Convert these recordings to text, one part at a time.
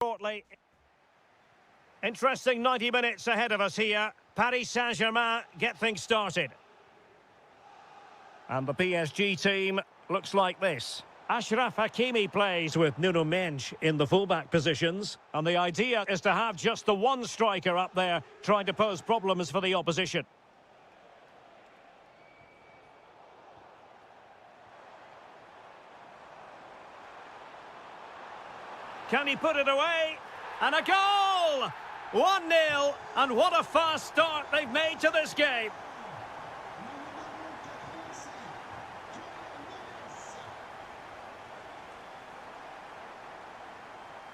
shortly. Interesting 90 minutes ahead of us here. Paris Saint-Germain get things started. And the PSG team looks like this. Achraf Hakimi plays with Nuno Mendes in the fullback positions. And the idea is to have just the one striker up there trying to pose problems for the opposition. Can he put it away? And a goal! 1-0, and what a fast start they've made to this game.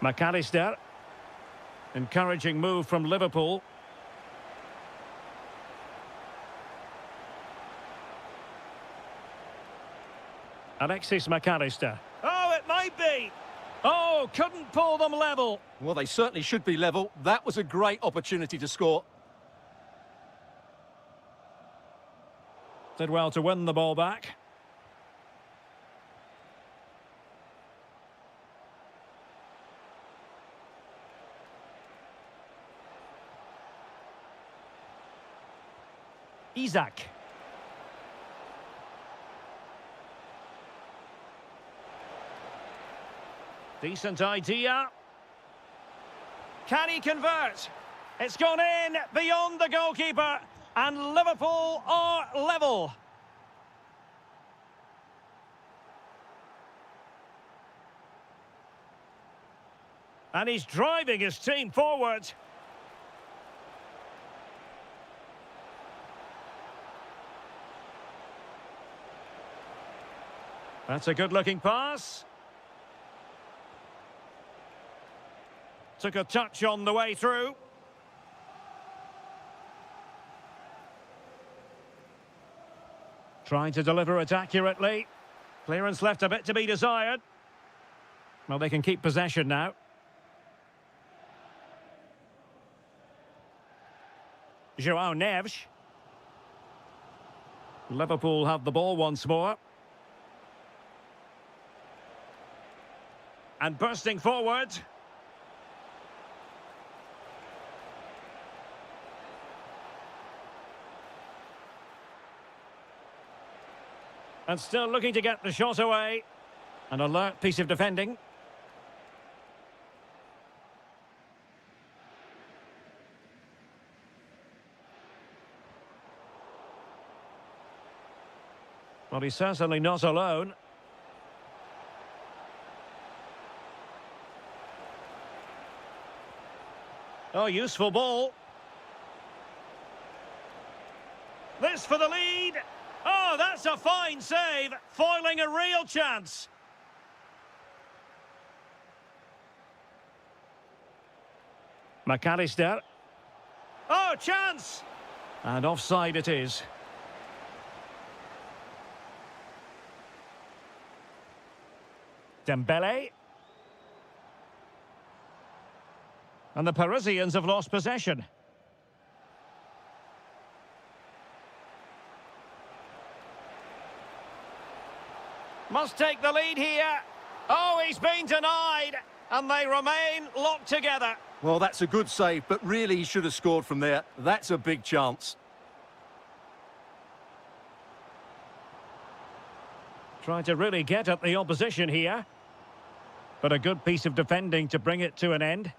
McAllister. Encouraging move from Liverpool. Alexis McAllister. Oh, it might be. Oh, couldn't pull them level. Well, they certainly should be level. That was a great opportunity to score. Did well to win the ball back. Isaac. Decent idea. Can he convert? It's gone in beyond the goalkeeper, and Liverpool are level. And he's driving his team forward. That's a good-looking pass. Took a touch on the way through. Trying to deliver it accurately. Clearance left a bit to be desired. Well, they can keep possession now. João Neves. Liverpool have the ball once more. And bursting forward. And still looking to get the shot away. An alert piece of defending. Well, he's certainly not alone. Oh, useful ball. This for the lead. Oh, that's a fine save, foiling a real chance. McAllister. Oh, chance! And offside it is. Dembele. And the Parisians have lost possession. Must take the lead here. Oh, he's been denied. And they remain locked together. Well, that's a good save, but really he should have scored from there. That's a big chance. Trying to really get at the opposition here. But a good piece of defending to bring it to an end.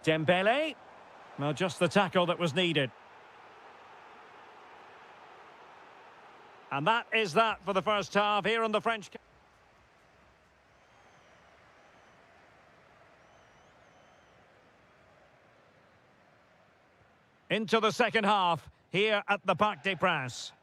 Dembele. Well, just the tackle that was needed. And that is that for the first half here on the French. Into the second half here at the Parc des Princes.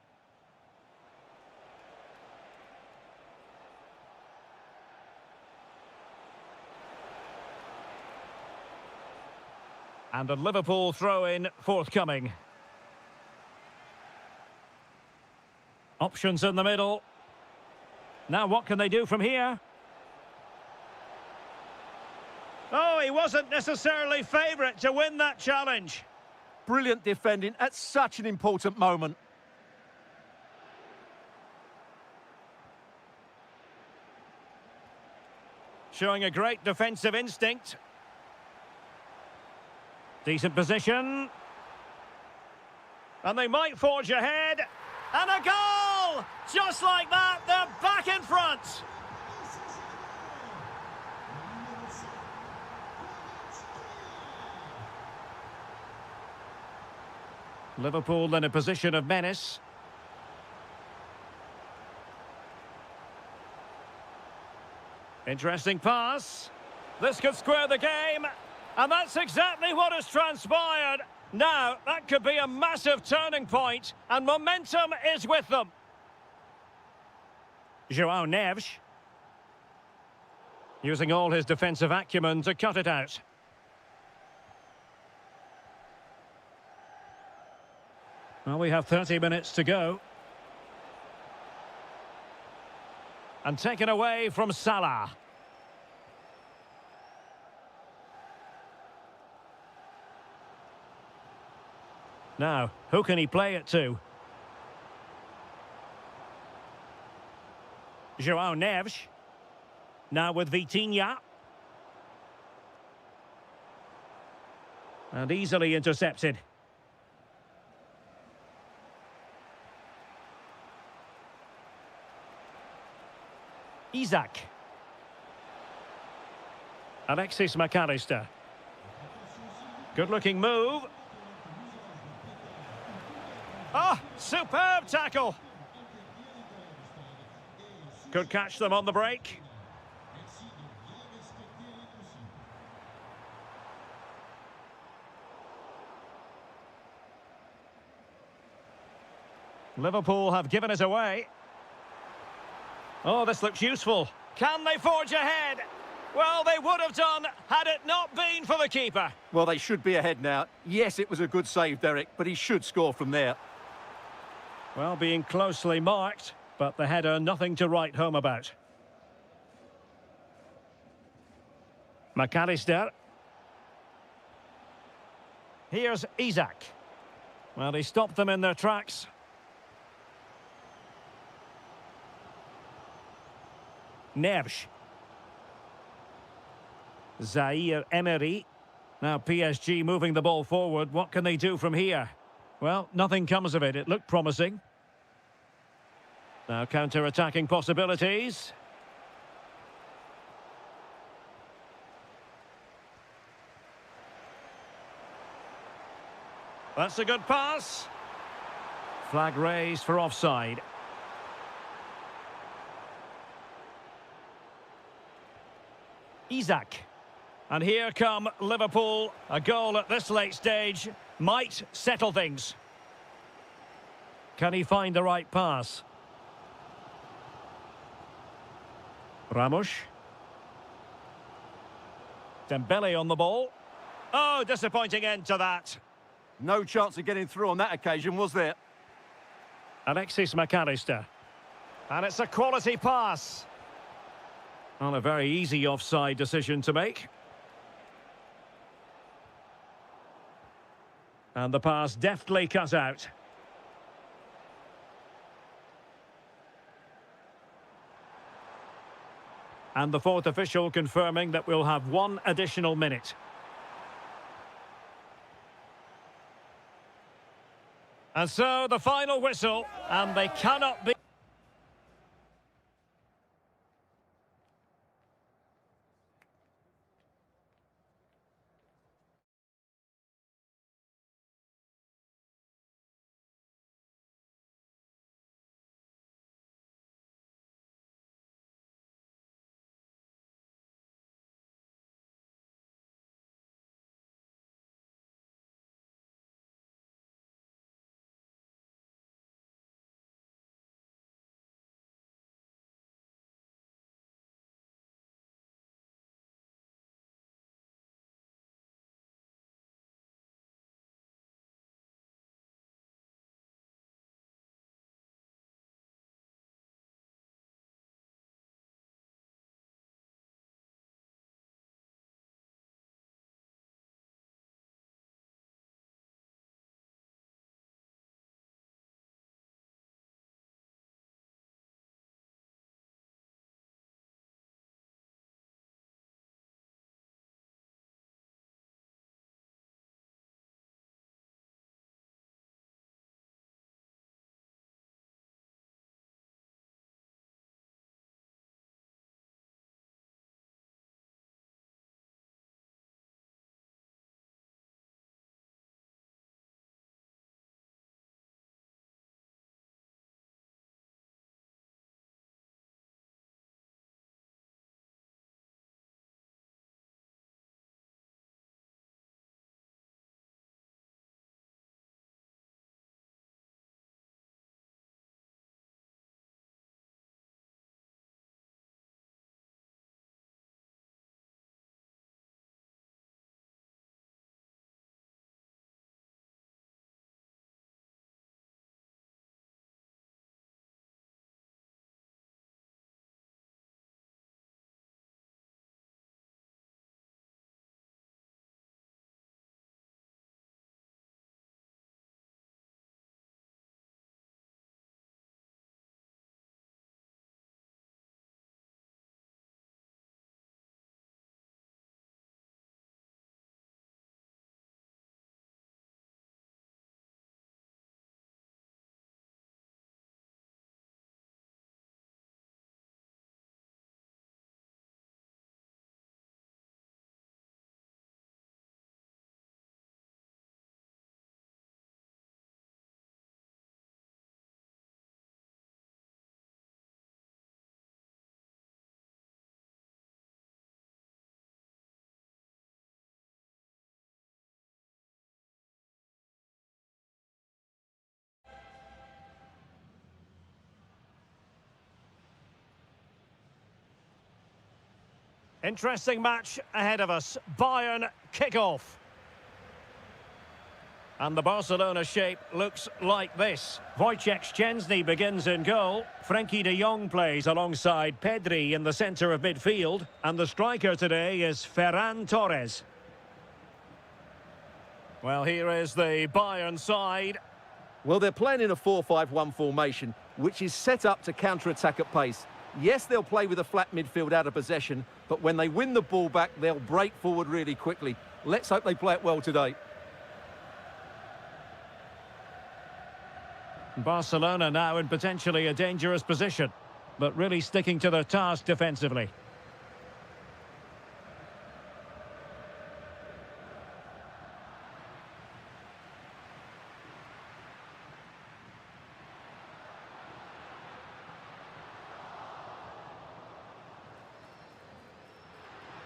And a Liverpool throw-in forthcoming. Options in the middle. Now what can they do from here? Oh, he wasn't necessarily favourite to win that challenge. Brilliant defending at such an important moment. Showing a great defensive instinct. Decent position. And they might forge ahead. And a goal! Just like that, they're back in front. Liverpool in a position of menace. Interesting pass. This could square the game. And that's exactly what has transpired. Now, that could be a massive turning point, and momentum is with them. João Neves. Using all his defensive acumen to cut it out. Well, we have 30 minutes to go. And taken away from Salah. Now, who can he play it to? João Neves. Now with Vitinha. And easily intercepted. Isak. Alexis McAllister. Good-looking move. Oh, superb tackle. Could catch them on the break. Liverpool have given it away. Oh, this looks useful. Can they forge ahead? Well, they would have done had it not been for the keeper. Well, they should be ahead now. Yes, it was a good save, Derek, but he should score from there. Well, being closely marked, but the header nothing to write home about. McAllister. Here's Isak. Well, he stopped them in their tracks. Neves. Zaire Emery. Now PSG moving the ball forward. What can they do from here? Well, nothing comes of it. It looked promising. Now counter-attacking possibilities. That's a good pass. Flag raised for offside. Isak. And here come Liverpool. A goal at this late stage might settle things. Can he find the right pass? Ramos. Dembele on the ball. Oh, disappointing end to that. No chance of getting through on that occasion, was there? Alexis McAllister. And it's a quality pass. Not a very easy offside decision to make. And the pass deftly cut out. And the fourth official confirming that we'll have one additional minute. And so the final whistle, and they cannot be... Interesting match ahead of us. Bayern kick-off. And the Barcelona shape looks like this. Wojciech Szczęsny begins in goal. Frenkie de Jong plays alongside Pedri in the centre of midfield. And the striker today is Ferran Torres. Well, here is the Bayern side. Well, they're playing in a 4-5-1 formation, which is set up to counter-attack at pace. Yes, they'll play with a flat midfield out of possession, but when they win the ball back, they'll break forward really quickly. Let's hope they play it well today. Barcelona now in potentially a dangerous position, but really sticking to their task defensively.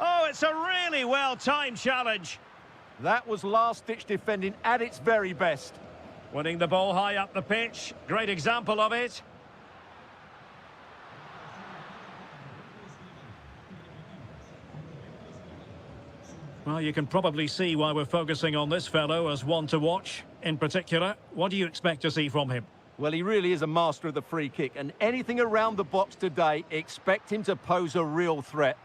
Oh, it's a really well-timed challenge. That was last-ditch defending at its very best. Winning the ball high up the pitch. Great example of it. Well, you can probably see why we're focusing on this fellow as one to watch. In particular, what do you expect to see from him? Well, he really is a master of the free kick, and anything around the box today, expect him to pose a real threat.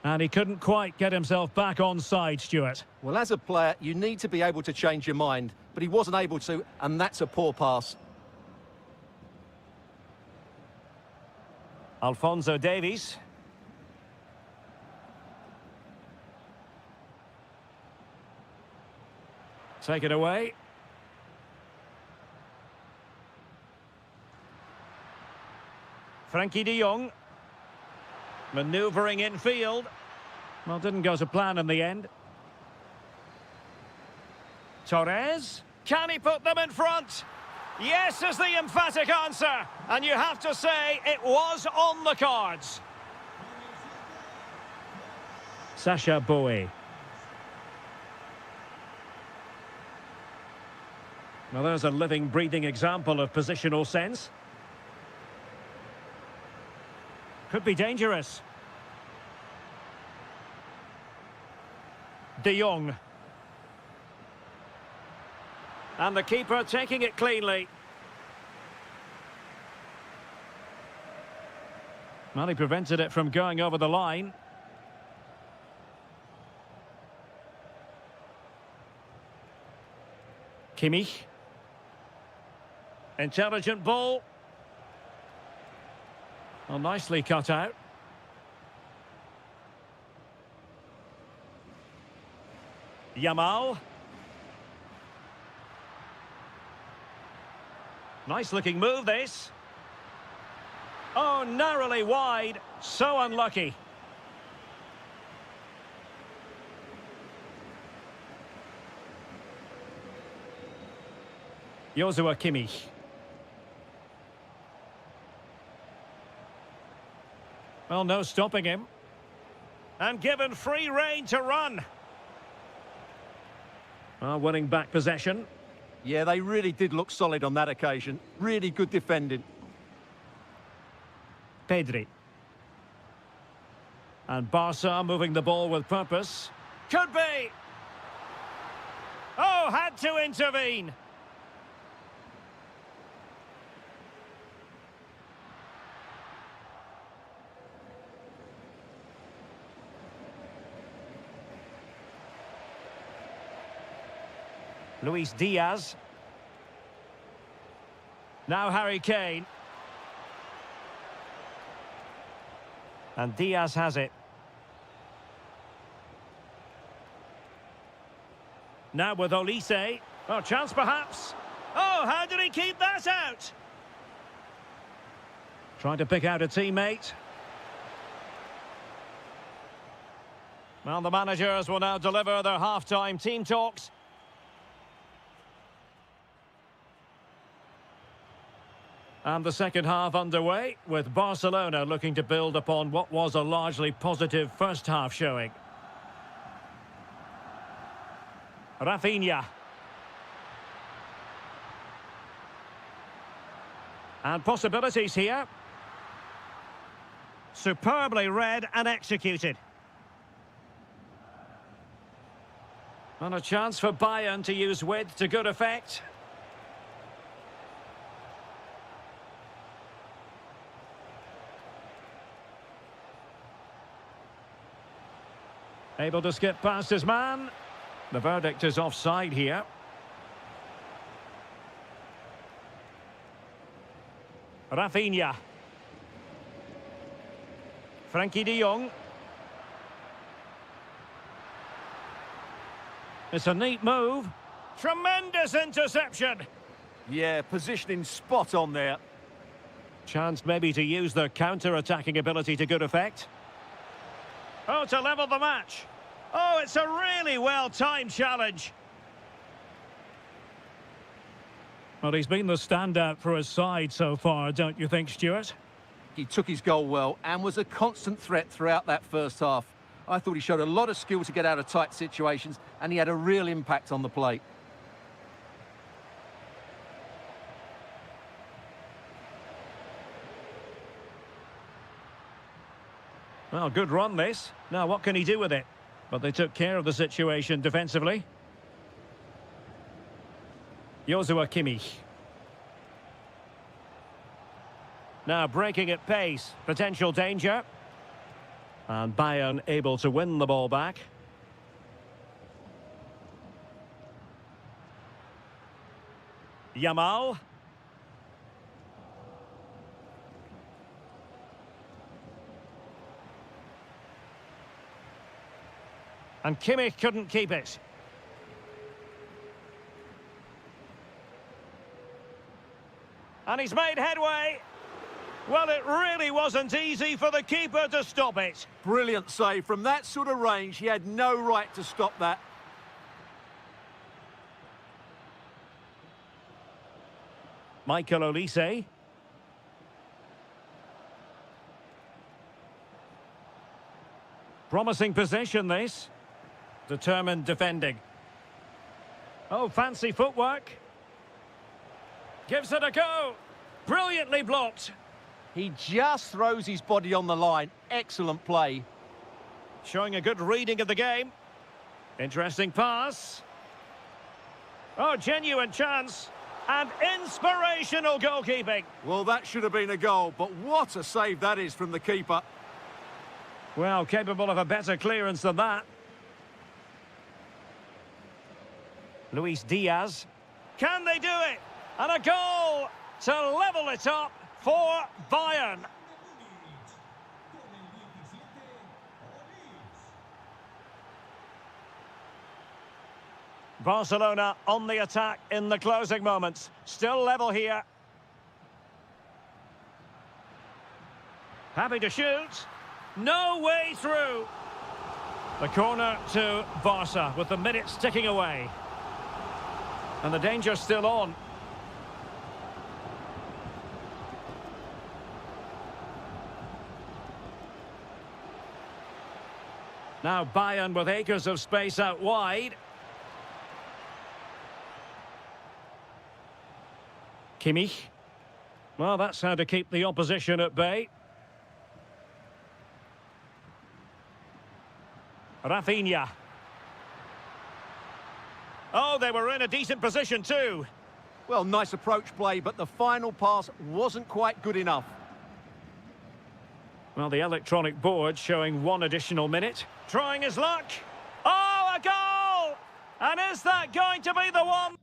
And he couldn't quite get himself back on side, Stuart. Well, as a player, you need to be able to change your mind, but he wasn't able to, and that's a poor pass. Alphonso Davies. Take it away. Frenkie de Jong. Manoeuvring infield. Well, didn't go to plan in the end. Torres. Can he put them in front? Yes is the emphatic answer. And you have to say it was on the cards. Sacha Boey. Well, there's a living, breathing example of positional sense. Could be dangerous. De Jong. And the keeper taking it cleanly. Well, he prevented it from going over the line. Kimmich. Intelligent ball. Well, nicely cut out. Yamal. Nice looking move, this. Oh, narrowly wide. So unlucky. Joshua Kimmich. Well, no stopping him. And given free rein to run. Well, winning back possession. Yeah, they really did look solid on that occasion. Really good defending. Pedri. And Barca moving the ball with purpose. Could be. Oh, had to intervene. Luis Diaz. Now Harry Kane. And Diaz has it. Now with Olise. Oh, chance perhaps. Oh, how did he keep that out? Trying to pick out a teammate. Well, the managers will now deliver their half-time team talks. And the second half underway, with Barcelona looking to build upon what was a largely positive first half showing. Rafinha. And possibilities here. Superbly read and executed. And a chance for Bayern to use width to good effect. Able to skip past his man. The verdict is offside here. Rafinha. Frankie de Jong. It's a neat move. Tremendous interception. Yeah, positioning spot on there. Chance maybe to use the counter-attacking ability to good effect. Oh, to level the match. Oh, it's a really well-timed challenge. Well, he's been the standout for his side so far, don't you think, Stuart? He took his goal well and was a constant threat throughout that first half. I thought he showed a lot of skill to get out of tight situations, and he had a real impact on the play. Well, good run this. Now, what can he do with it? But they took care of the situation defensively. Joshua Kimmich. Now breaking at pace. Potential danger. And Bayern able to win the ball back. Yamal. And Kimmich couldn't keep it. And he's made headway. Well, it really wasn't easy for the keeper to stop it. Brilliant save. From that sort of range, he had no right to stop that. Michael Olise. Promising possession, this. Determined defending. Oh, fancy footwork. Gives it a go. Brilliantly blocked. He just throws his body on the line. Excellent play. Showing a good reading of the game. Interesting pass. Oh, genuine chance. And inspirational goalkeeping. Well, that should have been a goal, but what a save that is from the keeper. Well, capable of a better clearance than that. Luis Diaz. Can they do it? And a goal to level it up for Bayern. Barcelona on the attack in the closing moments. Still level here. Happy to shoot. No way through. The corner to Barca with the minutes ticking away. And the danger's still on. Now Bayern with acres of space out wide. Kimmich. Well, that's how to keep the opposition at bay. Rafinha. Oh, they were in a decent position too. Well, nice approach play, but the final pass wasn't quite good enough. Well, the electronic board showing one additional minute. Trying his luck. Oh, a goal! And is that going to be the one?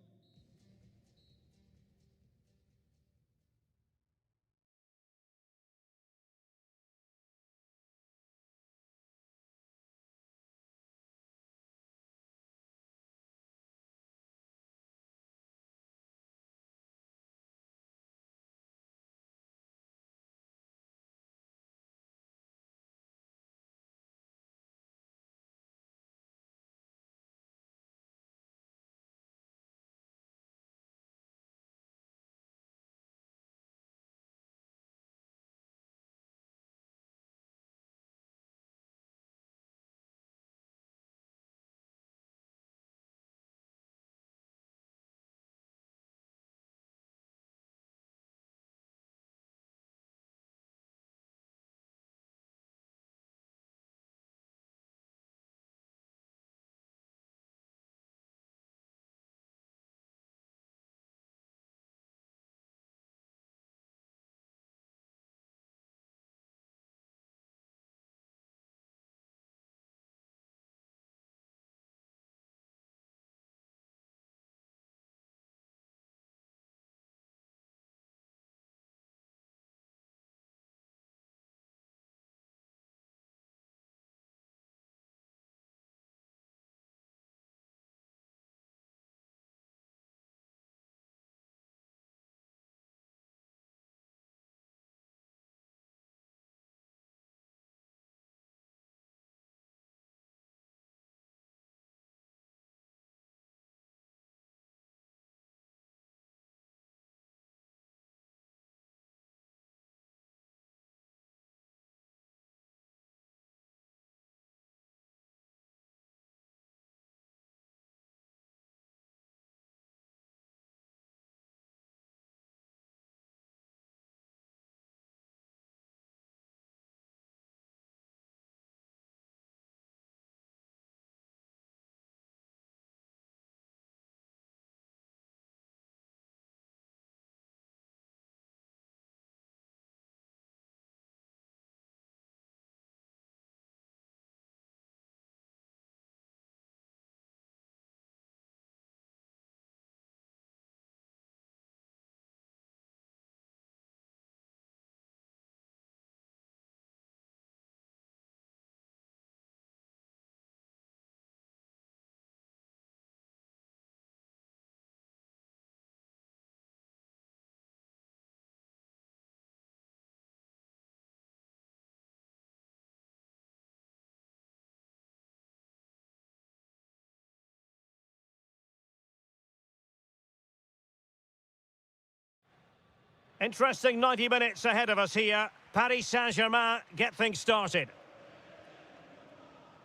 Interesting 90 minutes ahead of us here. Paris Saint-Germain get things started.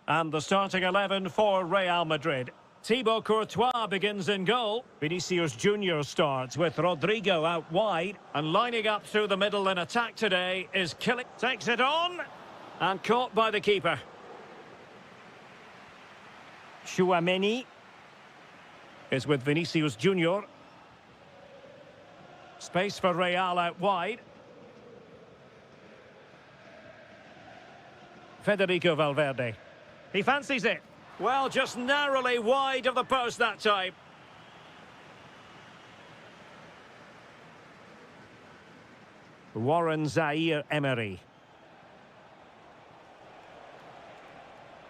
And the starting 11 for Real Madrid. Thibaut Courtois begins in goal. Vinicius Junior starts with Rodrigo out wide. And lining up through the middle in attack today is Killing. Takes it on. And caught by the keeper. Chouameni is with Vinicius Junior. Space for Real out wide. Federico Valverde. He fancies it. Well, just narrowly wide of the post that time. Warren Zaire-Emery.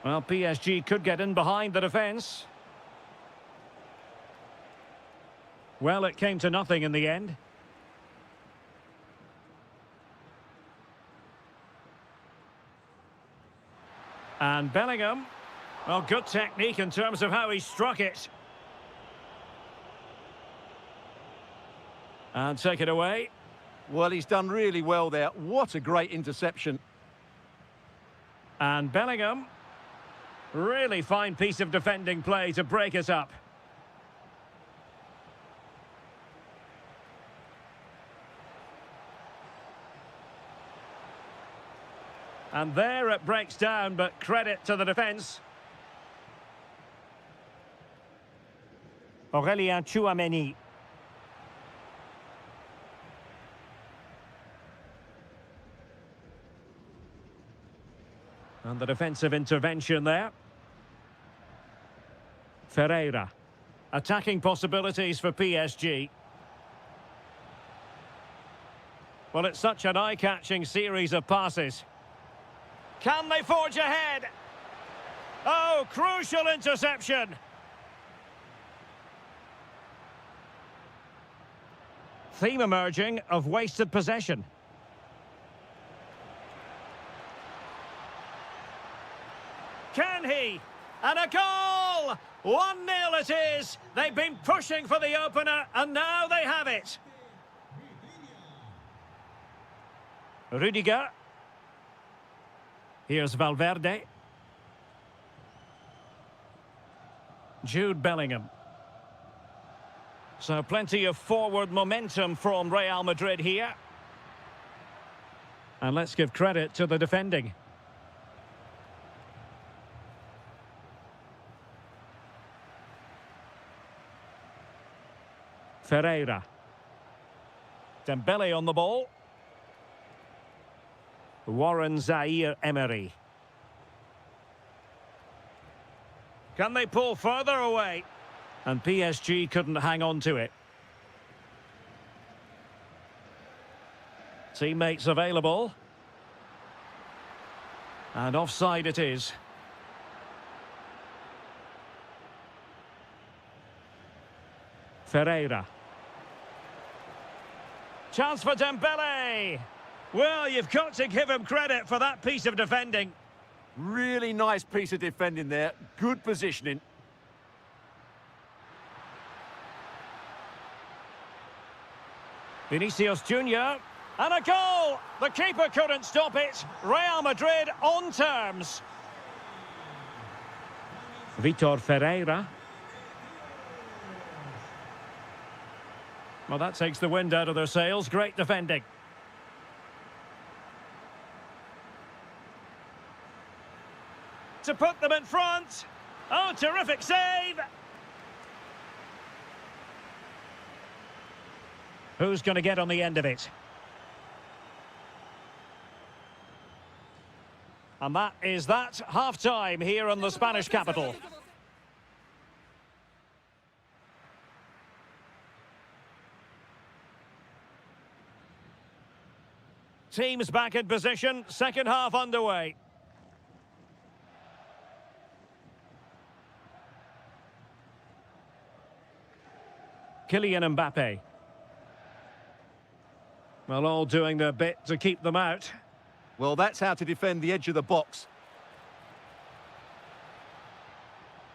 Well, PSG could get in behind the defence. Well, it came to nothing in the end. And Bellingham. Well, good technique in terms of how he struck it. And take it away. Well, he's done really well there. What a great interception. And Bellingham. Really fine piece of defending play to break it up. And there it breaks down, but credit to the defence. Aurélien Tchouaméni. And the defensive intervention there. Ferreira. Attacking possibilities for PSG. Well, it's such an eye-catching series of passes. Can they forge ahead? Oh, crucial interception. Theme emerging of wasted possession. Can he? And a goal! 1-0 it is. They've been pushing for the opener, and now they have it. Rüdiger. Here's Valverde. Jude Bellingham. So plenty of forward momentum from Real Madrid here. And let's give credit to the defending. Ferreira. Dembele on the ball. Warren Zaire-Emery. Can they pull further away? And PSG couldn't hang on to it. Teammates available. And offside it is. Ferreira. Chance for Dembele. Well, you've got to give him credit for that piece of defending. Really nice piece of defending there. Good positioning. Vinicius Junior. And a goal! The keeper couldn't stop it. Real Madrid on terms. Vitor Ferreira. Well, that takes the wind out of their sails. Great defending. To put them in front. Oh, terrific save. Who's going to get on the end of it? And that is that. Half-time here in the Spanish capital. Teams back in position. Second half underway. Kylian Mbappe. Well, all doing their bit to keep them out. Well, that's how to defend the edge of the box.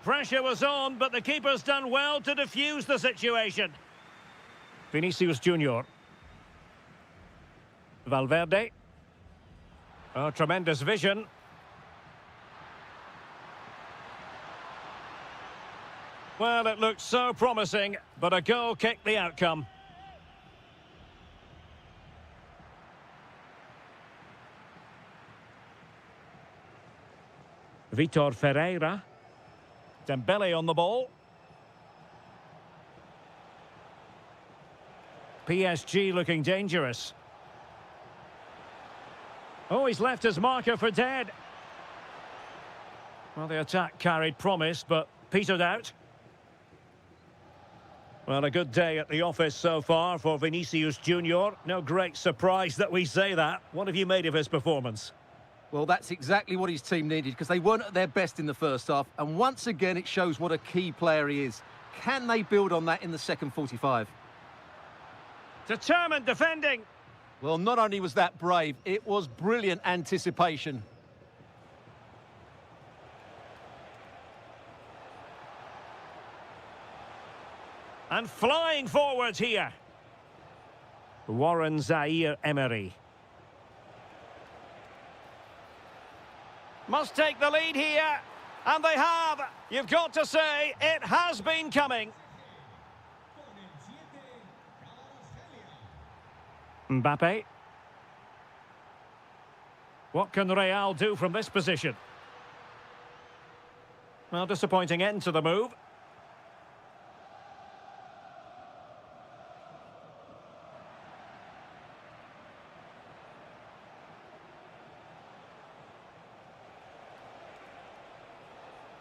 Pressure was on, but the keeper's done well to defuse the situation. Vinicius Junior. Valverde. Oh, tremendous vision. Well, it looked so promising, but a goal kicked the outcome. Vitor Ferreira. Dembele on the ball. PSG looking dangerous. Oh, he's left his marker for dead. Well, the attack carried promise, but petered out. Well, a good day at the office so far for Vinicius Junior. No great surprise that we say that. What have you made of his performance? Well, that's exactly what his team needed, because they weren't at their best in the first half. And once again, it shows what a key player he is. Can they build on that in the second 45? Determined defending. Well, not only was that brave, it was brilliant anticipation. And flying forwards here. Warren Zaire-Emery. Must take the lead here. And they have. You've got to say, it has been coming. Mbappe. What can Real do from this position? Well, disappointing end to the move.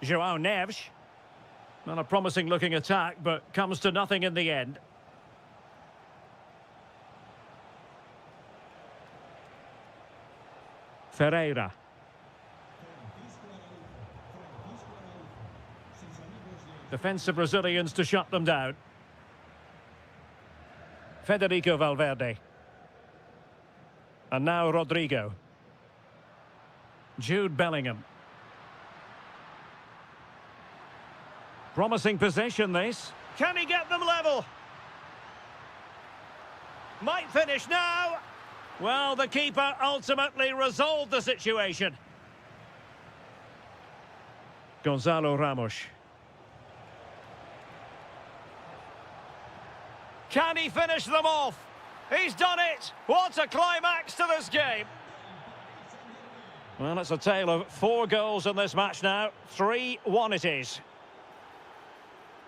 João Neves. Not a promising looking attack, but comes to nothing in the end. Ferreira. Defensive Brazilians to shut them down. Federico Valverde. And now Rodrigo. Jude Bellingham. Promising possession, this. Can he get them level? Might finish now. Well, the keeper ultimately resolved the situation. Gonzalo Ramos. Can he finish them off? He's done it! What a climax to this game! Well, it's a tale of 4 goals in this match now. 3-1 it is.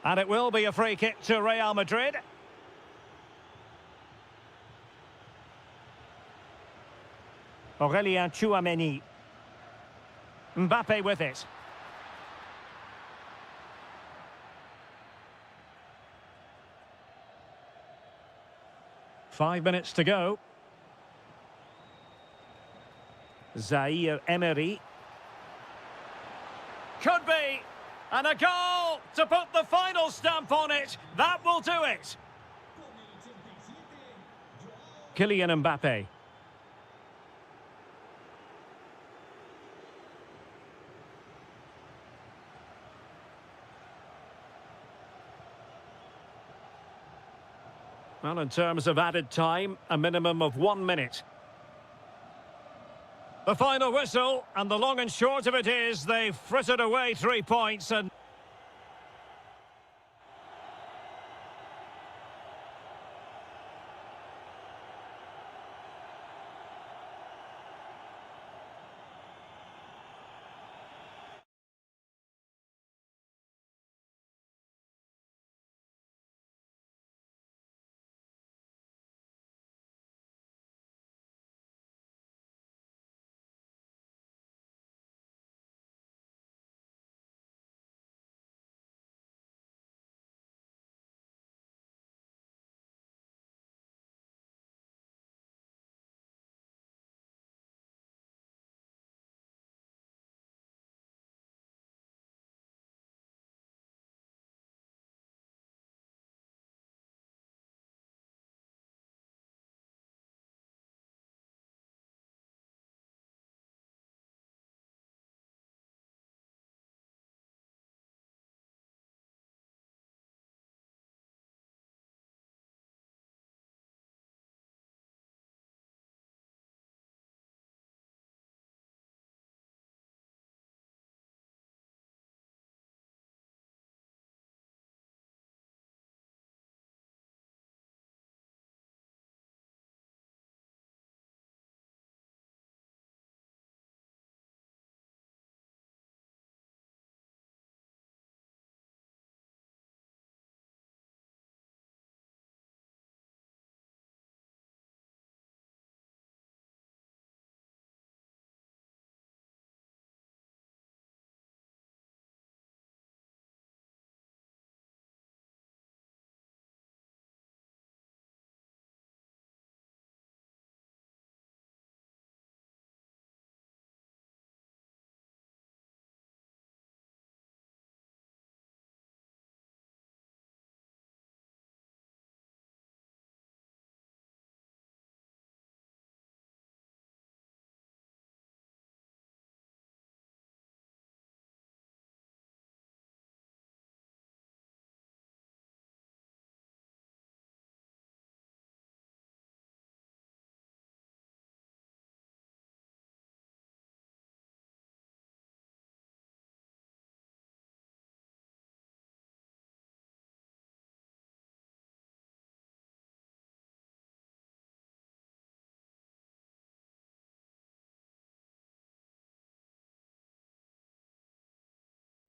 And it will be a free kick to Real Madrid. Aurélien Tchouameni. Mbappe with it. Five minutes to go. Zaire-Emery. Could be. And a goal to put the final stamp on it. That will do it. Kylian Mbappe. Well, in terms of added time, a minimum of 1 minute. The final whistle, and the long and short of it is they've frittered away 3 points and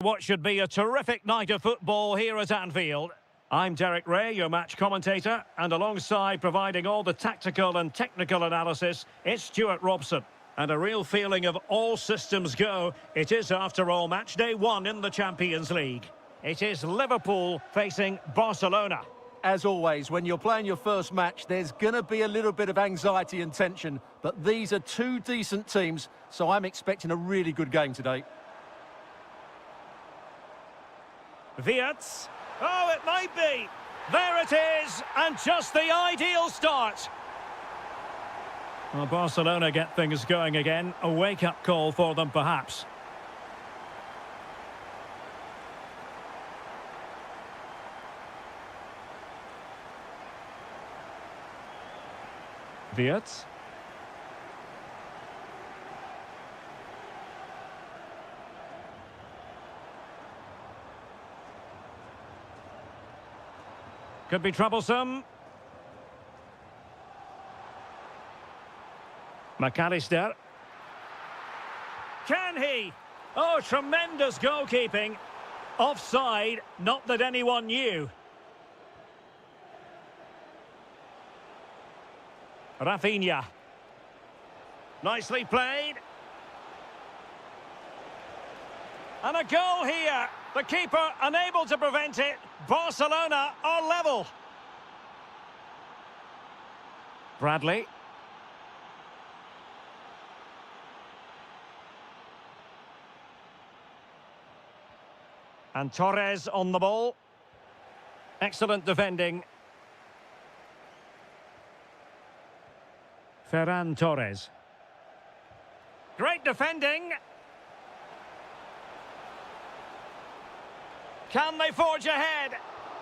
What should be a terrific night of football here at Anfield. I'm Derek Ray, your match commentator, and alongside providing all the tactical and technical analysis, it's Stuart Robson. And a real feeling of all systems go. It is, after all, match day 1 in the Champions League. It is Liverpool facing Barcelona. As always, when you're playing your first match, there's going to be a little bit of anxiety and tension, but these are two decent teams, so I'm expecting a really good game today. Wirtz. Oh, it might be. There it is, and just the ideal start. Well, Barcelona get things going again. A wake-up call for them, perhaps. Wirtz. Could be troublesome. McAllister. Can he? Oh, tremendous goalkeeping. Offside, not that anyone knew. Rafinha. Nicely played. And a goal here. The keeper unable to prevent it. Barcelona are level. Bradley. And Torres on the ball. Excellent defending. Ferran Torres. Great defending. Can they forge ahead?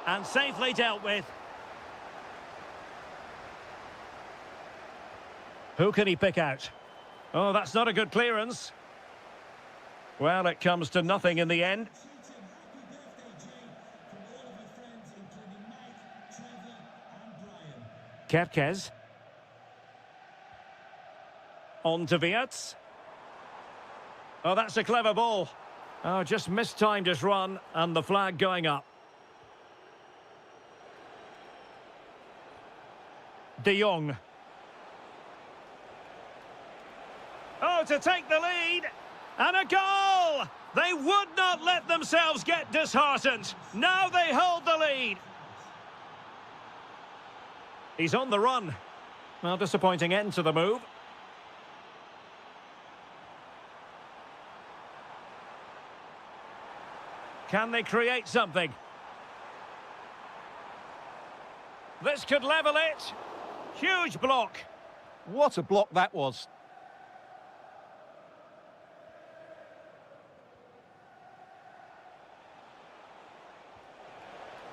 And safely dealt with. Who can he pick out? Oh, that's not a good clearance. Well, it comes to nothing in the end. Kerkez. On to Wirtz. Oh, that's a clever ball. Oh, just mistimed his run, and the flag going up. De Jong. Oh, to take the lead. And a goal! They would not let themselves get disheartened. Now they hold the lead. He's on the run. Well, disappointing end to the move. Can they create something? This could level it. Huge block. What a block that was.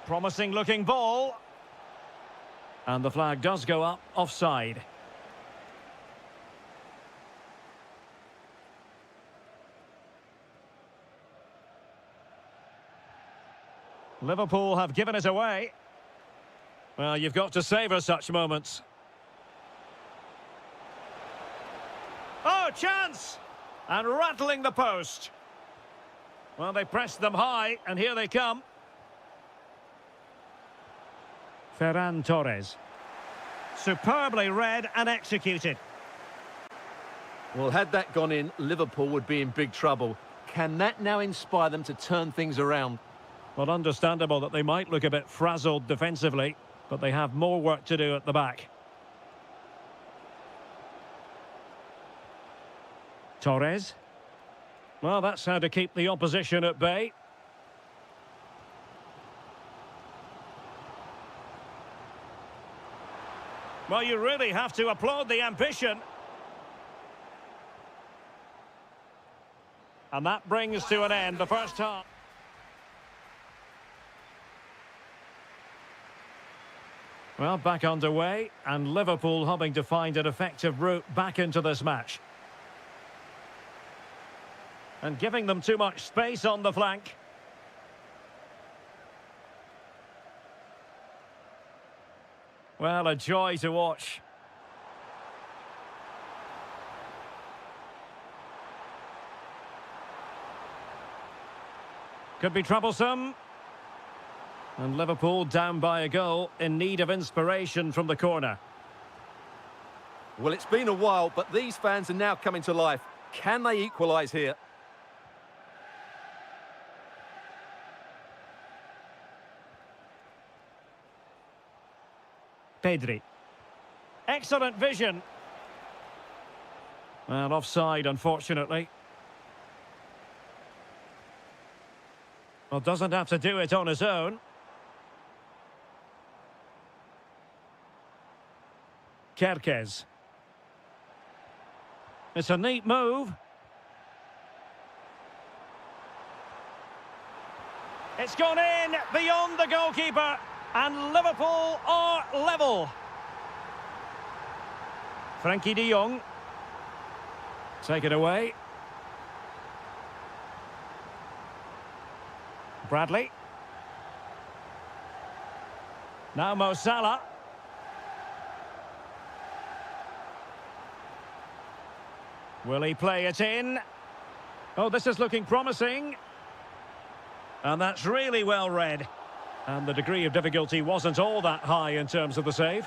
Promising looking ball. And the flag does go up, offside. Liverpool have given it away. Well, you've got to savour such moments. Oh, chance! And rattling the post. Well, they pressed them high, and here they come. Ferran Torres. Superbly read and executed. Well, had that gone in, Liverpool would be in big trouble. Can that now inspire them to turn things around? Well, understandable that they might look a bit frazzled defensively, but they have more work to do at the back. Torres. Well, that's how to keep the opposition at bay. Well, you really have to applaud the ambition. And that brings to an end the first half. Well, back underway, and Liverpool hoping to find an effective route back into this match. And giving them too much space on the flank. Well, a joy to watch. Could be troublesome. And Liverpool down by a goal, in need of inspiration from the corner. Well, it's been a while, but these fans are now coming to life. Can they equalise here? Pedri. Excellent vision. And offside, unfortunately. Well, doesn't have to do it on his own. Kerkez. It's a neat move. It's gone in beyond the goalkeeper, and Liverpool are level. Frankie de Jong. Take it away. Bradley. Now Mo Salah. Will he play it in? Oh, this is looking promising. And that's really well read. And the degree of difficulty wasn't all that high in terms of the save.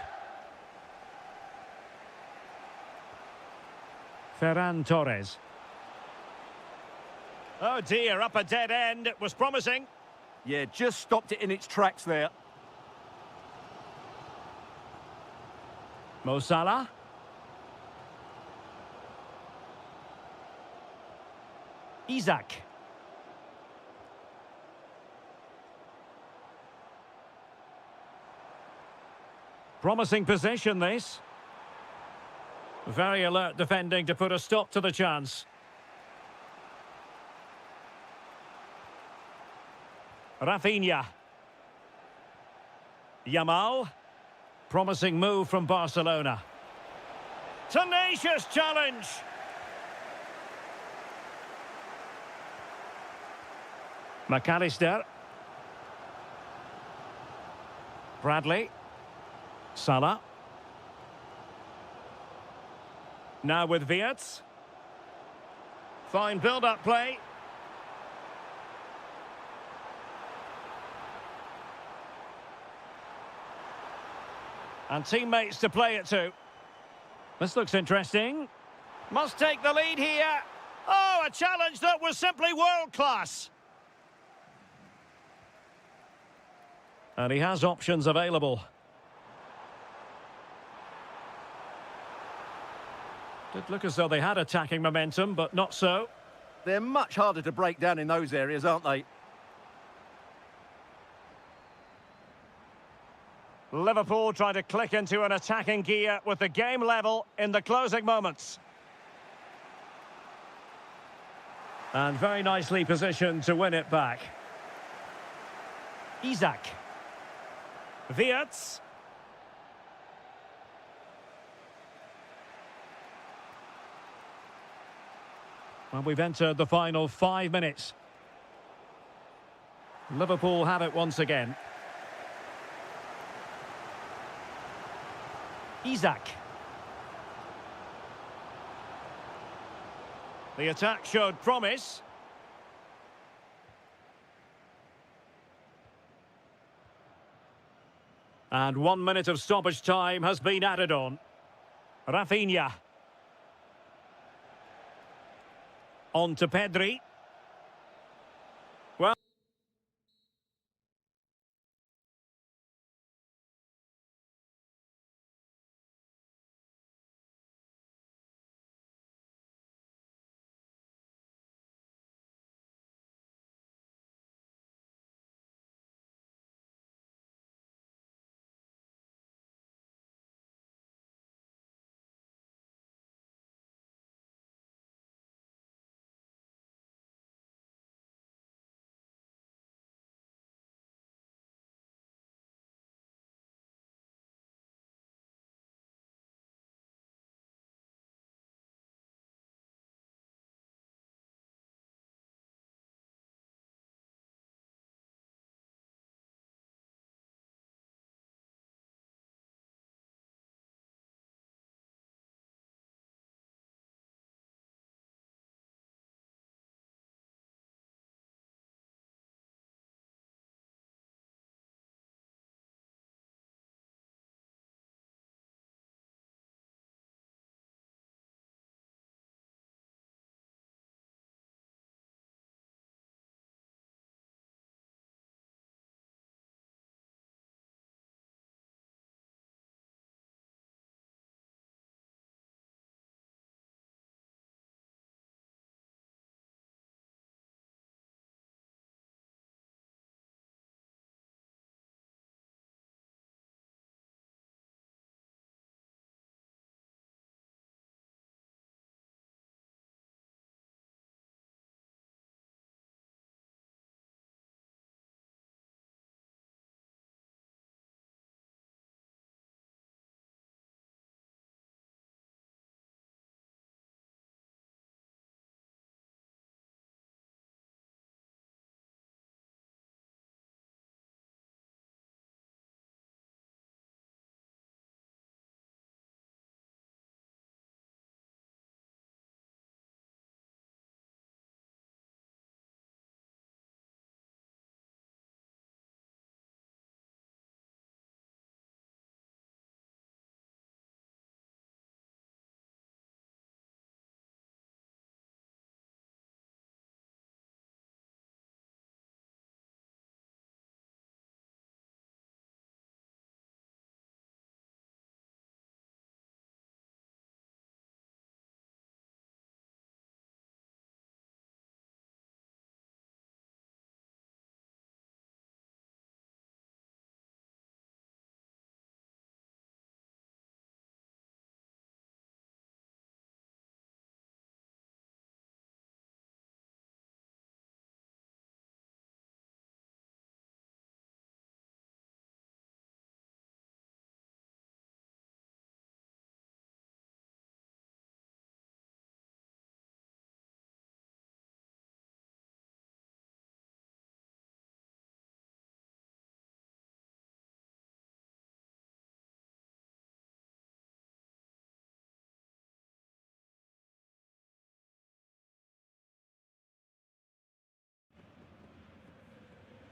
Ferran Torres. Oh dear, up a dead end. It was promising. Yeah, just stopped it in its tracks there. Mo Salah. Isaac. Promising possession, this. Very alert defending to put a stop to the chance. Rafinha. Yamal. Promising move from Barcelona. Tenacious challenge. McAllister. Bradley. Salah. Now with Wirtz. Fine build-up play. And teammates to play it to. This looks interesting. Must take the lead here. Oh, a challenge that was simply world-class. And he has options available. Did look as though they had attacking momentum, but not so. They're much harder to break down in those areas, aren't they? Liverpool trying to click into an attacking gear with the game level in the closing moments. And very nicely positioned to win it back. Isaac. Wirtz. Well, we've entered the final 5 minutes. Liverpool have it once again. Isaac. The attack showed promise. And 1 minute of stoppage time has been added on. Rafinha. On to Pedri.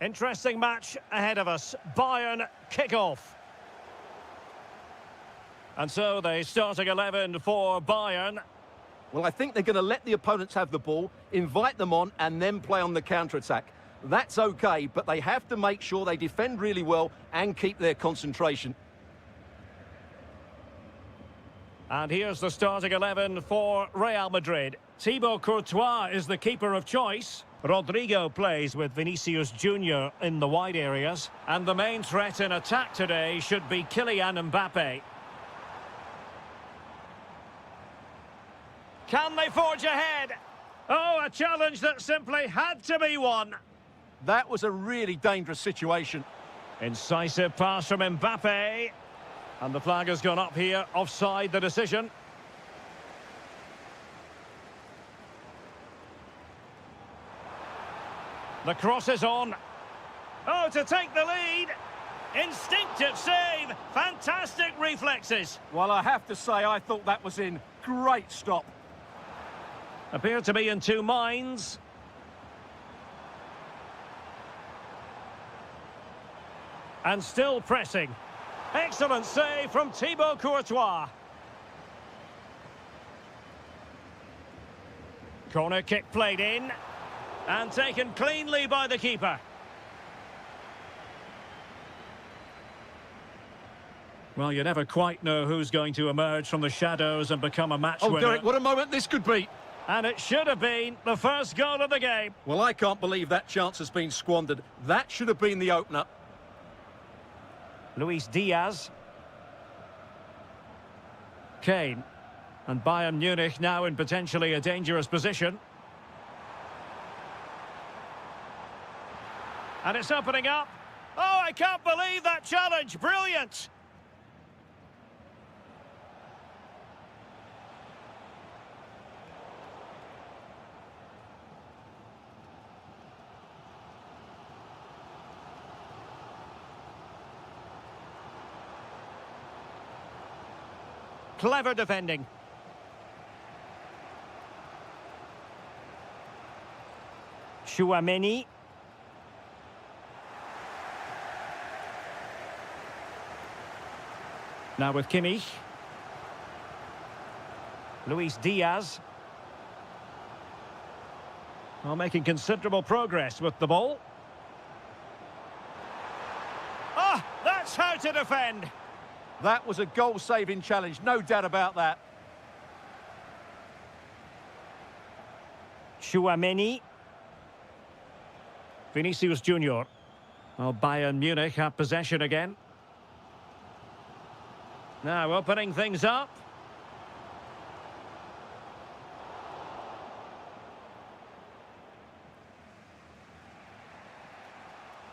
Interesting match ahead of us. Bayern kick-off. And so the starting 11 for Bayern. Well, I think they're going to let the opponents have the ball, invite them on, and then play on the counter-attack. That's okay, but they have to make sure they defend really well and keep their concentration. And here's the starting 11 for Real Madrid. Thibaut Courtois is the keeper of choice. Rodrigo plays with Vinicius Junior in the wide areas. And the main threat in attack today should be Kylian Mbappe. Can they forge ahead? Oh, a challenge that simply had to be won. That was a really dangerous situation. Incisive pass from Mbappe. And the flag has gone up here, offside the decision. The cross is on. Oh, to take the lead. Instinctive save. Fantastic reflexes. Well, I have to say, I thought that was in. Great stop. Appear to be in two minds. And still pressing. Excellent save from Thibaut Courtois. Corner kick played in. And taken cleanly by the keeper. Well, you never quite know who's going to emerge from the shadows and become a match winner. Oh, Derek, what a moment this could be. And it should have been the first goal of the game. Well, I can't believe that chance has been squandered. That should have been the opener. Luis Diaz. Kane. And Bayern Munich now in potentially a dangerous position. And it's opening up. Oh, I can't believe that challenge. Brilliant. Clever defending. Chouameni. Now with Kimmich. Luis Diaz. Well, making considerable progress with the ball. Ah, that's how to defend. That was a goal-saving challenge, no doubt about that. Chouameni. Vinicius Junior. Well, Bayern Munich have possession again. Now opening things up.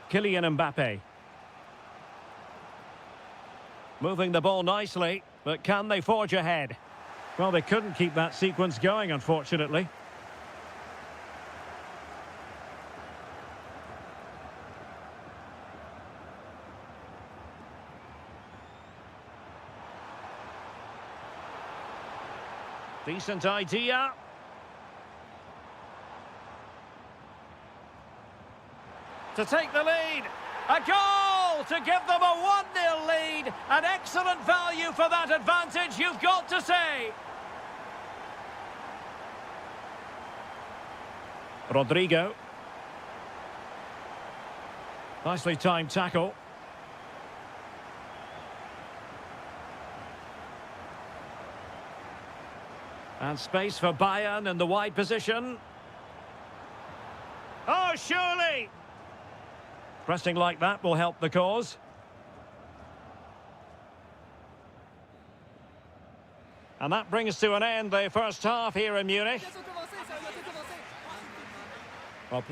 Kylian Mbappe. Moving the ball nicely, but can they forge ahead? Well, they couldn't keep that sequence going, unfortunately. Decent idea. To take the lead. A goal to give them a 1-0 lead. An excellent value for that advantage, you've got to say. Rodrigo. Nicely timed tackle. And space for Bayern in the wide position. Oh, surely! Pressing like that will help the cause. And that brings to an end the first half here in Munich. Well,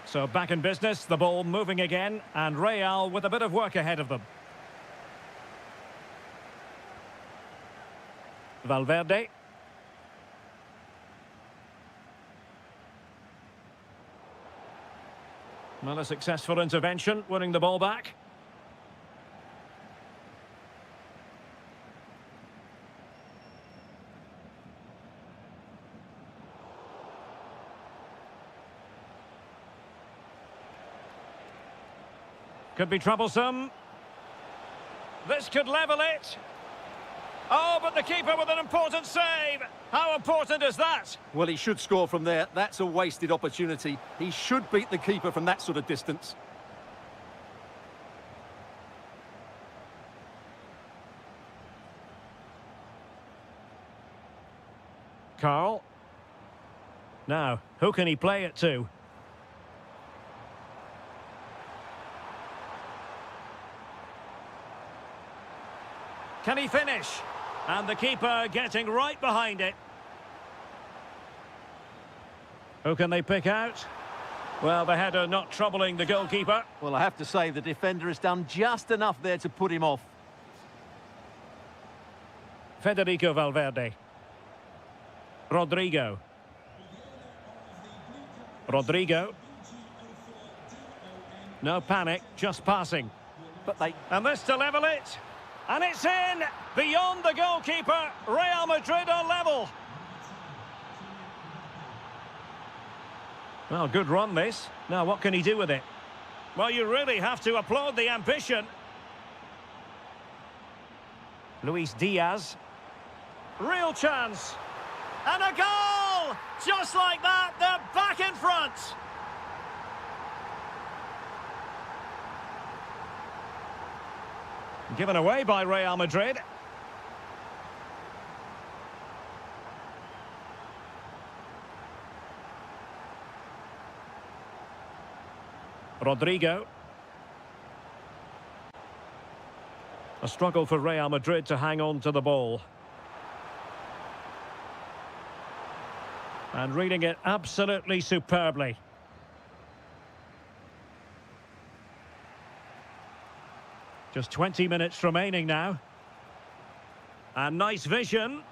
so back in business, the ball moving again, and Real with a bit of work ahead of them. Valverde. Well, a successful intervention, winning the ball back. Could be troublesome. This could level it. Oh, but the keeper with an important save. How important is that? Well, he should score from there. That's a wasted opportunity. He should beat the keeper from that sort of distance. Carl. Now, who can he play it to? Can he finish? And the keeper getting right behind it. Who can they pick out? Well, the header not troubling the goalkeeper. Well, I have to say the defender has done just enough there to put him off. Federico Valverde. Rodrigo. Rodrigo. No panic, just passing. And this to level it. And it's in! Beyond the goalkeeper, Real Madrid are level. Well, good run this. Now, what can he do with it? Well, you really have to applaud the ambition. Luis Diaz. Real chance. And a goal! Just like that, they're back in front. Given away by Real Madrid. Rodrigo. A struggle for Real Madrid to hang on to the ball. And reading it absolutely superbly. Just 20 minutes remaining now. And nice vision.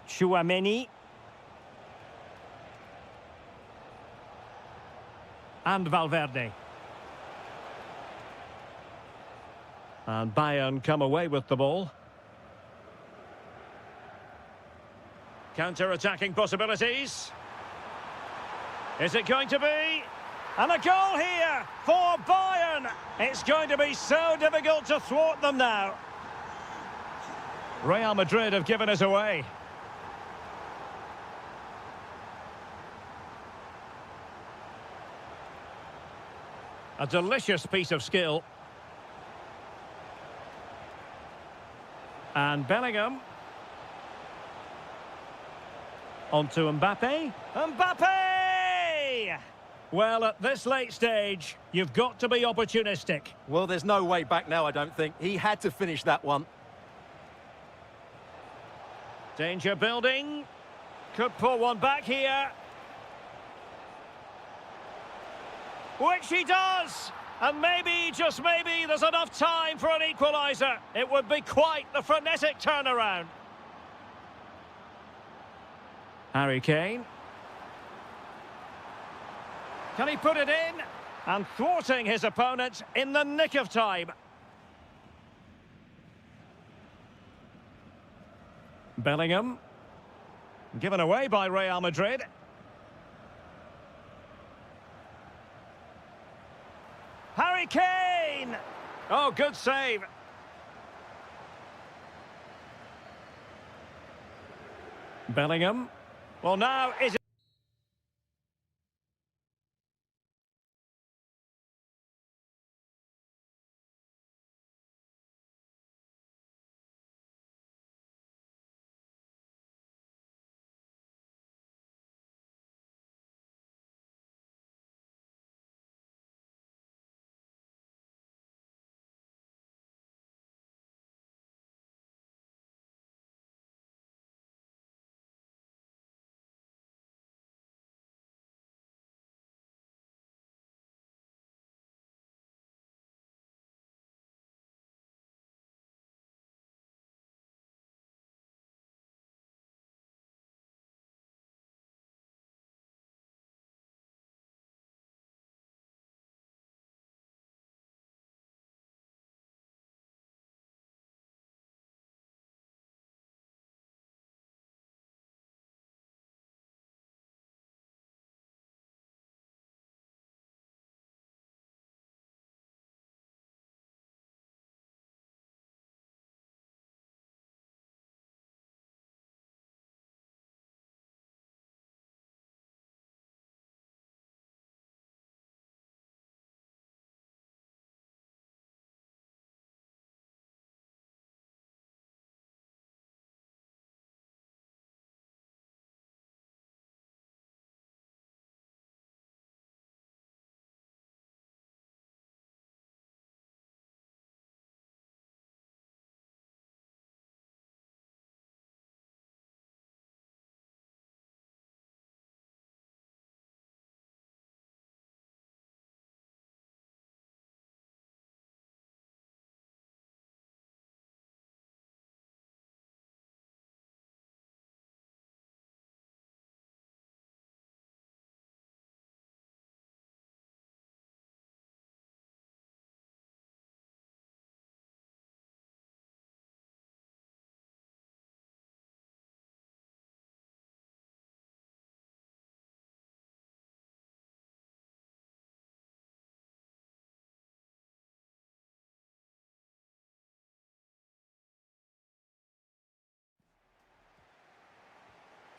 Chouameni. And Valverde. And Bayern come away with the ball. Counter-attacking possibilities. Is it going to be? And a goal here for Bayern. It's going to be so difficult to thwart them now. Real Madrid have given us away. A delicious piece of skill. And Bellingham. On to Mbappe. Mbappe! Well, at this late stage, you've got to be opportunistic. Well, there's no way back now, I don't think. He had to finish that one. Danger building. Could pull one back here. Which he does! And maybe, just maybe, there's enough time for an equaliser. It would be quite the frenetic turnaround. Harry Kane. Can he put it in? And thwarting his opponent in the nick of time. Bellingham. Given away by Real Madrid. Harry Kane! Oh, good save. Bellingham. Well, now is it...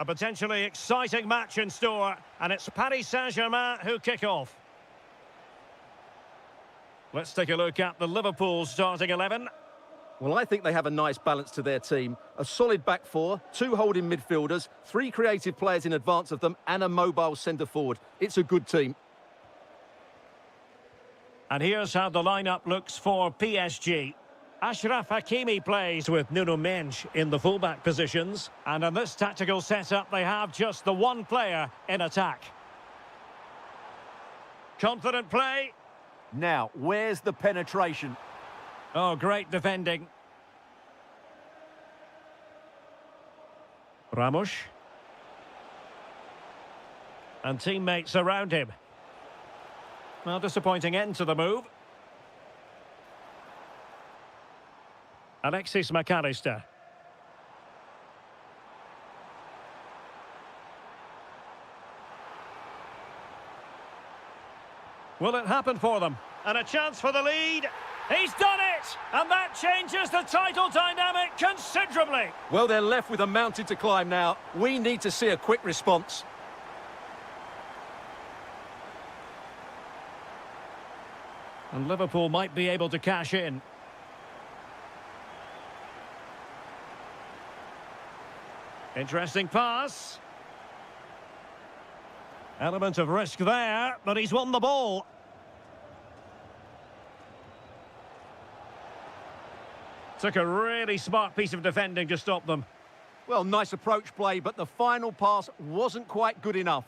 A potentially exciting match in store, and it's Paris Saint-Germain who kick off. Let's take a look at the Liverpool starting 11. Well, I think they have a nice balance to their team. A solid back four, two holding midfielders, three creative players in advance of them, and a mobile centre-forward. It's a good team. And here's how the lineup looks for PSG. Achraf Hakimi plays with Nuno Mendes in the fullback positions. And in this tactical setup, they have just the one player in attack. Confident play. Now, where's the penetration? Oh, great defending. Ramos. And teammates around him. Well, disappointing end to the move. Alexis McAllister. Will it happen for them? And a chance for the lead. He's done it! And that changes the title dynamic considerably. Well, they're left with a mountain to climb now. We need to see a quick response. And Liverpool might be able to cash in. Interesting pass. Element of risk there, but he's won the ball. Took a really smart piece of defending to stop them. Well, nice approach play, but the final pass wasn't quite good enough.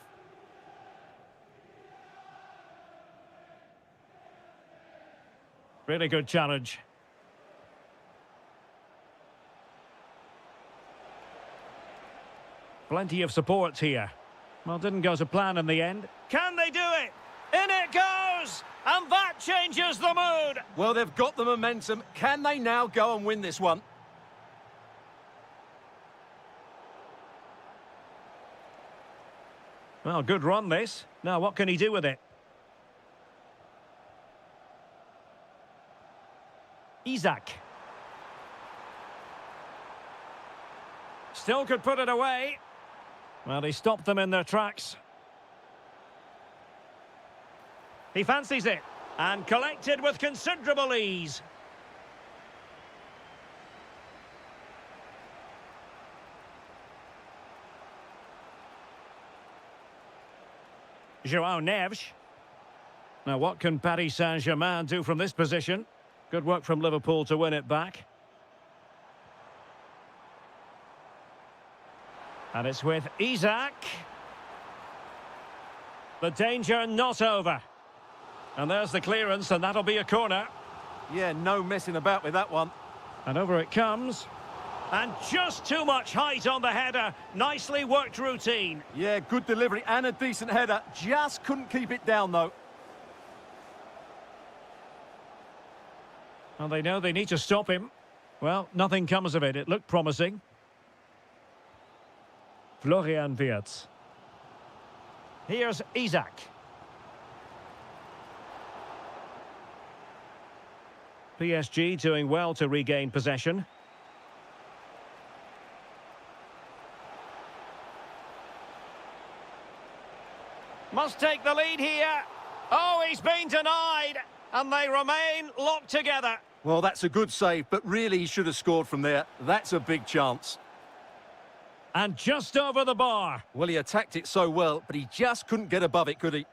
Really good challenge. Plenty of support here. Well, didn't go to plan in the end. Can they do it? In it goes! And that changes the mood! Well, they've got the momentum. Can they now go and win this one? Well, good run this. Now, what can he do with it? Isaac. Still could put it away. Well, he stopped them in their tracks. He fancies it. And collected with considerable ease. João Neves. Now, what can Paris Saint-Germain do from this position? Good work from Liverpool to win it back. And it's with Isaac. The danger not over. And there's the clearance, and that'll be a corner. Yeah, no messing about with that one. And over it comes. And just too much height on the header. Nicely worked routine. Yeah, good delivery and a decent header. Just couldn't keep it down, though. Well, they know they need to stop him. Well, nothing comes of it. It looked promising. Florian Wirtz. Here's Isaac. PSG doing well to regain possession. Must take the lead here. Oh, he's been denied. And they remain locked together. Well, that's a good save, but really he should have scored from there. That's a big chance. And just over the bar. Well, he attacked it so well, but he just couldn't get above it, could he?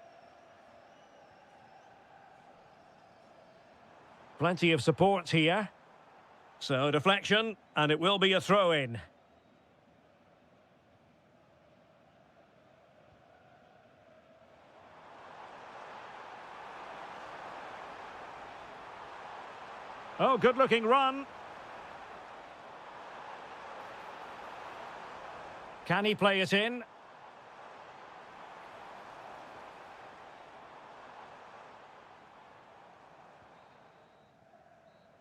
Plenty of support here. So, deflection, and it will be a throw-in. Oh, good-looking run. Can he play it in?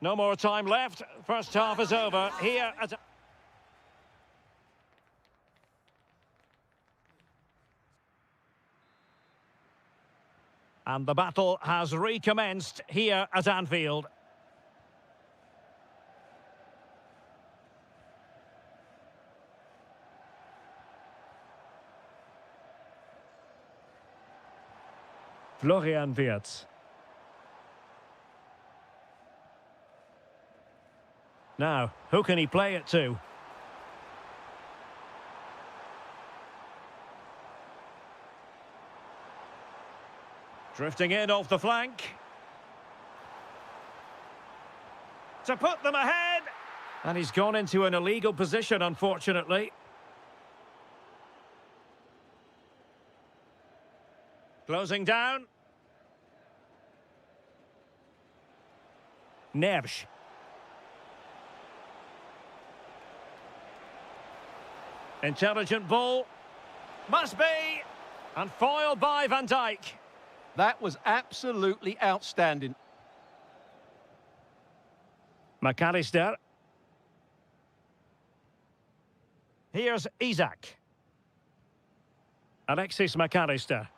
No more time left. First half is over. Here at... And the battle has recommenced here at Anfield. Florian Wirtz. Now, who can he play it to? Drifting in off the flank. To put them ahead. And he's gone into an illegal position, unfortunately. Closing down. Neves. Intelligent ball. Must be. And foiled by Van Dijk. That was absolutely outstanding. McAllister. Here's Isak. Alexis McAllister.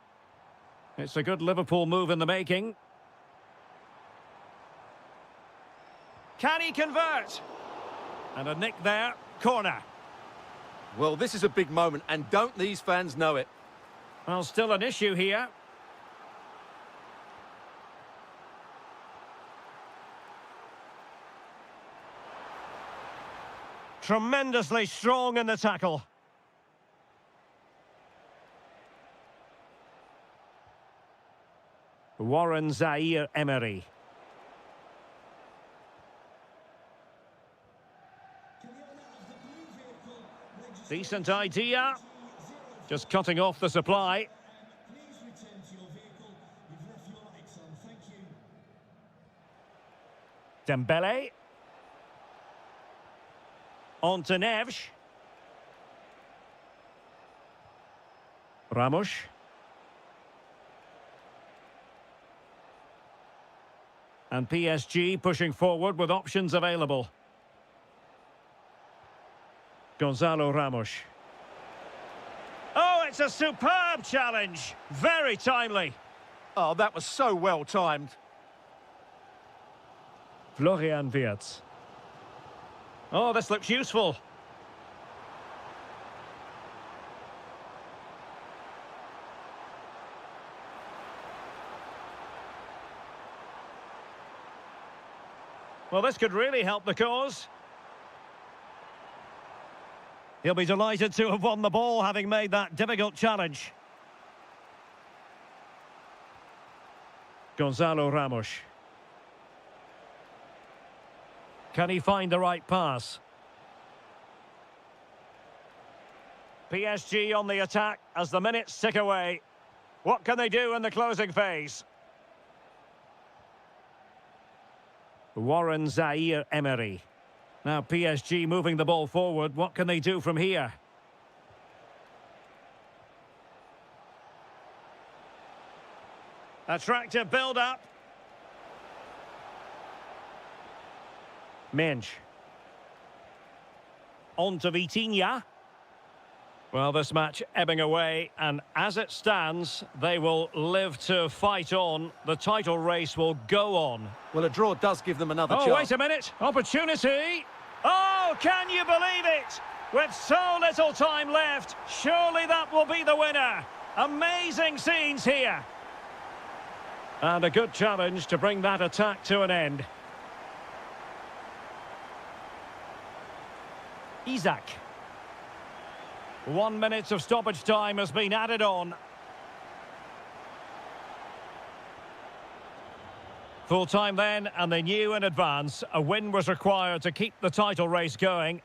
It's a good Liverpool move in the making. Can he convert? And a nick there. Corner. Well, this is a big moment, and don't these fans know it? Well, still an issue here. Tremendously strong in the tackle. Warren Zaire-Emery. Decent idea. Just cutting off the supply. Dembele. On to Neves. Ramos. And PSG pushing forward with options available. Gonzalo Ramos. Oh, it's a superb challenge. Very timely. Oh, that was so well timed. Florian Wirtz. Oh, this looks useful. Well, this could really help the cause. He'll be delighted to have won the ball, having made that difficult challenge. Gonzalo Ramos. Can he find the right pass? PSG on the attack as the minutes tick away. What can they do in the closing phase? Warren Zaire-Emery. Now PSG moving the ball forward. What can they do from here? Attractive build-up. Mensch. On to Vitinha. Well, this match ebbing away, and as it stands, they will live to fight on. The title race will go on. Well, a draw does give them another chance. Oh, wait a minute. Opportunity. Oh, can you believe it? With so little time left, surely that will be the winner. Amazing scenes here. And a good challenge to bring that attack to an end. Isak. 1 minute of stoppage time has been added on. Full time then, and they knew in advance a win was required to keep the title race going.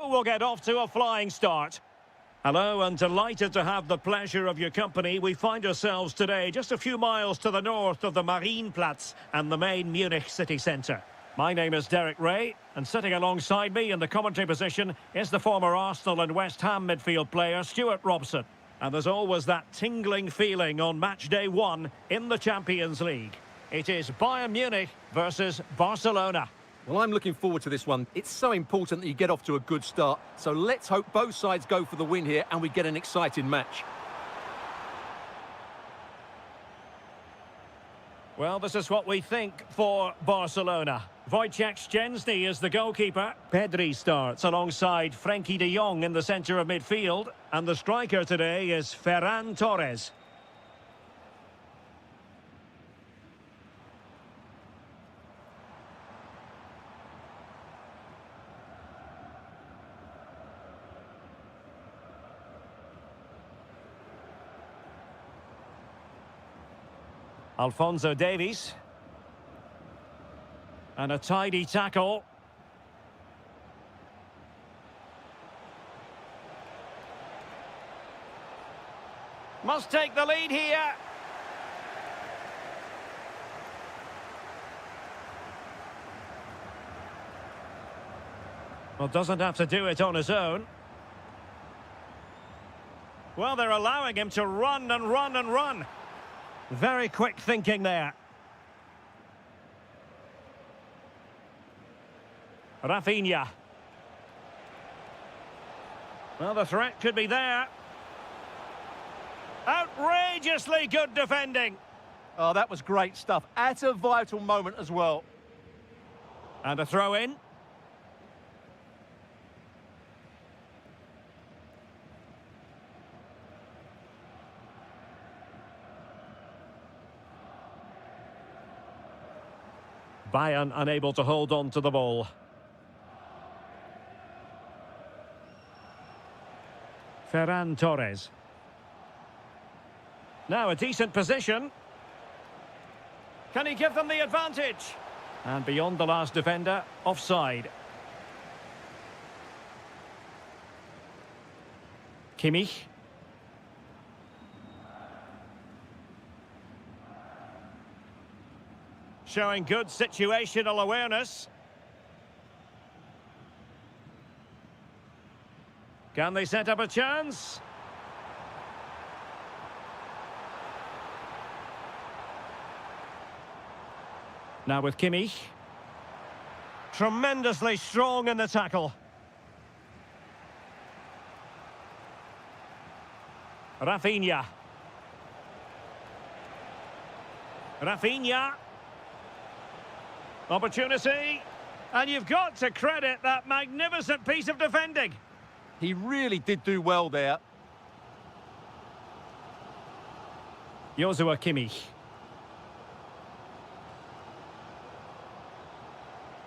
show will get off to a flying start. Hello, and delighted to have the pleasure of your company. We find ourselves today just a few miles to the north of the Marienplatz and the main Munich city centre. My name is Derek Ray, and sitting alongside me in the commentary position is the former Arsenal and West Ham midfield player Stuart Robson. And there's always that tingling feeling on match day one in the Champions League. It is Bayern Munich versus Barcelona. Well, I'm looking forward to this one. It's so important that you get off to a good start. So let's hope both sides go for the win here and we get an exciting match. Well, this is what we think for Barcelona. Wojciech Szczęsny is the goalkeeper. Pedri starts alongside Frenkie de Jong in the centre of midfield. And the striker today is Ferran Torres. Alphonso Davies. And a tidy tackle. Must take the lead here. Well, doesn't have to do it on his own. Well, they're allowing him to run and run and run. Very quick thinking there. Rafinha. Well, the threat could be there. Outrageously good defending. Oh, that was great stuff. At a vital moment as well. And a throw in. Bayern unable to hold on to the ball. Ferran Torres. Now a decent position. Can he give them the advantage? And beyond the last defender, offside. Kimmich. Showing good situational awareness. Can they set up a chance? Now with Kimmich. Tremendously strong in the tackle. Rafinha. Rafinha. Opportunity. And you've got to credit that magnificent piece of defending. He really did do well there. Joshua Kimmich.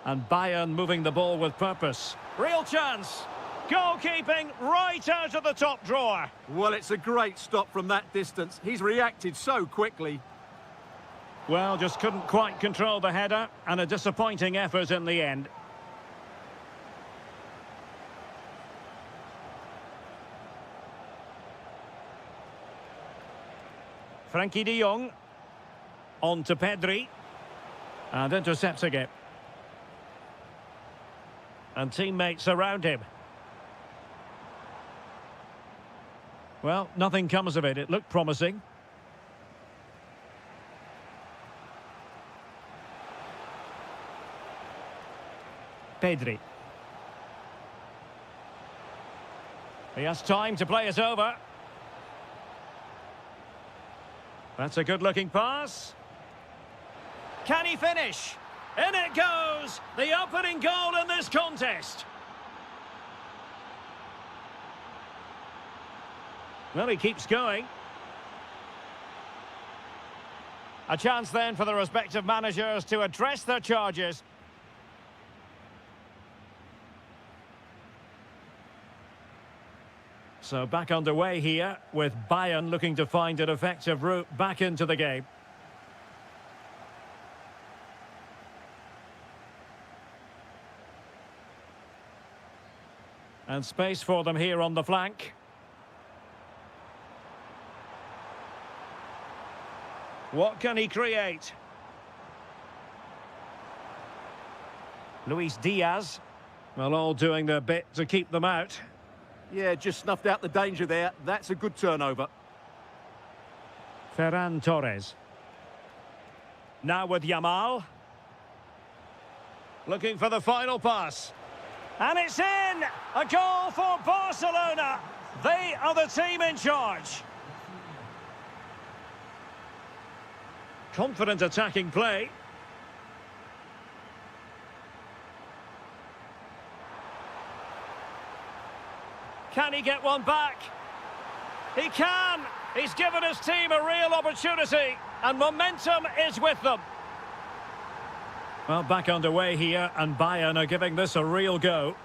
And Bayern moving the ball with purpose. Real chance. Goalkeeping right out of the top drawer. Well, it's a great stop from that distance. He's reacted so quickly. Well, just couldn't quite control the header, and a disappointing effort in the end. Frenkie de Jong. On to Pedri. And intercepting it. And teammates around him. Well, nothing comes of it. It looked promising. Pedri. He has time to play it over. That's a good-looking pass. Can he finish? In it goes! The opening goal in this contest. Well, he keeps going. A chance then for the respective managers to address their charges. So back underway here, with Bayern looking to find an effective route back into the game. And space for them here on the flank. What can he create? Luis Diaz. Well, all doing their bit to keep them out. Yeah, just snuffed out the danger there. That's a good turnover. Ferran Torres. Now with Yamal. Looking for the final pass. And it's in! A goal for Barcelona. They are the team in charge. Confident attacking play. Can he get one back? He can! He's given his team a real opportunity, and momentum is with them. Well, back underway here, and Bayern are giving this a real go.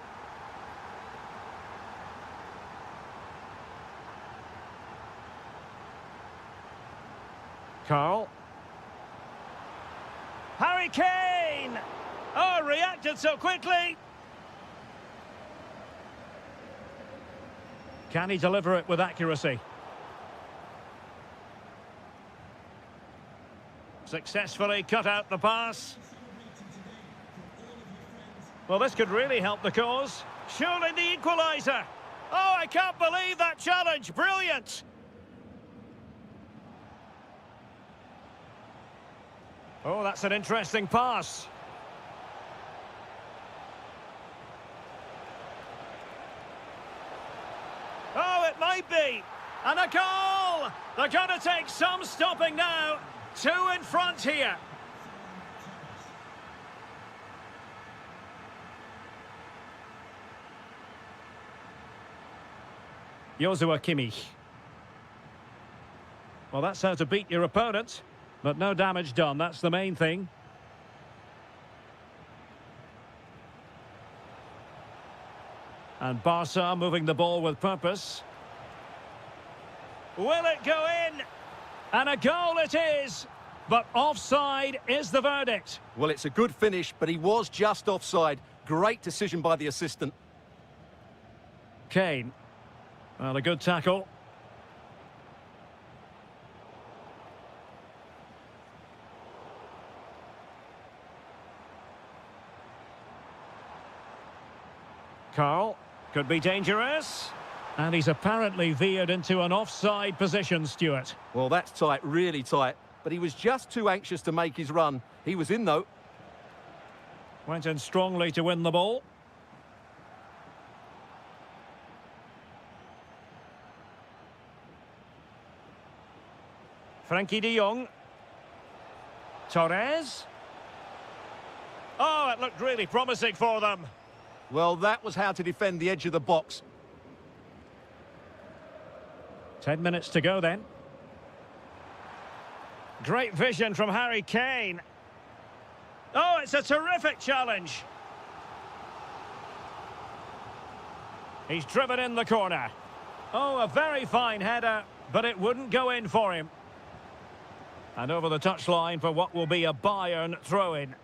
Carl. Harry Kane! Oh, reacted so quickly. Can he deliver it with accuracy? Successfully cut out the pass. Well, this could really help the cause. Surely the equaliser. Oh, I can't believe that challenge. Brilliant. Oh, that's an interesting pass. Oh, it might be. And a goal! They're going to take some stopping now. 2 in front here. Joshua Kimmich. Well, that's how to beat your opponent. But no damage done, that's the main thing. And Barca moving the ball with purpose. Will it go in? And a goal it is. But offside is the verdict. Well, it's a good finish, but he was just offside. Great decision by the assistant. Kane. Well, a good tackle. Carl. Could be dangerous. And he's apparently veered into an offside position, Stuart. Well, that's tight, really tight. But he was just too anxious to make his run. He was in, though. Went in strongly to win the ball. Frankie de Jong. Torres. Oh, it looked really promising for them. Well, that was how to defend the edge of the box. 10 minutes to go then. Great vision from Harry Kane. Oh, it's a terrific challenge. He's driven in the corner. Oh, a very fine header, but it wouldn't go in for him. And over the touchline for what will be a Bayern throw-in.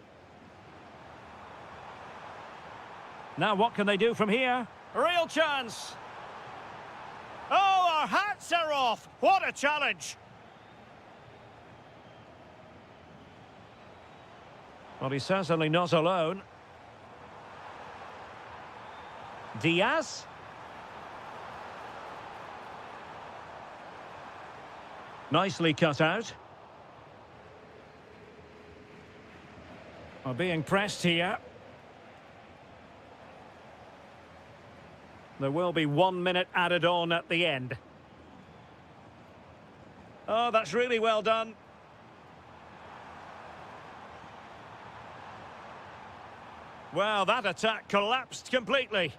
Now what can they do from here? Real chance. Oh, our hats are off. What a challenge. Well, he's certainly not alone. Diaz. Nicely cut out. Well, being pressed here. There will be 1 minute added on at the end. Oh, that's really well done. Well, that attack collapsed completely.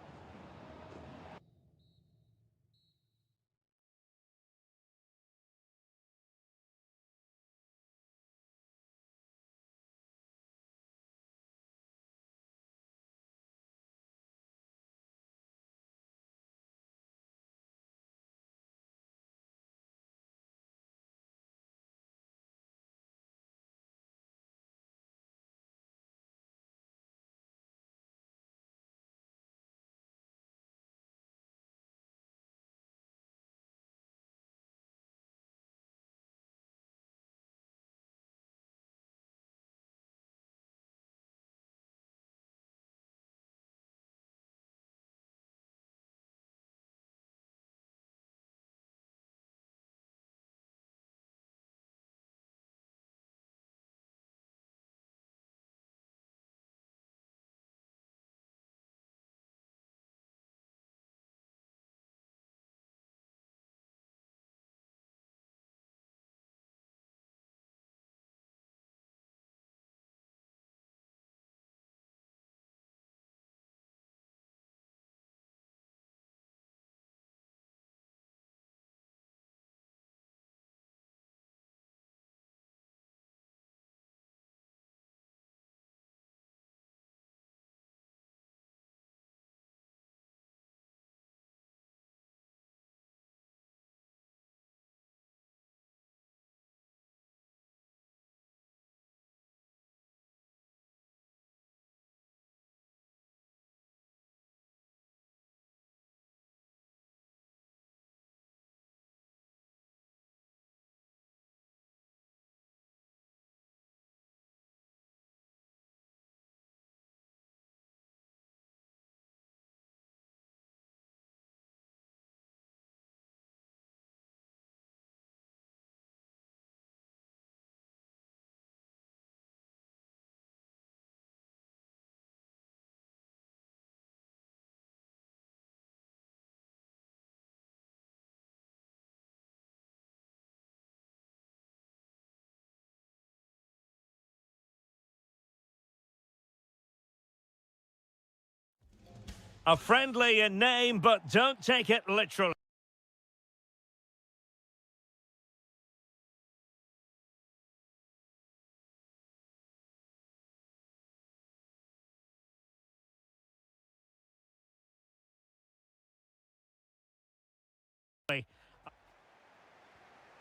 A friendly in name, but don't take it literally.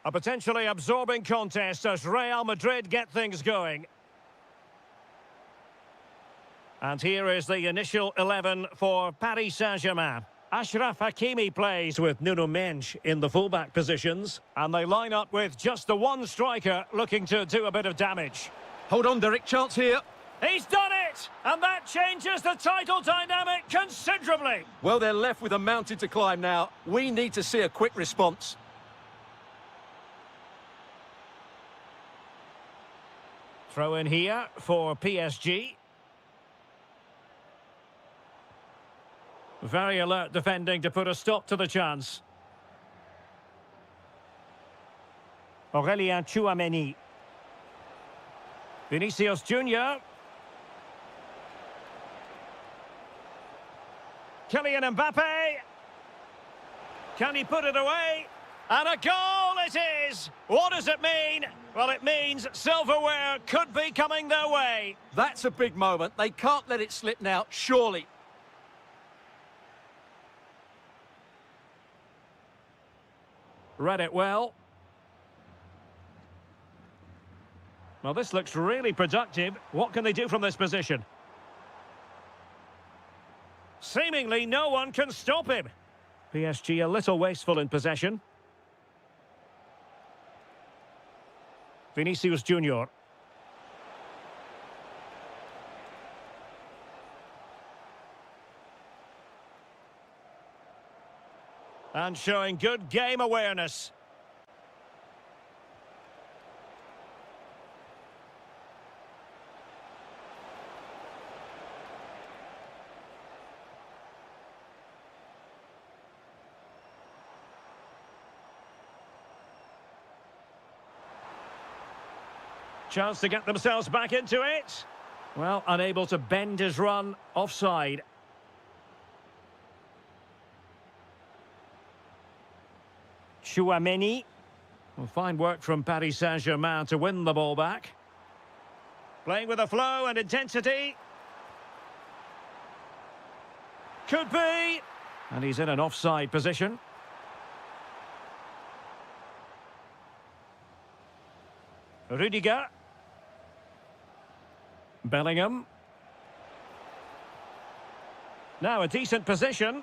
A potentially absorbing contest as Real Madrid get things going. And here is the initial 11 for Paris Saint-Germain. Achraf Hakimi plays with Nuno Mendes in the fullback positions. And they line up with just the one striker looking to do a bit of damage. Hold on, Derek, chance here. He's done it! And that changes the title dynamic considerably. Well, they're left with a mountain to climb now. We need to see a quick response. Throw in here for PSG. Very alert defending to put a stop to the chance. Aurélien Tchouameni. Vinicius Junior. Kylian Mbappe. Can he put it away? And a goal it is! What does it mean? Well, it means silverware could be coming their way. That's a big moment. They can't let it slip now, surely. Read it well. Well, this looks really productive. What can they do from this position? Seemingly no one can stop him. PSG a little wasteful in possession. Vinicius Junior. And showing good game awareness. Chance to get themselves back into it. Well, unable to bend his run, offside. Tchouameni. Well, fine work from Paris Saint-Germain to win the ball back. Playing with a flow and intensity. Could be. And he's in an offside position. Rudiger. Bellingham. Now a decent position.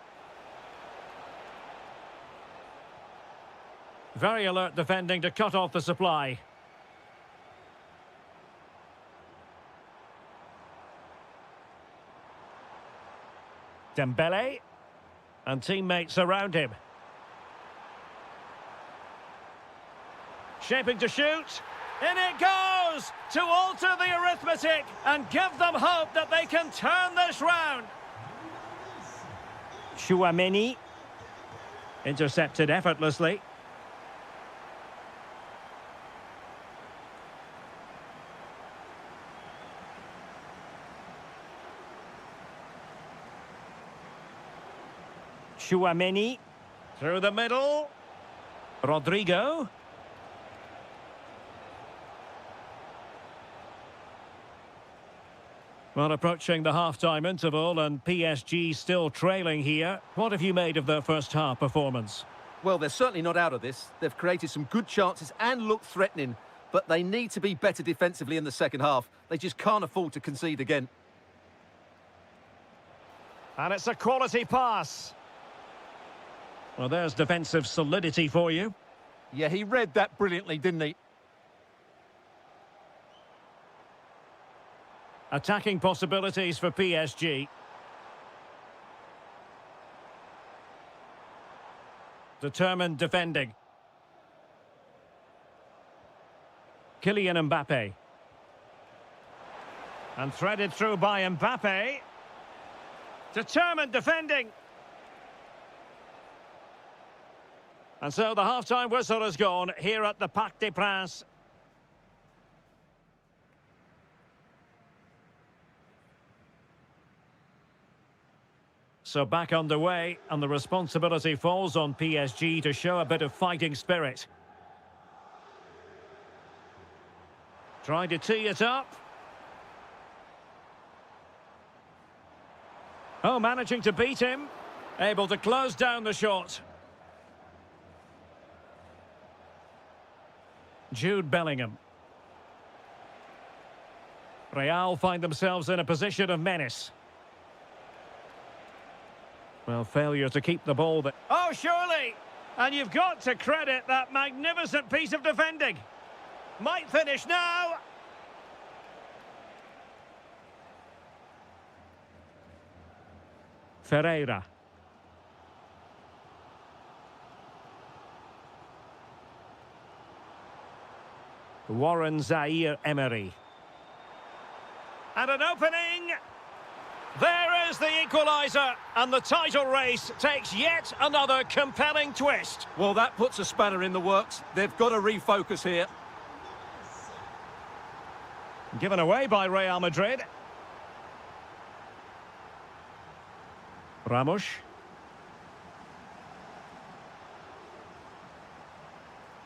Very alert defending to cut off the supply. Dembele. And teammates around him. Shaping to shoot. In it goes! To alter the arithmetic and give them hope that they can turn this round. Tchouameni. Intercepted effortlessly. Tchouameni. Through the middle. Rodrigo. Well, approaching the half-time interval and PSG still trailing here. What have you made of their first half performance? Well, they're certainly not out of this. They've created some good chances and look threatening, but they need to be better defensively in the second half. They just can't afford to concede again. And it's a quality pass. Well, there's defensive solidity for you. Yeah, he read that brilliantly, didn't he? Attacking possibilities for PSG. Determined defending. Kylian Mbappe. And threaded through by Mbappe. Determined defending. And so the half-time whistle has gone here at the Parc des Princes. So back underway, and the responsibility falls on PSG to show a bit of fighting spirit. Trying to tee it up. Oh, managing to beat him. Able to close down the shot. Jude Bellingham. Real find themselves in a position of menace. Well, failure to keep the ball there. Oh, surely! And you've got to credit that magnificent piece of defending. Might finish now. Ferreira. Warren Zaire-Emery. And an opening. There is the equaliser, and the title race takes yet another compelling twist. Well, that puts a spanner in the works. They've got to refocus here. Given away by Real Madrid. Ramos.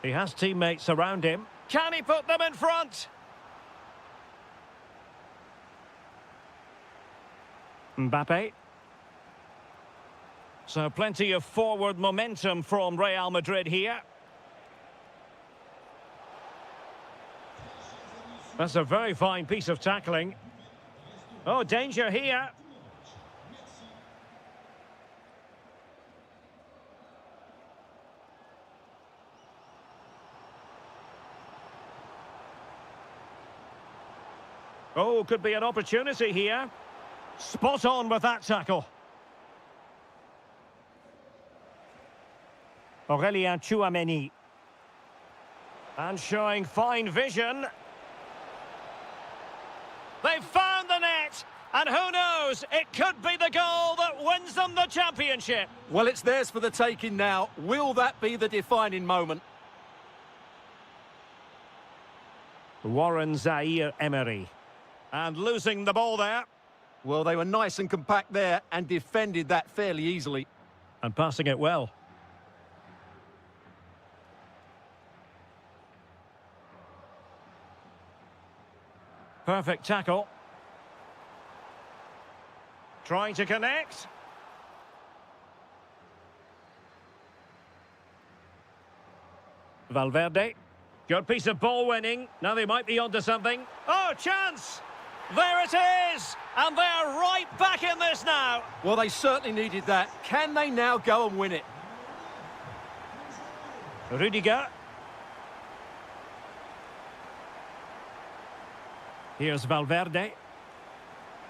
He has teammates around him. Can he put them in front? Mbappe. So plenty of forward momentum from Real Madrid here. That's a very fine piece of tackling. Oh, danger here. Oh, could be an opportunity here. Spot on with that tackle. Aurélien Tchouameni. And showing fine vision. They've found the net. And who knows, it could be the goal that wins them the championship. Well, it's theirs for the taking now. Will that be the defining moment? Warren Zaire-Emery. And losing the ball there. Well, they were nice and compact there and defended that fairly easily. And passing it well. Perfect tackle. Trying to connect. Valverde. Good piece of ball winning. Now they might be onto something. Oh, chance! There it is! And they're right back in this now. Well, they certainly needed that. Can they now go and win it? Rudiger. Here's Valverde.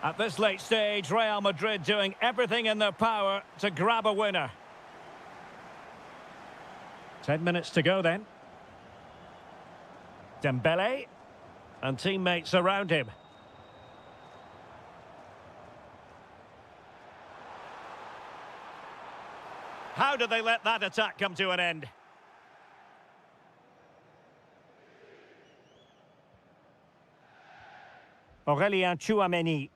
At this late stage, Real Madrid doing everything in their power to grab a winner. 10 minutes to go then. Dembele. And teammates around him. How did they let that attack come to an end? Aurélien Tchouameni.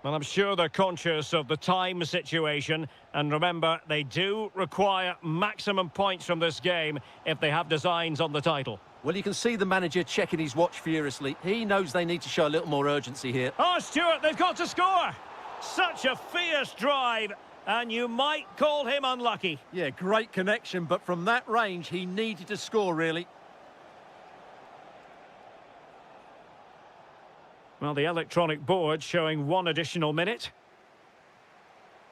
Well, I'm sure they're conscious of the time situation. And remember, they do require maximum points from this game if they have designs on the title. Well, you can see the manager checking his watch furiously. He knows they need to show a little more urgency here. Oh, Stuart, they've got to score! Such a fierce drive. And you might call him unlucky. Yeah, great connection, but from that range, he needed to score, really. Well, the electronic board showing one additional minute.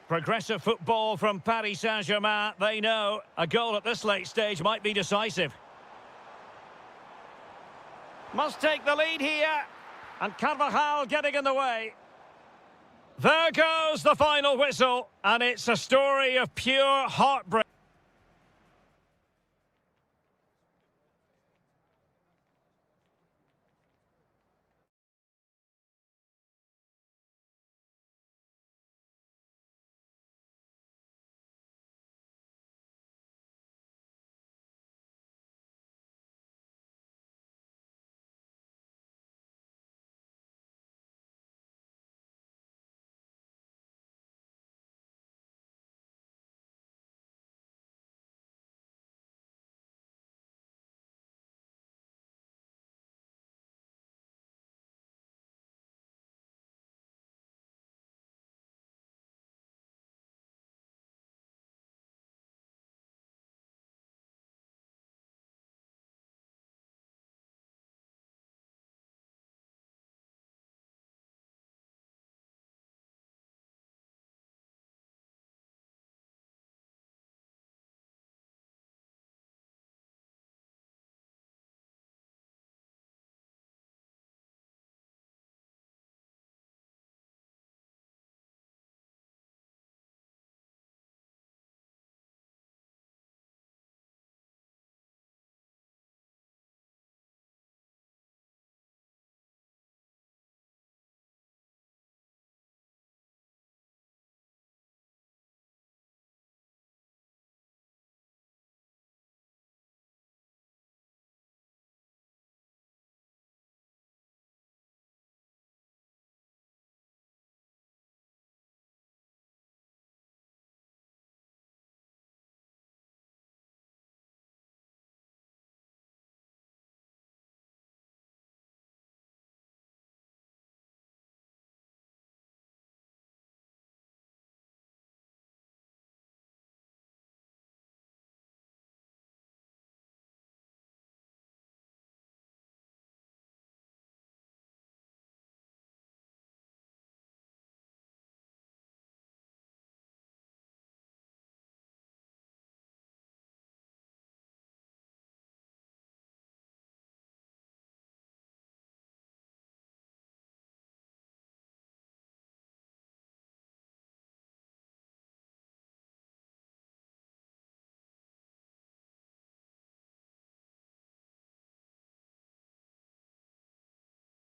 Progressive football from Paris Saint-Germain. They know a goal at this late stage might be decisive. Must take the lead here. And Carvajal getting in the way. There goes the final whistle, and it's a story of pure heartbreak.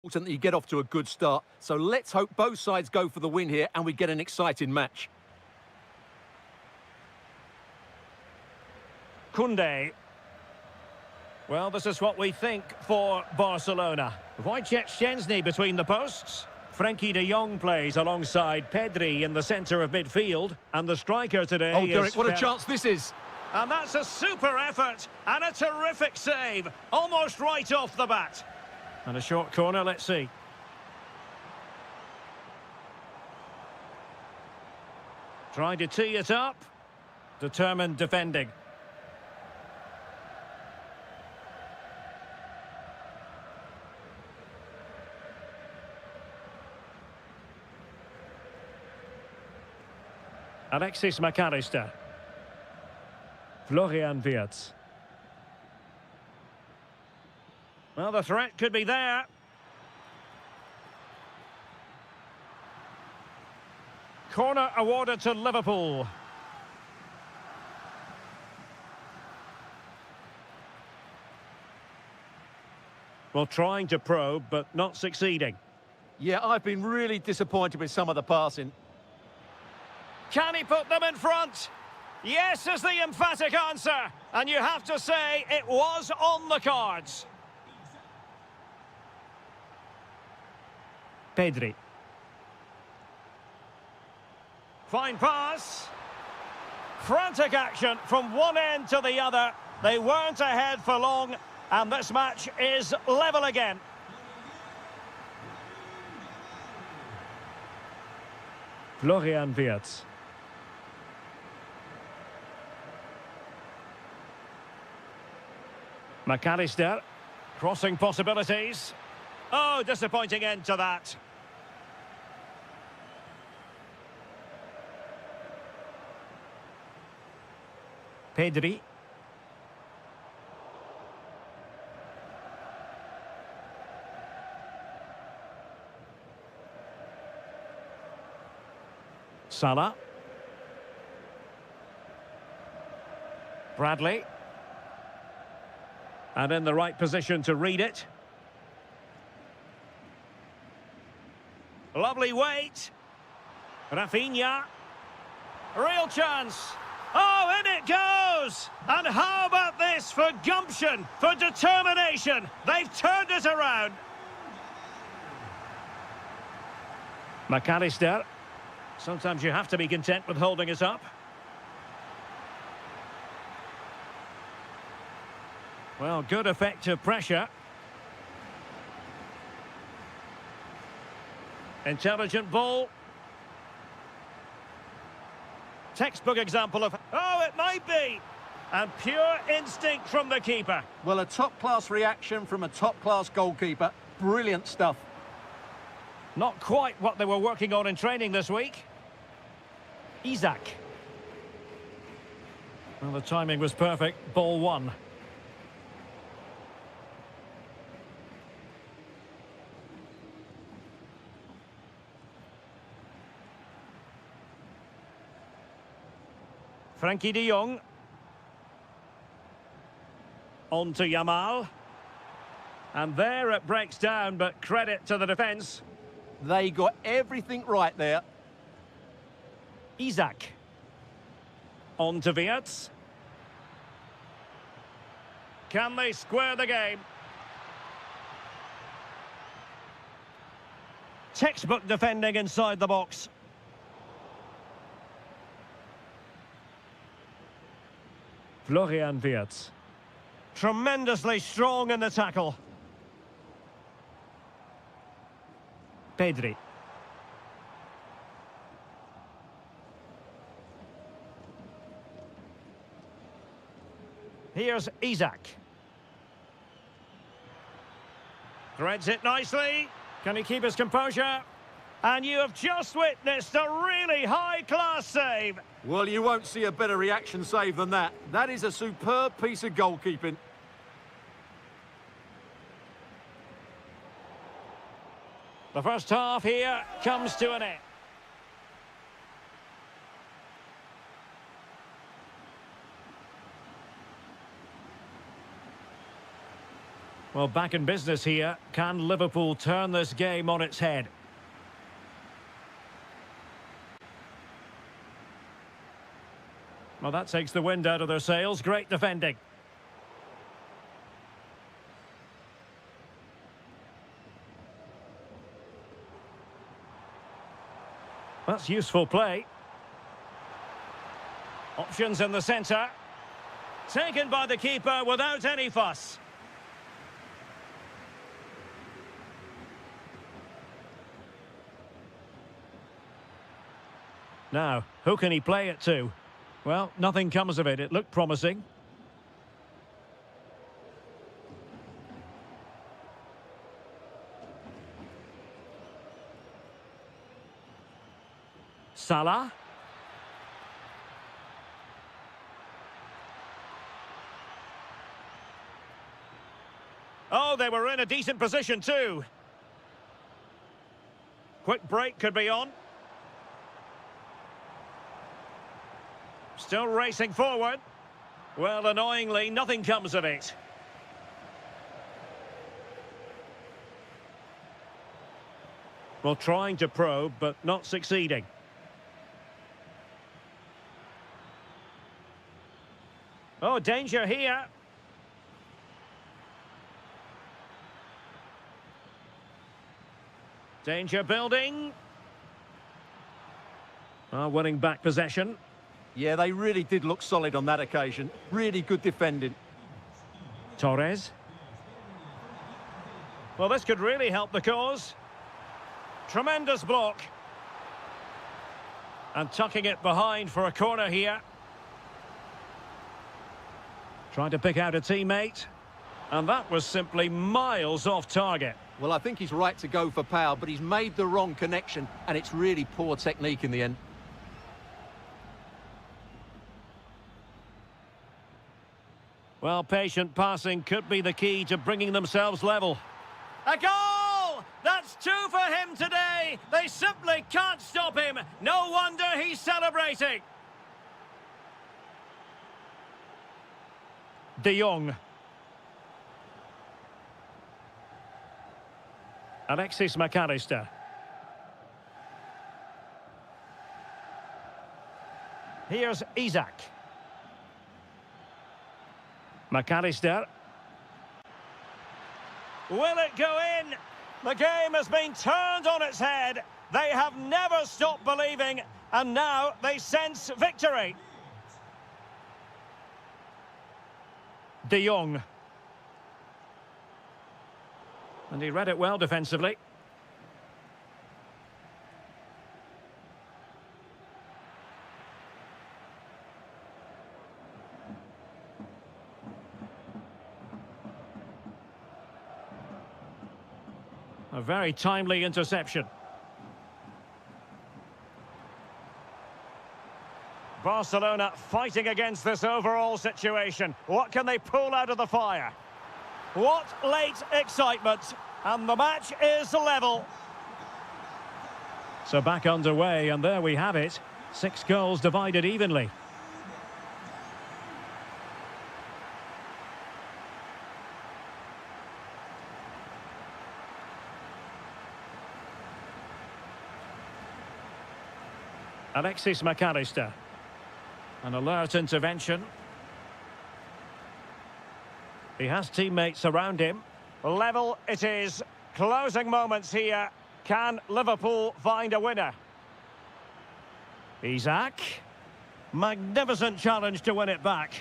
important that you get off to a good start. So let's hope both sides go for the win here and we get an exciting match. Koundé. Well, this is what we think for Barcelona. Wojciech Szczęsny between the posts. Frenkie de Jong plays alongside Pedri in the centre of midfield. And the striker today Oh, is... Derek, what a chance this is. And that's a super effort and a terrific save. Almost right off the bat. And a short corner, let's see. Trying to tee it up. Determined defending. Alexis McAllister. Florian Wirtz. Well, the threat could be there. Corner awarded to Liverpool. Well, trying to probe, but not succeeding. Yeah, I've been really disappointed with some of the passing. Can he put them in front? Yes is the emphatic answer. And you have to say it was on the cards. Pedri. Fine pass. Frantic action from one end to the other. They weren't ahead for long, and this match is level again. Florian Wirtz. McAllister. Crossing possibilities. Oh, disappointing end to that. Pedri. Salah. Bradley. And in the right position to read it. Lovely weight. Rafinha. Real chance. Oh, in it goes! And how about this for gumption, for determination? They've turned it around. McAllister. Sometimes you have to be content with holding it up. Well, good effective pressure. Intelligent ball. Textbook example of... Oh, it might be! And pure instinct from the keeper. Well, a top-class reaction from a top-class goalkeeper. Brilliant stuff. Not quite what they were working on in training this week. Isak. Well, the timing was perfect. Ball one. Frenkie de Jong. On to Yamal. And there it breaks down, but credit to the defence. They got everything right there. Isak. On to Wirtz. Can they square the game? Textbook defending inside the box. Florian Wirtz. Tremendously strong in the tackle. Pedri. Here's Isak. Threads it nicely. Can he keep his composure? And you have just witnessed a really high-class save. Well, you won't see a better reaction save than that. That is a superb piece of goalkeeping. The first half here comes to an end. Well, back in business here. Can Liverpool turn this game on its head? Well, that takes the wind out of their sails. Great defending. That's useful play. Options in the centre. Taken by the keeper without any fuss. Now, who can he play it to? Well, nothing comes of it. It looked promising. Salah. Oh, they were in a decent position too. Quick break could be on. Still racing forward. Well, annoyingly, nothing comes of it. Well, trying to probe, but not succeeding. Oh, danger here. Danger building. Winning back possession. Yeah, they really did look solid on that occasion. Really good defending. Torres. Well, this could really help the cause. Tremendous block. And tucking it behind for a corner here. Trying to pick out a teammate. And that was simply miles off target. Well, I think he's right to go for power, but he's made the wrong connection, and it's really poor technique in the end. Well, patient passing could be the key to bringing themselves level. A goal! That's two for him today. They simply can't stop him. No wonder he's celebrating. De Jong. Alexis McAllister. Here's Isaac. McAllister. Will it go in? The game has been turned on its head. They have never stopped believing, and now they sense victory. De Jong. And he read it well defensively. A very timely interception. Barcelona fighting against this overall situation. What can they pull out of the fire? What late excitement, and the match is level. So back underway, and there we have it. 6 goals divided evenly. Alexis McAllister. An alert intervention. He has teammates around him. Level it is. Closing moments here. Can Liverpool find a winner? Isaac. Magnificent challenge to win it back.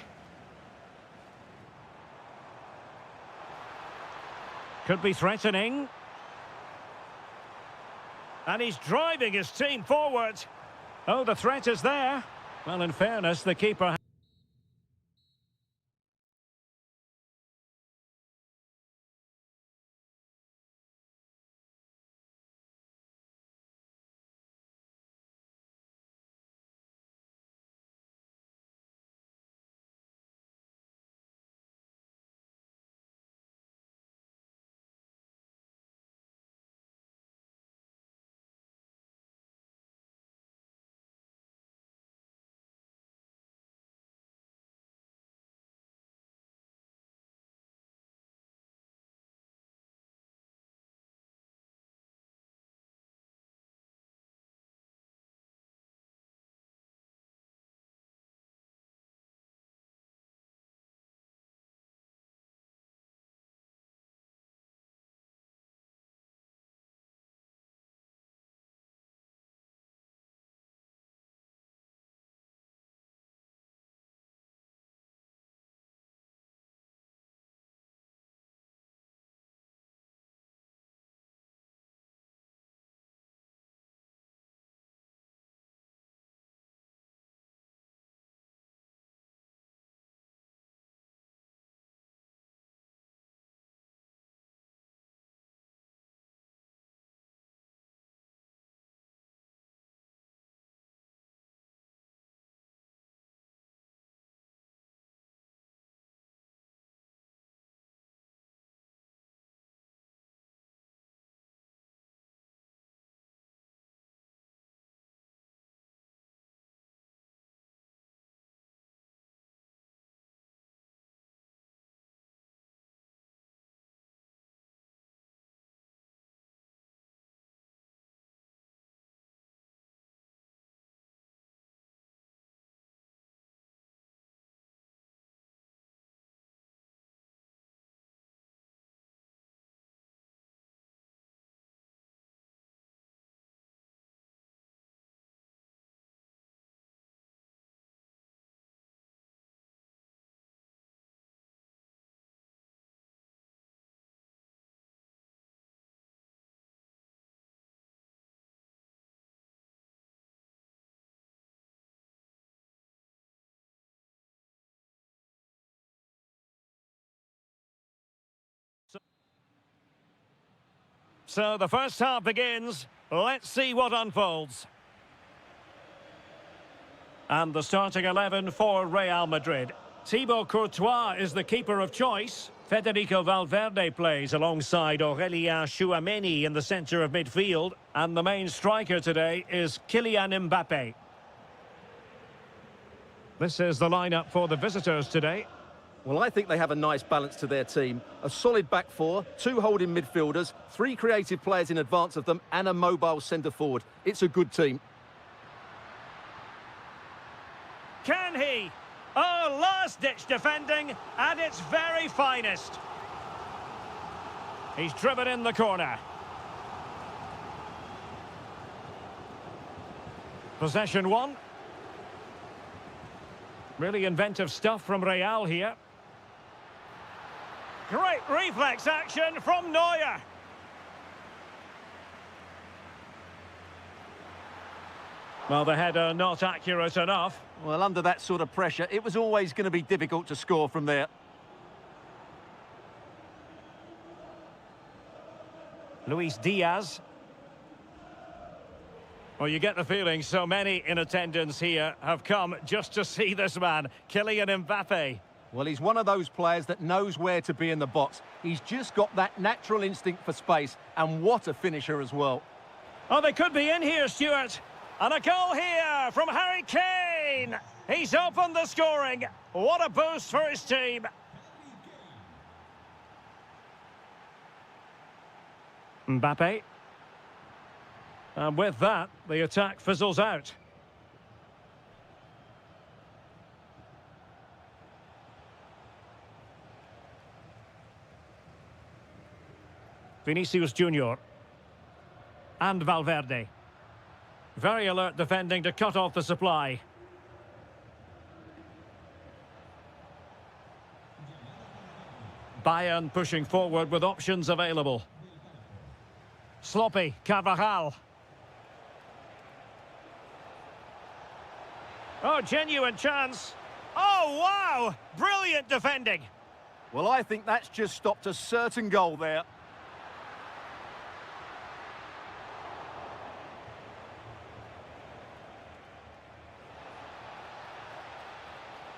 Could be threatening. And he's driving his team forward. Oh, the threat is there. Well, in fairness, the keeper... So the first half begins. Let's see what unfolds. And the starting 11 for Real Madrid. Thibaut Courtois is the keeper of choice. Federico Valverde plays alongside Aurélien Tchouaméni in the centre of midfield. And the main striker today is Kylian Mbappé. This is the lineup for the visitors today. Well, I think they have a nice balance to their team. A solid back four, 2 holding midfielders, 3 creative players in advance of them, and a mobile centre-forward. It's a good team. Can he? Oh, last-ditch defending at its very finest. He's driven in the corner. Possession 1. Really inventive stuff from Real here. Great reflex action from Neuer. Well, the header not accurate enough. Well, under that sort of pressure, it was always going to be difficult to score from there. Luis Diaz. Well, you get the feeling so many in attendance here have come just to see this man, Kylian Mbappé. Well, he's one of those players that knows where to be in the box. He's just got that natural instinct for space, and what a finisher as well. Oh, they could be in here, Stuart. And a goal here from Harry Kane. He's opened the scoring. What a boost for his team. Mbappé. And with that, the attack fizzles out. Vinicius Junior. And Valverde. Very alert defending to cut off the supply. Bayern pushing forward with options available. Sloppy, Carvajal. Oh, genuine chance. Oh, wow! Brilliant defending. Well, I think that's just stopped a certain goal there.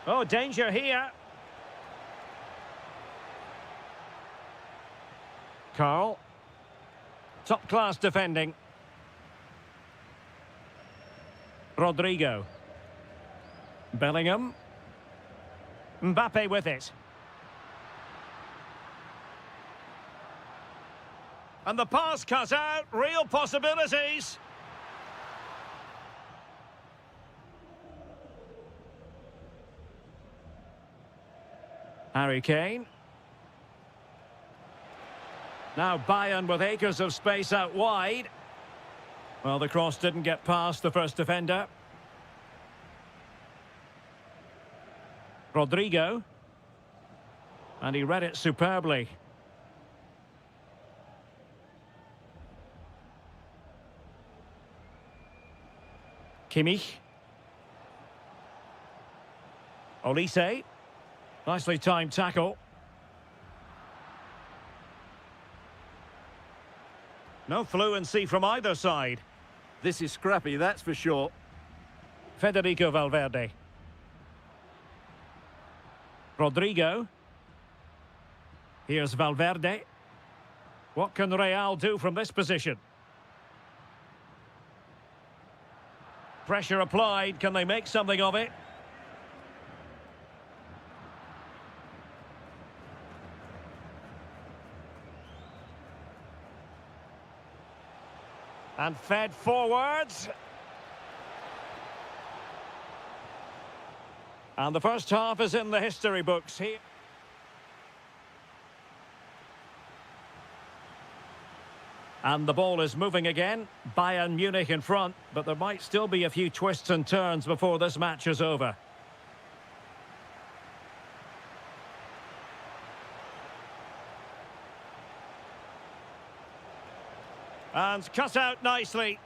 Oh, danger here. Carl. Top-class defending. Rodrigo. Bellingham. Mbappé with it. And the pass cut out. Real possibilities. Harry Kane. Now Bayern with acres of space out wide. Well, the cross didn't get past the first defender. Rodrigo. And he read it superbly. Kimmich. Olise. Nicely timed tackle. No fluency from either side. This is scrappy, that's for sure. Federico Valverde. Rodrigo. Here's Valverde. What can Real do from this position? Pressure applied. Can they make something of it? And fed forwards. And the first half is in the history books here. And the ball is moving again. Bayern Munich in front, but there might still be a few twists and turns before this match is over. And cut out nicely.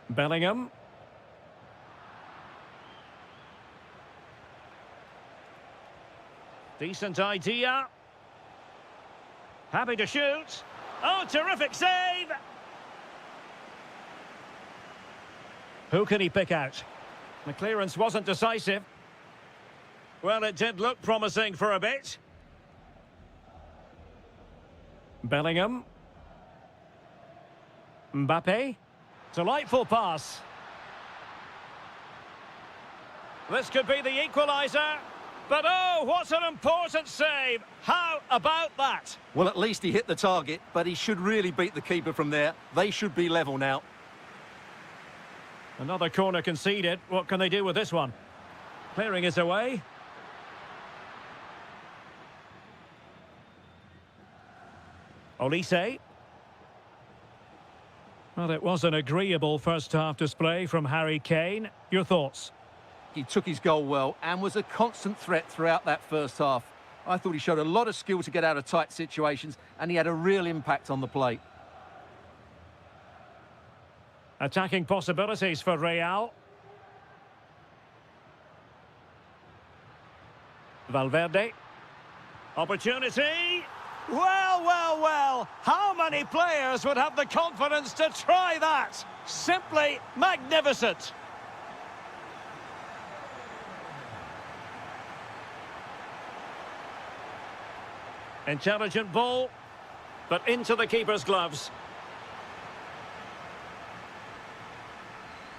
Bellingham. Decent idea. Happy to shoot. Oh, terrific save! Who can he pick out? The clearance wasn't decisive. Well, it did look promising for a bit. Bellingham. Mbappe. Delightful pass. This could be the equaliser. But oh, what an important save. How about that? Well, at least he hit the target, but he should really beat the keeper from there. They should be level now. Another corner conceded. What can they do with this one? Clearing is away. Olise. Well, it was an agreeable first-half display from Harry Kane. Your thoughts? He took his goal well and was a constant threat throughout that first half. I thought he showed a lot of skill to get out of tight situations, and he had a real impact on the play. Attacking possibilities for Real. Valverde. Opportunity. Well, well, well. How many players would have the confidence to try that? Simply magnificent. Intelligent ball, but into the keeper's gloves.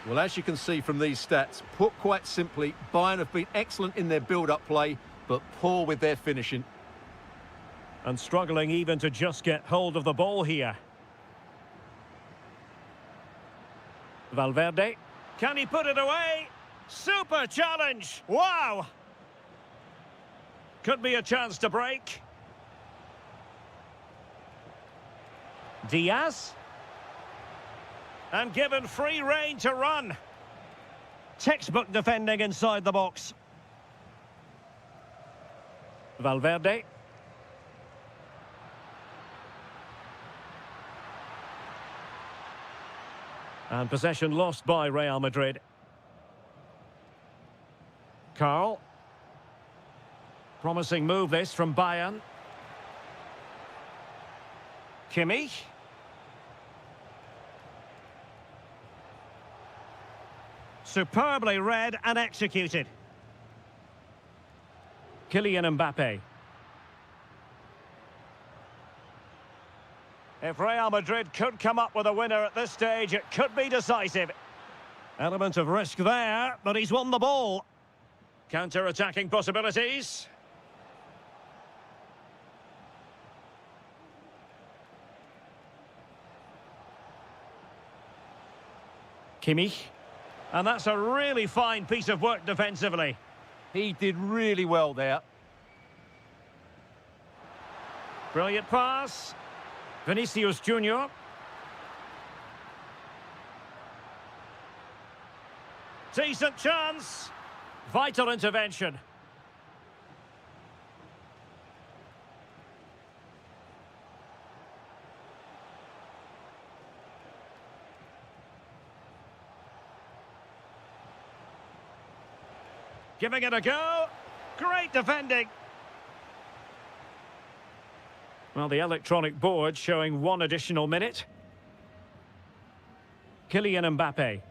Well, as you can see from these stats, put quite simply, Bayern have been excellent in their build-up play, but poor with their finishing. And struggling even to just get hold of the ball here. Valverde. Can he put it away? Super challenge! Wow! Could be a chance to break. Diaz. And given free rein to run. Textbook defending inside the box. Valverde. And possession lost by Real Madrid. Carl. Promising move this from Bayern. Kimmich. Superbly read and executed. Kylian Mbappe. If Real Madrid could come up with a winner at this stage, it could be decisive. Element of risk there, but he's won the ball. Counter-attacking possibilities. Kimmich. And that's a really fine piece of work defensively. He did really well there. Brilliant pass. Vinicius Junior. Decent chance. Vital intervention. Giving it a go. Great defending. Well, the electronic board showing one additional minute. Kylian Mbappe.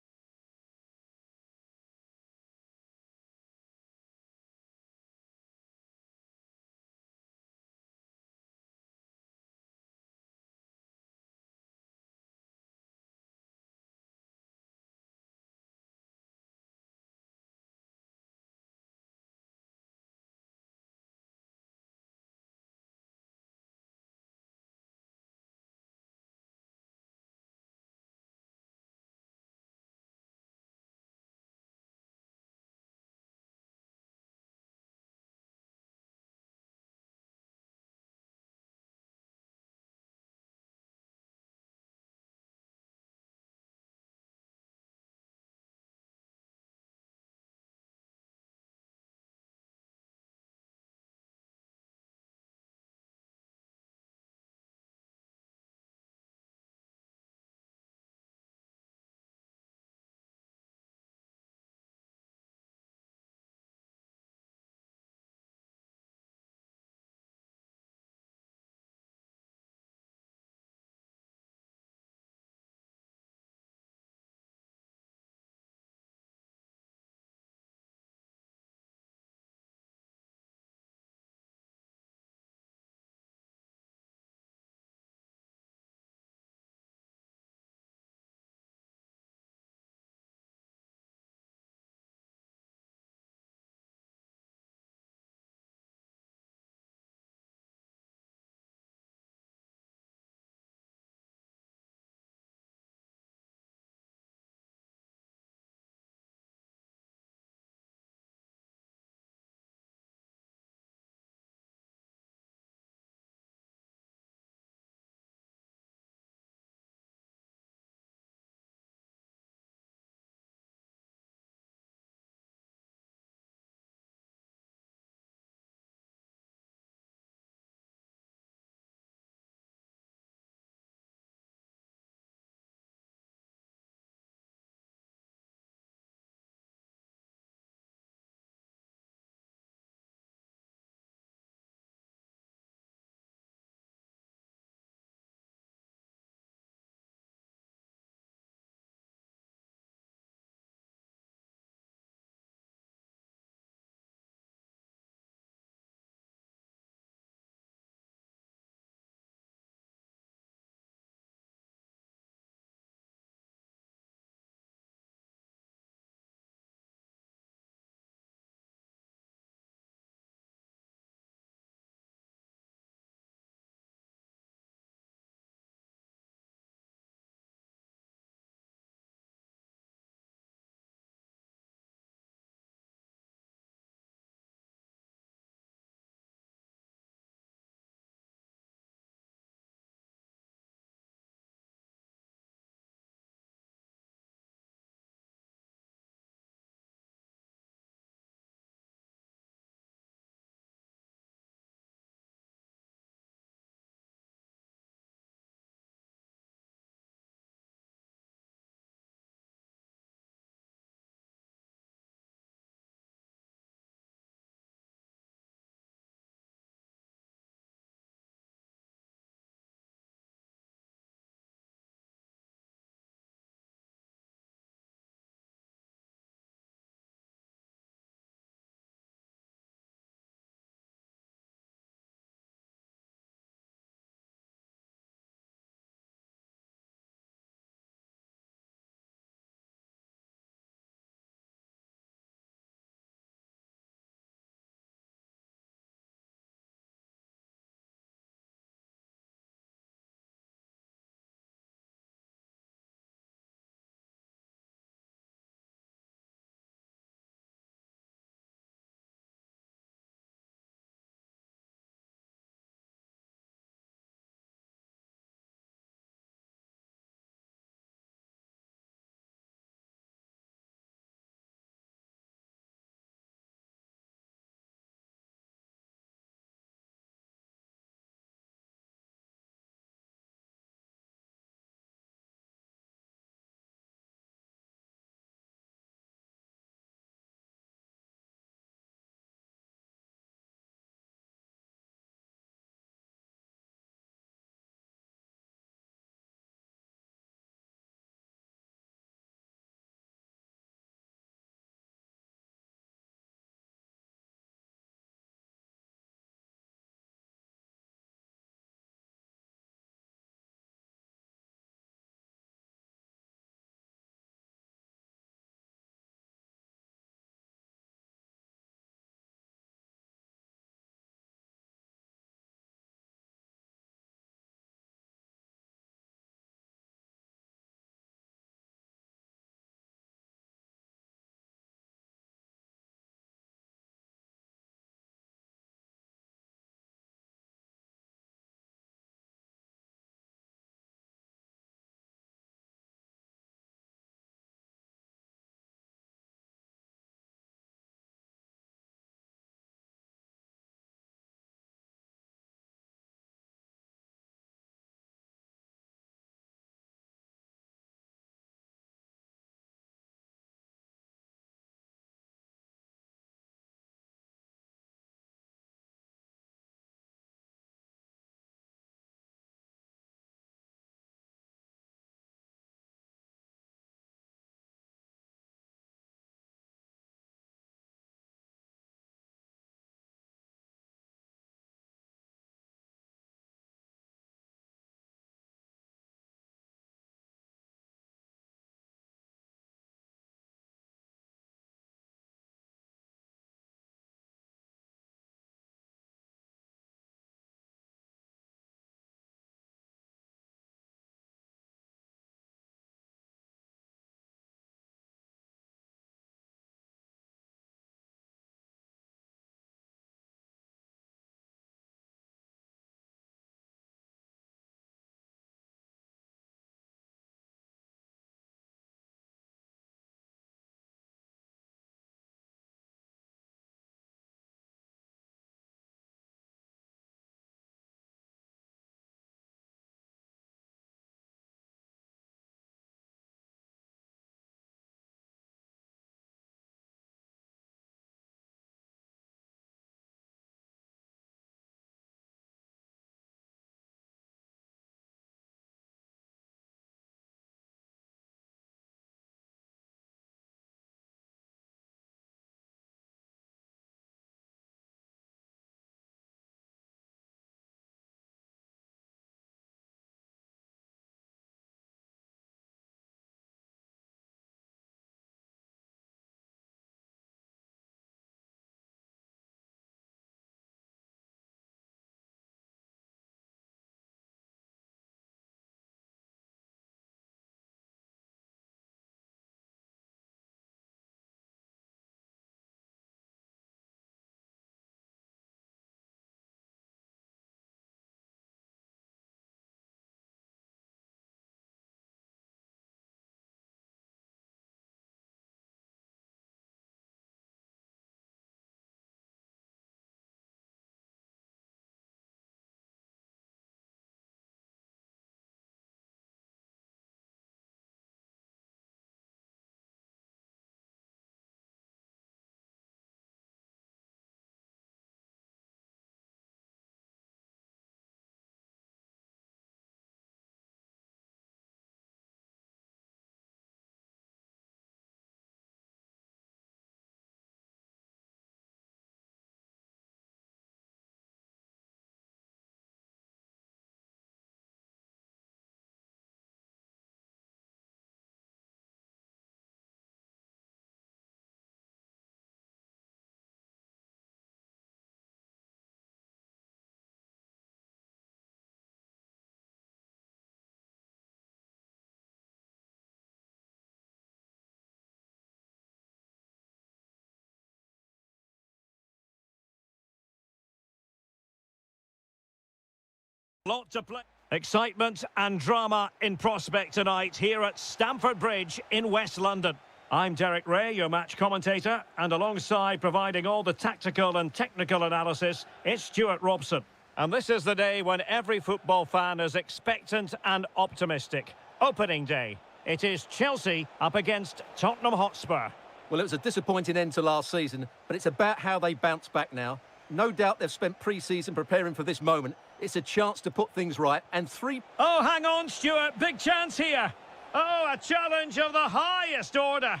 lot to play. Excitement and drama in prospect tonight here at Stamford Bridge in West London. I'm Derek Ray, your match commentator, and alongside providing all the tactical and technical analysis, it's Stuart Robson. And this is the day when every football fan is expectant and optimistic. Opening day. It is Chelsea up against Tottenham Hotspur. Well, it was a disappointing end to last season, but it's about how they bounce back now. No doubt they've spent pre-season preparing for this moment. It's a chance to put things right, and three... Oh, hang on, Stuart. Big chance here. Oh, a challenge of the highest order.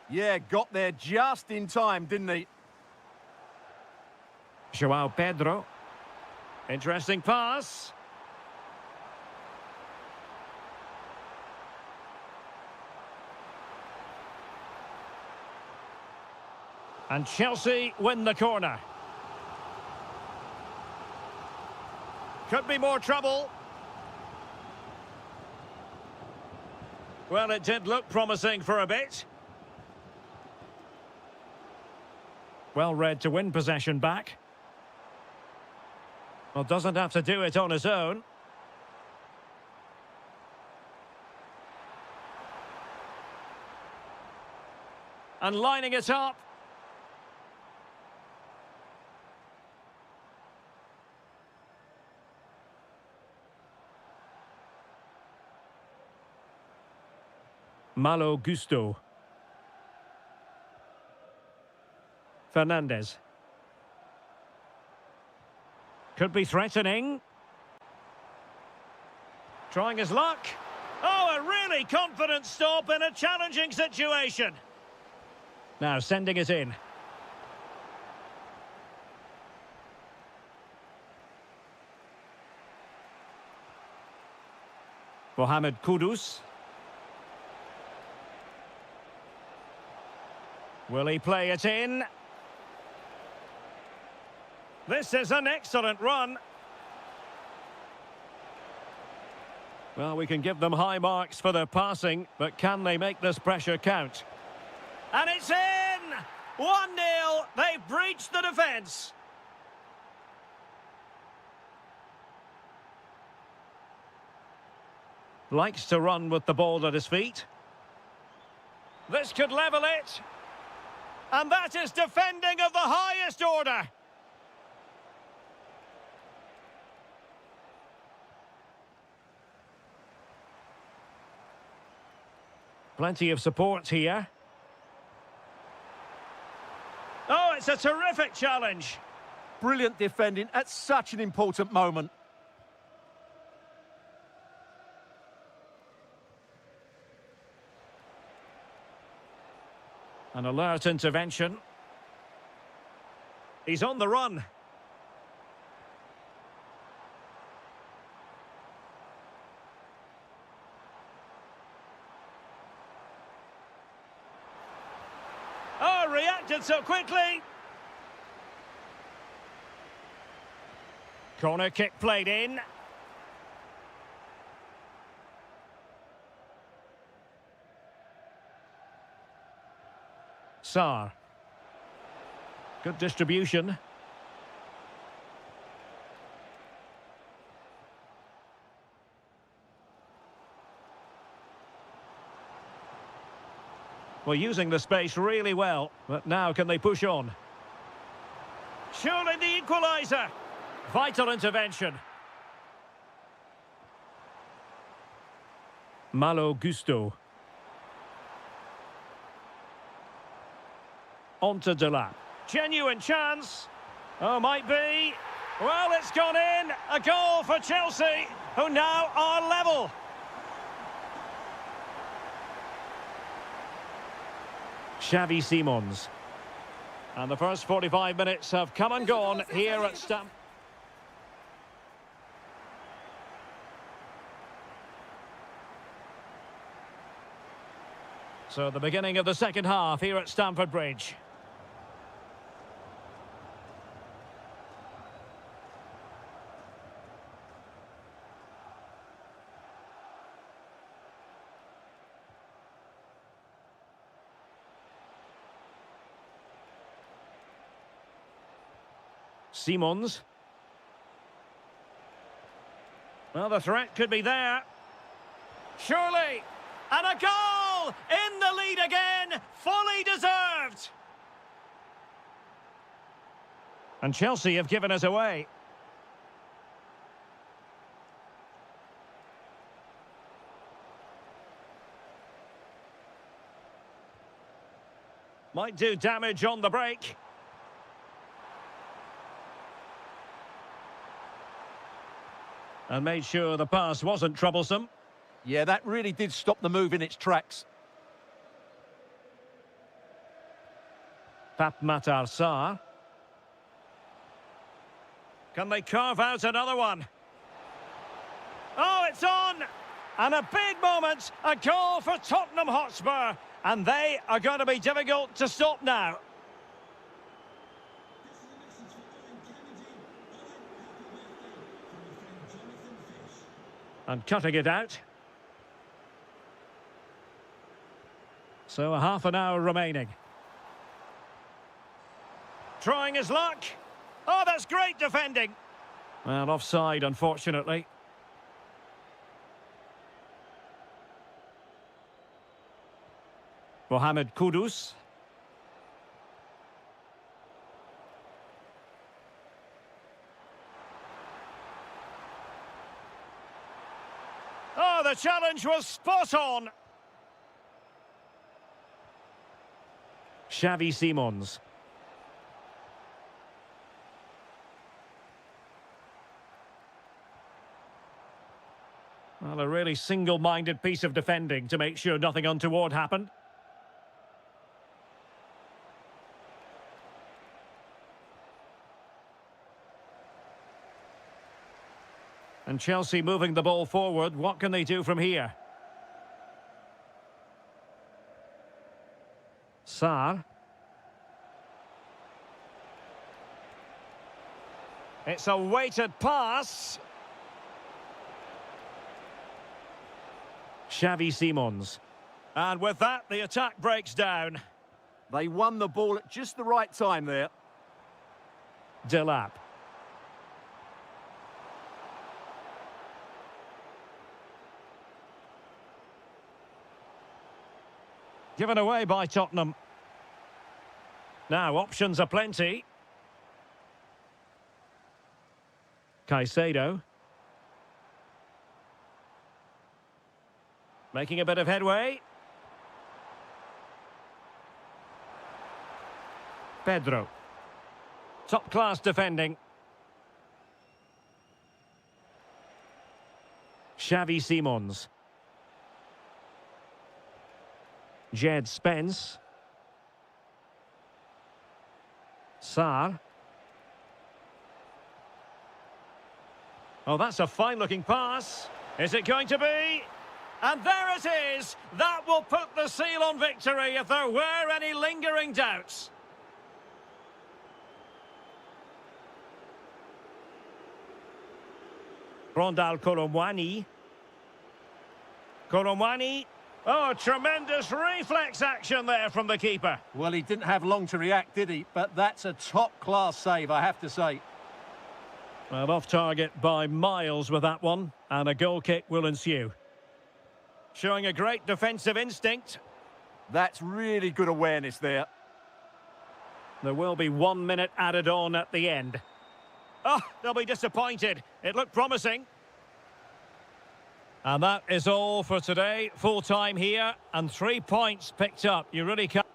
Yeah, got there just in time, didn't he? João Pedro. Interesting pass. And Chelsea win the corner. Could be more trouble. Well, it did look promising for a bit. Well read to win possession back. Well, doesn't have to do it on his own. And lining it up. Malo Gusto. Fernandez. Could be threatening. Trying his luck. Oh, a really confident stop in a challenging situation. Now sending it in. Mohamed Kudus. Will he play it in? This is an excellent run. Well, we can give them high marks for their passing, but can they make this pressure count? And it's in! 1-0. They've breached the defence. Likes to run with the ball at his feet. This could level it. And that is defending of the highest order. Plenty of support here. Oh, it's a terrific challenge. Brilliant defending at such an important moment. An alert intervention. He's on the run. Oh, reacted so quickly. Corner kick played in. Sarr. Good distribution. Well, using the space really well, but now can they push on? Surely the equaliser. Vital intervention. Malo Gusto. On to Delap. Genuine chance. Oh, might be. Well, it's gone in. A goal for Chelsea, who now are level. Xavi Simons. And the first 45 minutes have come and gone here at Stamford. So the beginning of the second half here at Stamford Bridge. Simons. Well, the threat could be there. Surely. And a goal! In the lead again! Fully deserved! And Chelsea have given us away. Might do damage on the break. And made sure the pass wasn't troublesome. Yeah, that really did stop the move in its tracks. Papmatar Sarr. Can they carve out another one? Oh, it's on! And a big moment, a goal for Tottenham Hotspur. And they are going to be difficult to stop now. And cutting it out. So a half an hour remaining. Trying his luck. Oh, that's great defending. Well, offside, unfortunately. Mohamed Kudus. Oh, the challenge was spot on. Xavi Simons. Well, a really single-minded piece of defending to make sure nothing untoward happened. And Chelsea moving the ball forward. What can they do from here? Sarr. It's a weighted pass. Xavi Simons. And with that, the attack breaks down. They won the ball at just the right time there. Delap. Given away by Tottenham. Now, options are plenty. Caicedo. Making a bit of headway. Pedro. Top-class defending. Xavi Simons. Jed Spence. Sarr. Oh, that's a fine-looking pass. Is it going to be? And there it is! That will put the seal on victory if there were any lingering doubts. Rondal Colomwani. Colomwani. Oh, tremendous reflex action there from the keeper. Well, he didn't have long to react, did he? But that's a top-class save, I have to say. Well, off target by miles with that one, and a goal kick will ensue. Showing a great defensive instinct. That's really good awareness there. There will be 1 minute added on at the end. Oh, they'll be disappointed. It looked promising. And that is all for today. Full time here and 3 points picked up. You really can't...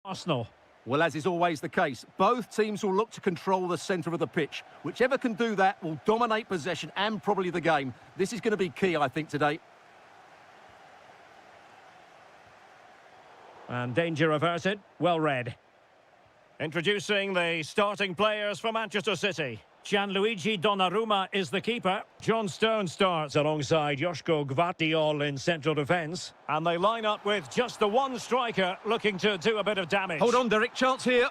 Arsenal. Well, as is always the case, both teams will look to control the centre of the pitch. Whichever can do that will dominate possession and probably the game. This is going to be key, I think, today. And danger averted. Well read. Introducing the starting players for Manchester City. Gianluigi Donnarumma is the keeper. John Stones starts alongside Joško Gvardiol in central defence. And they line up with just the one striker looking to do a bit of damage. Hold on, Derek, chance here.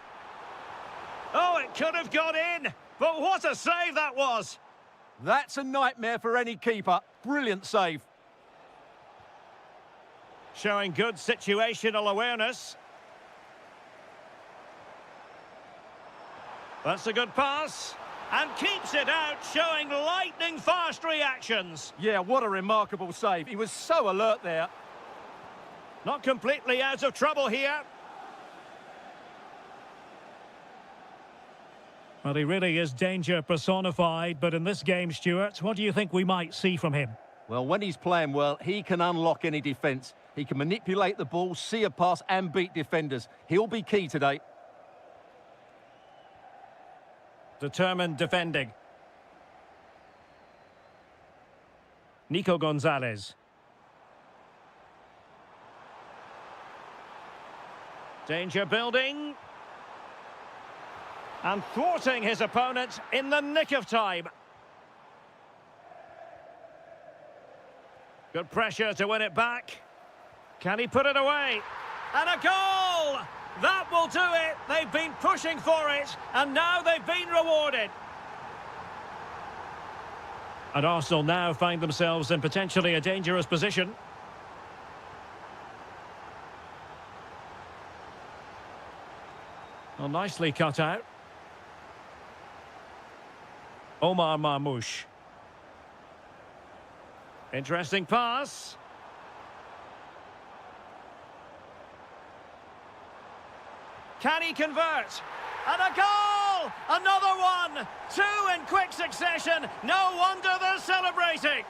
Oh, it could have got in. But what a save that was. That's a nightmare for any keeper. Brilliant save. Showing good situational awareness. That's a good pass. And keeps it out, showing lightning-fast reactions. Yeah, what a remarkable save. He was so alert there. Not completely out of trouble here. Well, he really is danger personified, but in this game, Stuart, what do you think we might see from him? Well, when he's playing well, he can unlock any defence. He can manipulate the ball, see a pass and beat defenders. He'll be key today. Determined defending. Nico Gonzalez. Danger building. And thwarting his opponent in the nick of time. Good pressure to win it back. Can he put it away? And a goal! That will do it. They've been pushing for it, and now they've been rewarded. And Arsenal now find themselves in potentially a dangerous position. Well, nicely cut out. Omar Marmoush. Interesting pass. Can he convert? And a goal! Another one! Two in quick succession. No wonder they're celebrating.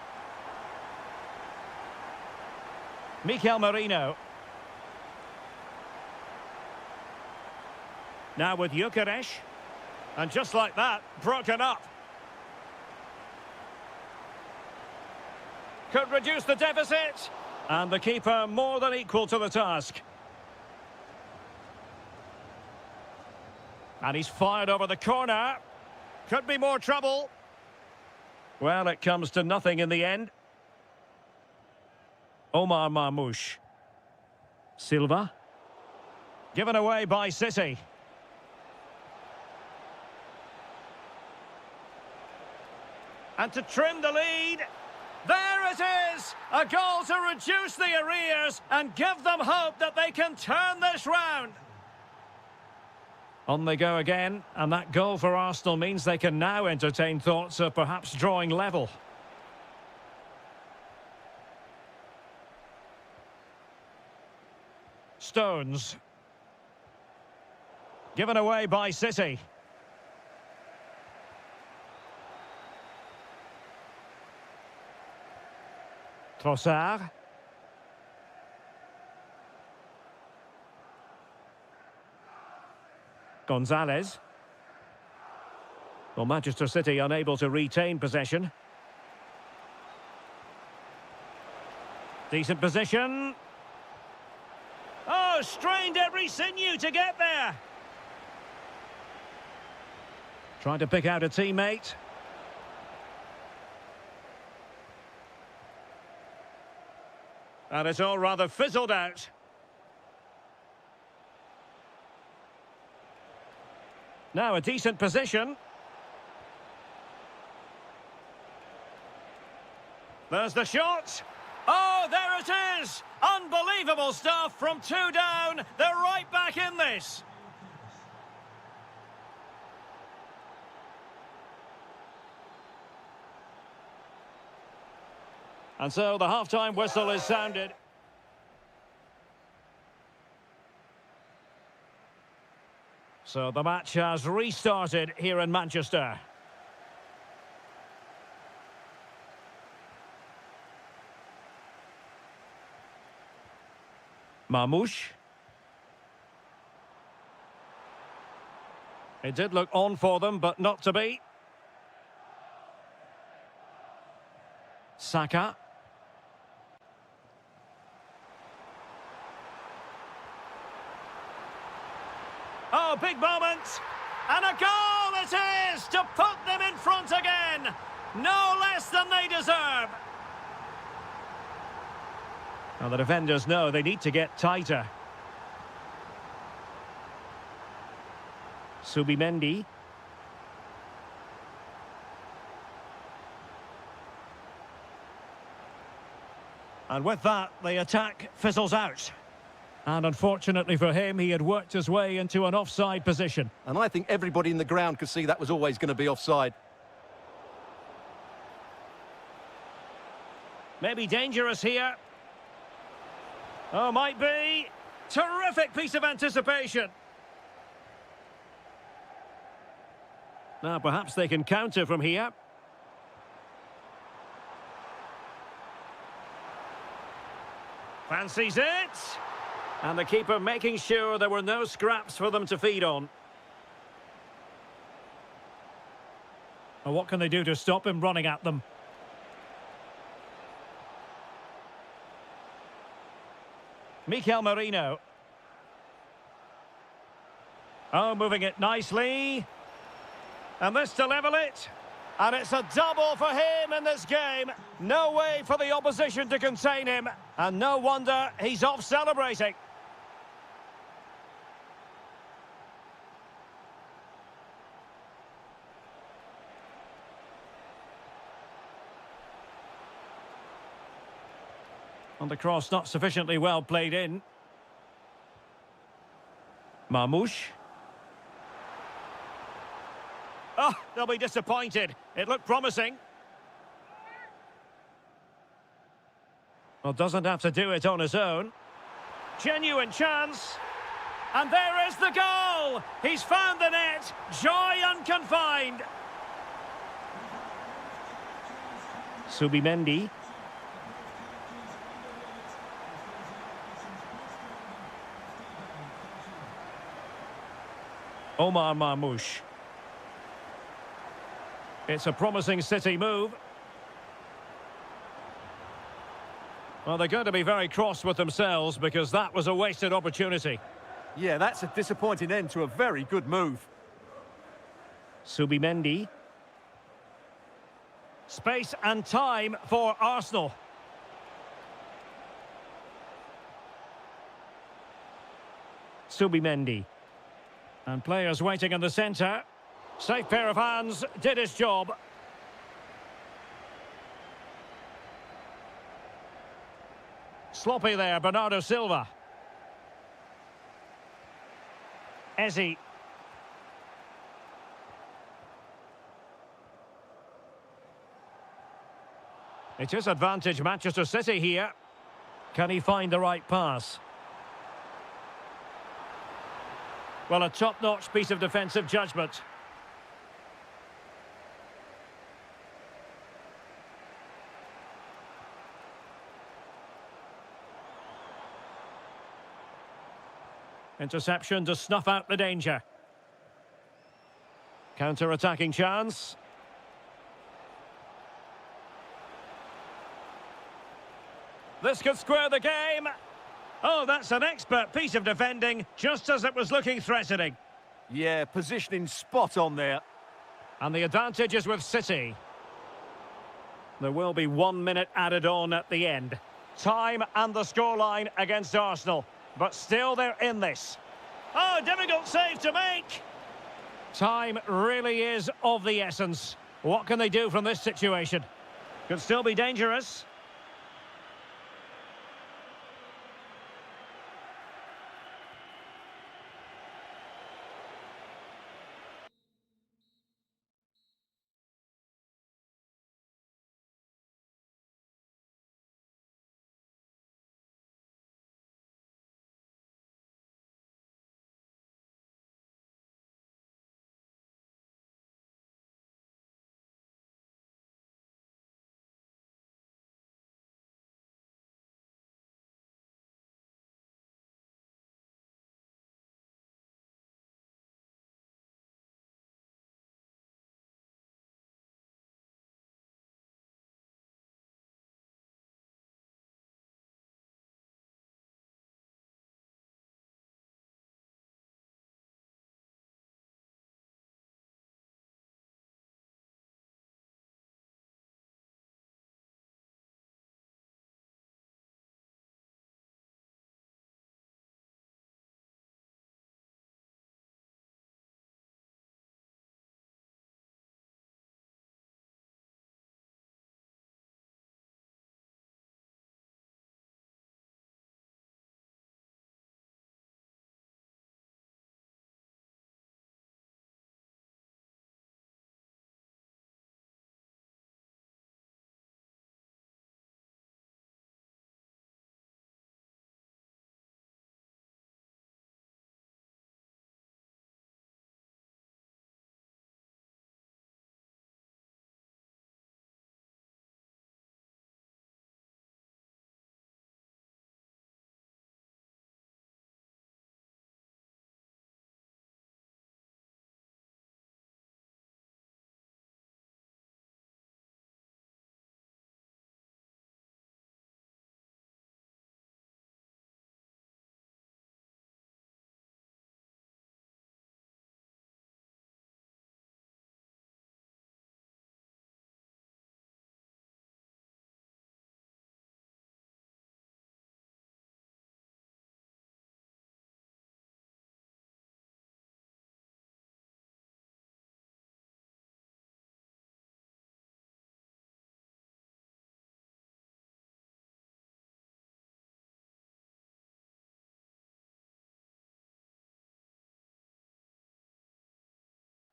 Mikel Merino. Now with Gyökeres. And just like that, broken up. Could reduce the deficit. And the keeper more than equal to the task. And he's fired over the corner. Could be more trouble. Well, it comes to nothing in the end. Omar Marmoush. Silva. Given away by City. And to trim the lead. There it is! A goal to reduce the arrears and give them hope that they can turn this round. On they go again, and that goal for Arsenal means they can now entertain thoughts of perhaps drawing level. Stones. Given away by City. Trossard. Gonzalez. Well, Manchester City unable to retain possession. Decent position. Oh, strained every sinew to get there. Trying to pick out a teammate. And it's all rather fizzled out. Now a decent position. There's the shot. Oh, there it is! Unbelievable stuff from two down. They're right back in this. And so the half-time whistle is sounded. So the match has restarted here in Manchester. Marmoush. It did look on for them, but not to be. Saka. Oh, big moment. And a goal it is to put them in front again. No less than they deserve. Now the defenders know they need to get tighter. Subimendi. And with that, the attack fizzles out. And unfortunately for him, he had worked his way into an offside position. And I think everybody in the ground could see that was always going to be offside. Maybe dangerous here. Oh, might be. Terrific piece of anticipation. Now, perhaps they can counter from here. Fancies it. And the keeper making sure there were no scraps for them to feed on. Well, what can they do to stop him running at them? Mikel Merino. Oh, moving it nicely. And this to level it. And it's a double for him in this game. No way for the opposition to contain him. And no wonder he's off celebrating. On the cross, not sufficiently well played in. Marmoush. Oh, they'll be disappointed. It looked promising. Well, doesn't have to do it on his own. Genuine chance. And there is the goal. He's found the net. Joy unconfined. Subimendi. Omar Marmoush. It's a promising City move. Well, they're going to be very cross with themselves because that was a wasted opportunity. Yeah, that's a disappointing end to a very good move. Subimendi. Space and time for Arsenal. Subimendi. And players waiting in the centre. Safe pair of hands, did his job. Sloppy there, Bernardo Silva. Eze. It is advantage Manchester City here. Can he find the right pass? Well, a top-notch piece of defensive judgment. Interception to snuff out the danger. Counter-attacking chance. This could square the game. Oh, that's an expert piece of defending, just as it was looking threatening. Yeah, positioning spot on there. And the advantage is with City. There will be 1 minute added on at the end. Time and the scoreline against Arsenal. But still they're in this. Oh, difficult save to make. Time really is of the essence. What can they do from this situation? Could still be dangerous.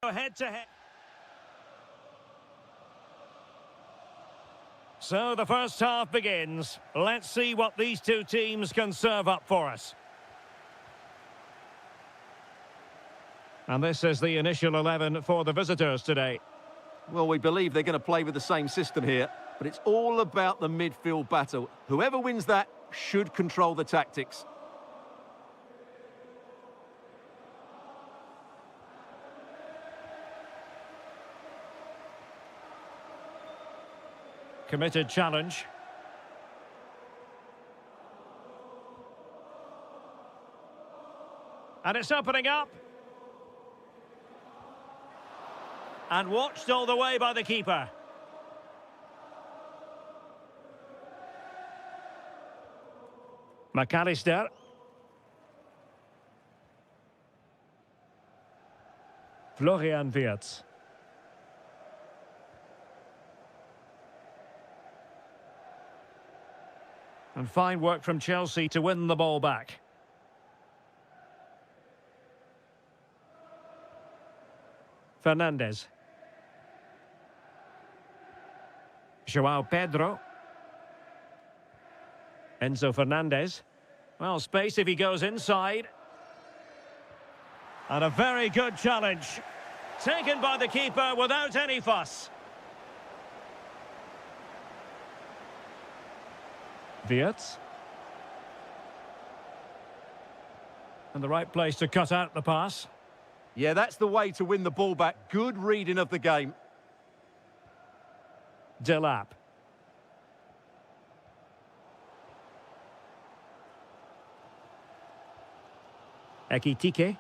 Head to head. So the first half begins. Let's see what these two teams can serve up for us. And this is the initial 11 for the visitors today. Well, we believe they're going to play with the same system here, but it's all about the midfield battle. Whoever wins that should control the tactics. Committed challenge. And it's opening up. And watched all the way by the keeper. McAllister. Florian Wirtz. And fine work from Chelsea to win the ball back. Fernandez. João Pedro. Enzo Fernandez. Well, space if he goes inside. And a very good challenge. Taken by the keeper without any fuss. Wirtz. And the right place to cut out the pass. Yeah, that's the way to win the ball back. Good reading of the game. Delap. Ekitike.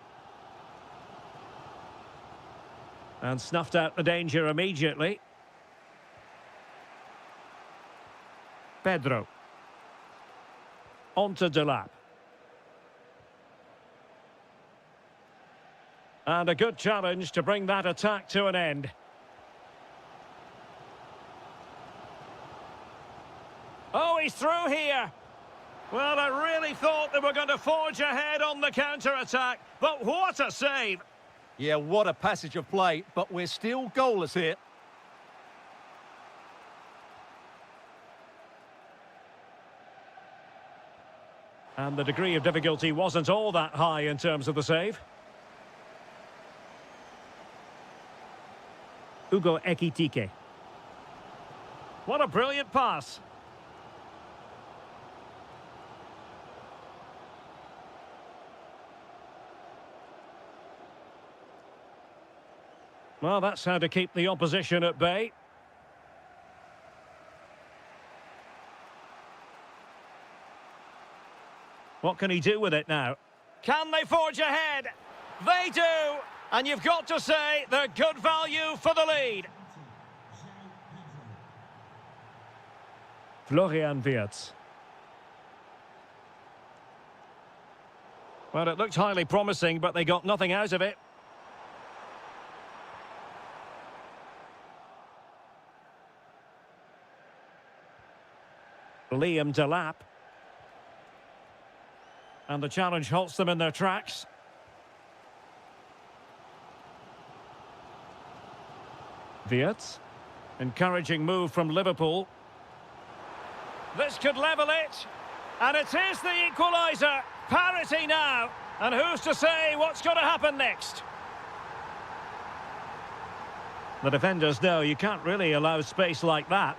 And snuffed out the danger immediately. Pedro. On to Delap. And a good challenge to bring that attack to an end. Oh, he's through here. Well, I really thought they were going to forge ahead on the counter-attack, but what a save. Yeah, what a passage of play, but we're still goalless here. And the degree of difficulty wasn't all that high in terms of the save. Ugo Ekitike. What a brilliant pass. Well, that's how to keep the opposition at bay. What can he do with it now? Can they forge ahead? They do! And you've got to say they're good value for the lead. Florian Wirtz. Well, it looked highly promising, but they got nothing out of it. Liam Delap. And the challenge halts them in their tracks. Wirtz. Encouraging move from Liverpool. This could level it. And it is the equaliser. Parity now. And who's to say what's going to happen next? The defenders know you can't really allow space like that.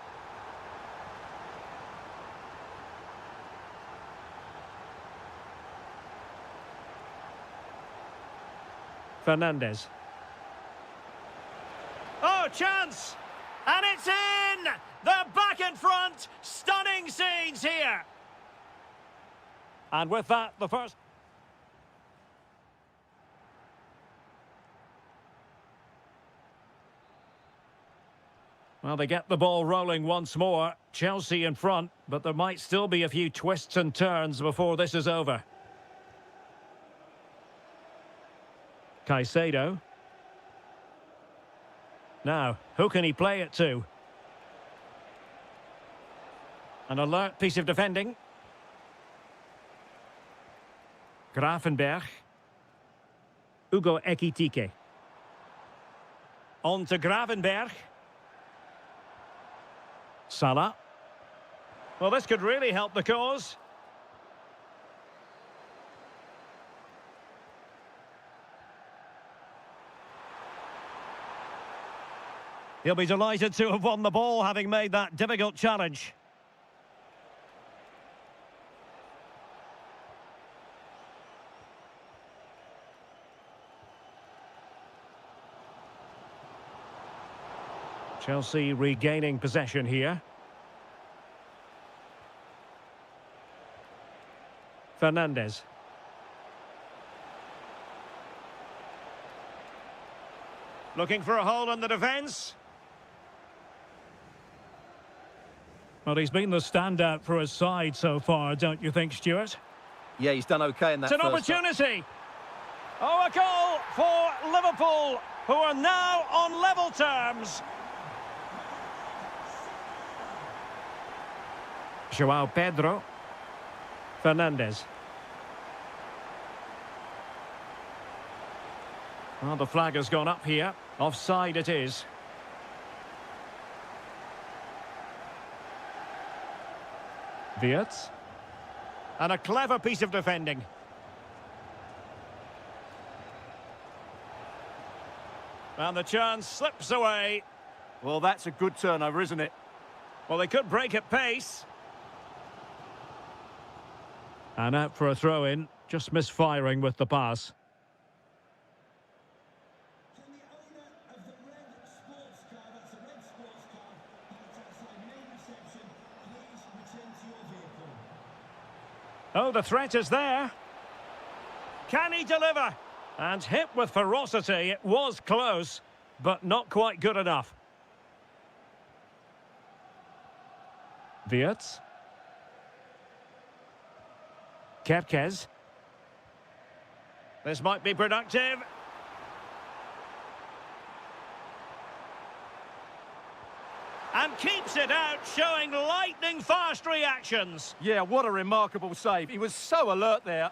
Fernandez. Oh, chance! And it's in! They're back in front! Stunning scenes here! And with that, the first... Well, they get the ball rolling once more. Chelsea in front, but there might still be a few twists and turns before this is over. Caicedo. Now, who can he play it to? An alert piece of defending. Grafenberg. Ugo Ekitike. On to Gravenberg. Salah. Well, this could really help the cause. He'll be delighted to have won the ball, having made that difficult challenge. Chelsea regaining possession here. Fernandes. Looking for a hole in the defence. Well, he's been the standout for his side so far, don't you think, Stuart? Yeah, he's done okay in that. It's an opportunity. Oh, a goal for Liverpool, who are now on level terms. João Pedro. Fernandes. Well, the flag has gone up here. Offside it is. Wirtz. And a clever piece of defending. And the chance slips away. Well, that's a good turnover, isn't it? Well, they could break at pace. And out for a throw-in, just misfiring with the pass. Oh, the threat is there. Can he deliver? And hit with ferocity. It was close, but not quite good enough. Wirtz. Kerkez. This might be productive. And keeps it out, showing lightning-fast reactions. Yeah, what a remarkable save. He was so alert there.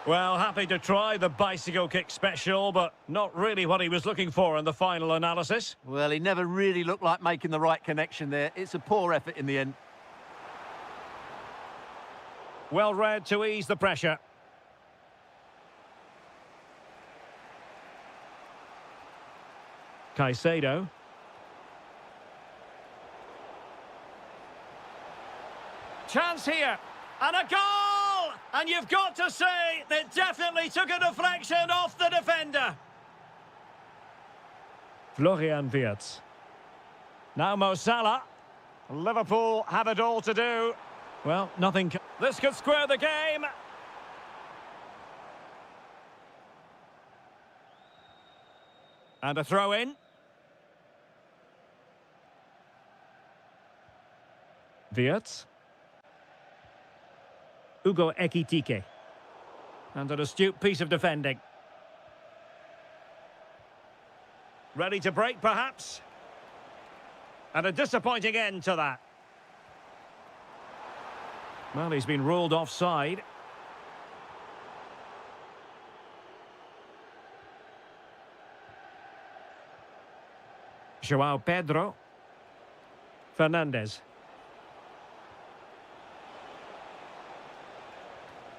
Well, happy to try the bicycle kick special, but not really what he was looking for in the final analysis. Well, he never really looked like making the right connection there. It's a poor effort in the end. Well read to ease the pressure. Caicedo. Chance here. And a goal! And you've got to say, they definitely took a deflection off the defender. Florian Wirtz. Now Mo Salah. Liverpool have it all to do. Well, nothing. This could square the game. And a throw-in. Wirtz. Ugo Ekitike. And an astute piece of defending. Ready to break, perhaps? And a disappointing end to that. Well, he's been ruled offside. João Pedro. Fernandes.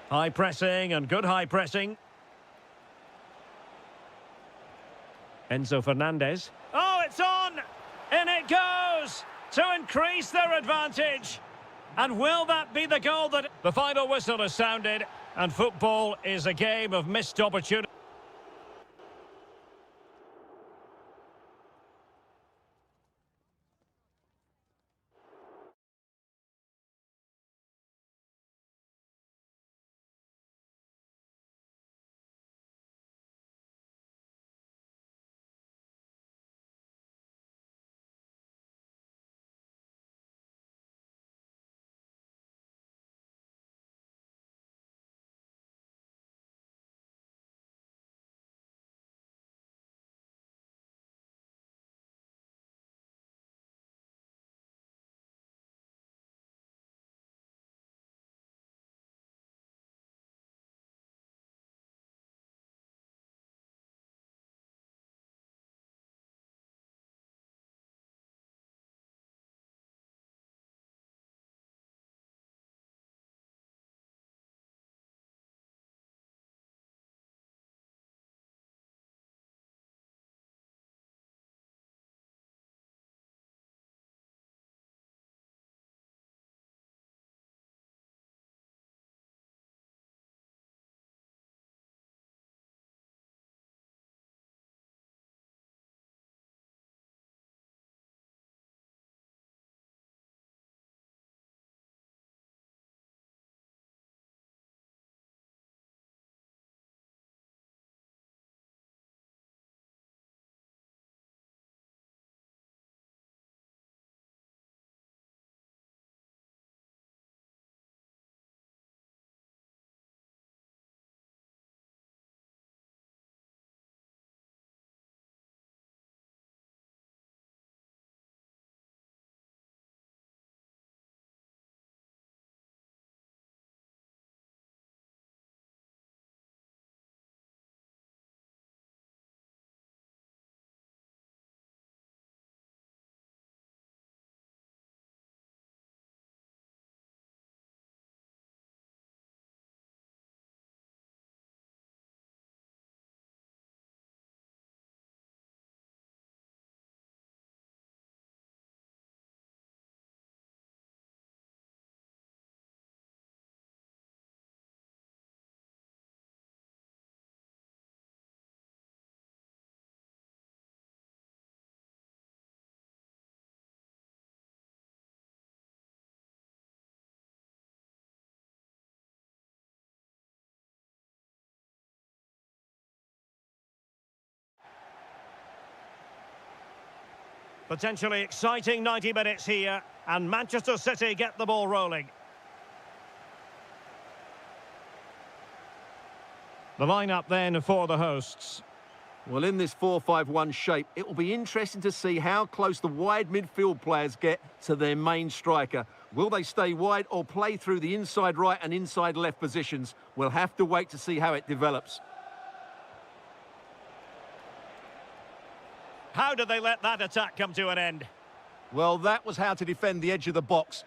High pressing and good high pressing. Enzo Fernandez. Oh, it's on! In it goes! To increase their advantage. And will that be the goal that... The final whistle has sounded, and football is a game of missed opportunity. Potentially exciting 90 minutes here, and Manchester City get the ball rolling. The lineup then for the hosts. Well, in this 4-5-1 shape, it will be interesting to see how close the wide midfield players get to their main striker. Will they stay wide or play through the inside right and inside left positions? We'll have to wait to see how it develops. How did they let that attack come to an end? Well, that was how to defend the edge of the box.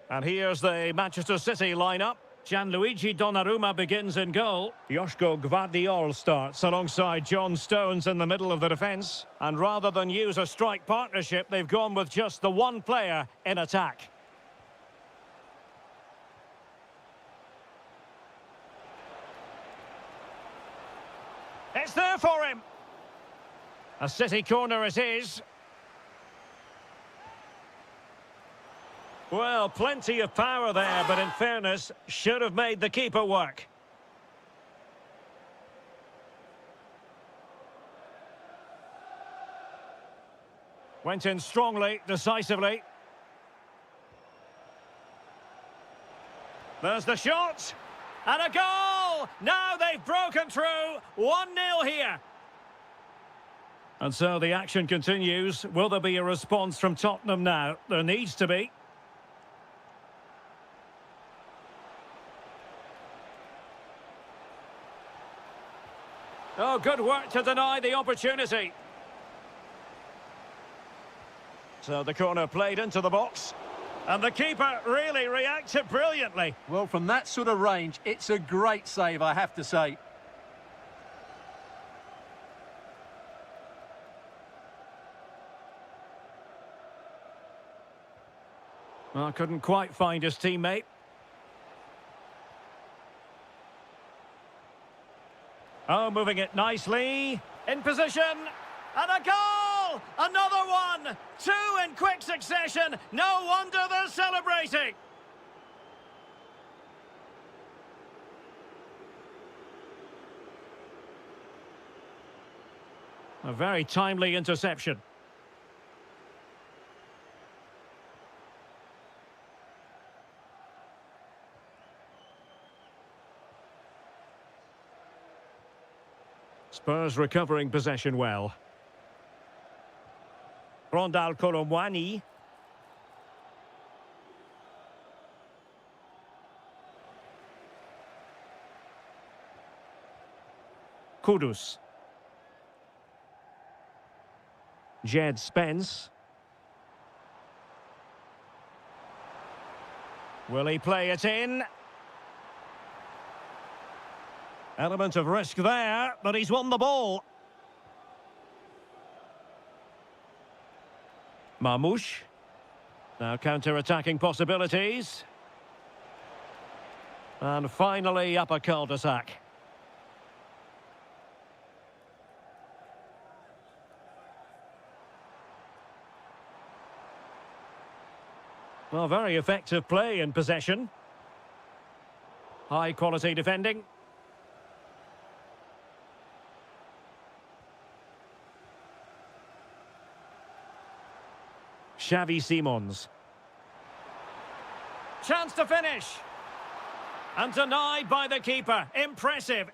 And here's the Manchester City lineup. Gianluigi Donnarumma begins in goal. Joško Gvardiol starts alongside John Stones in the middle of the defence. And rather than use a strike partnership, they've gone with just the one player in attack. It's there for him. A City corner it is. Well, plenty of power there, but in fairness, should have made the keeper work. Went in strongly, decisively. There's the shot. And a goal! Now they've broken through. 1-0 here. And so the action continues. Will there be a response from Tottenham now? There needs to be. Oh, good work to deny the opportunity. So the corner played into the box. And the keeper really reacted brilliantly. Well, from that sort of range, it's a great save, I have to say. Well, couldn't quite find his teammate. Oh, moving it nicely. In position. And a goal! Another one! Two in quick succession. No wonder they're celebrating. A very timely interception. Spurs recovering possession well. Rondal Kolomwani. Kudus. Jed Spence. Will he play it in? Element of risk there, but he's won the ball. Marmoush. Now counter-attacking possibilities. And finally up a cul-de-sac. Well, very effective play in possession. High quality defending. Xavi Simons. Chance to finish. And denied by the keeper. Impressive.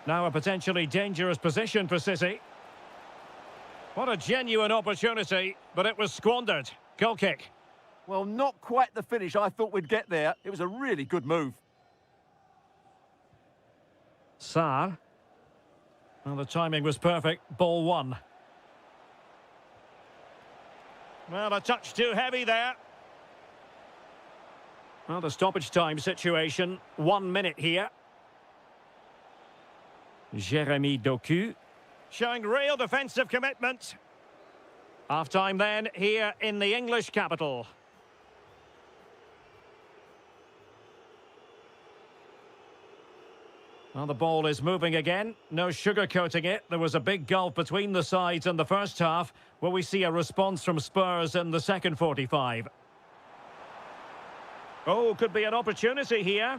Now a potentially dangerous position for City. What a genuine opportunity, but it was squandered. Goal kick. Well, not quite the finish I thought we'd get there. It was a really good move. Sarr. Well, the timing was perfect. Ball one. Well, a touch too heavy there. Well, the stoppage time situation. 1 minute here. Jeremy Doku. Showing real defensive commitment. Half-time then, here in the English capital. Well, the ball is moving again. No sugarcoating it. There was a big gulf between the sides in the first half. Will we see a response from Spurs in the second 45? Oh, could be an opportunity here.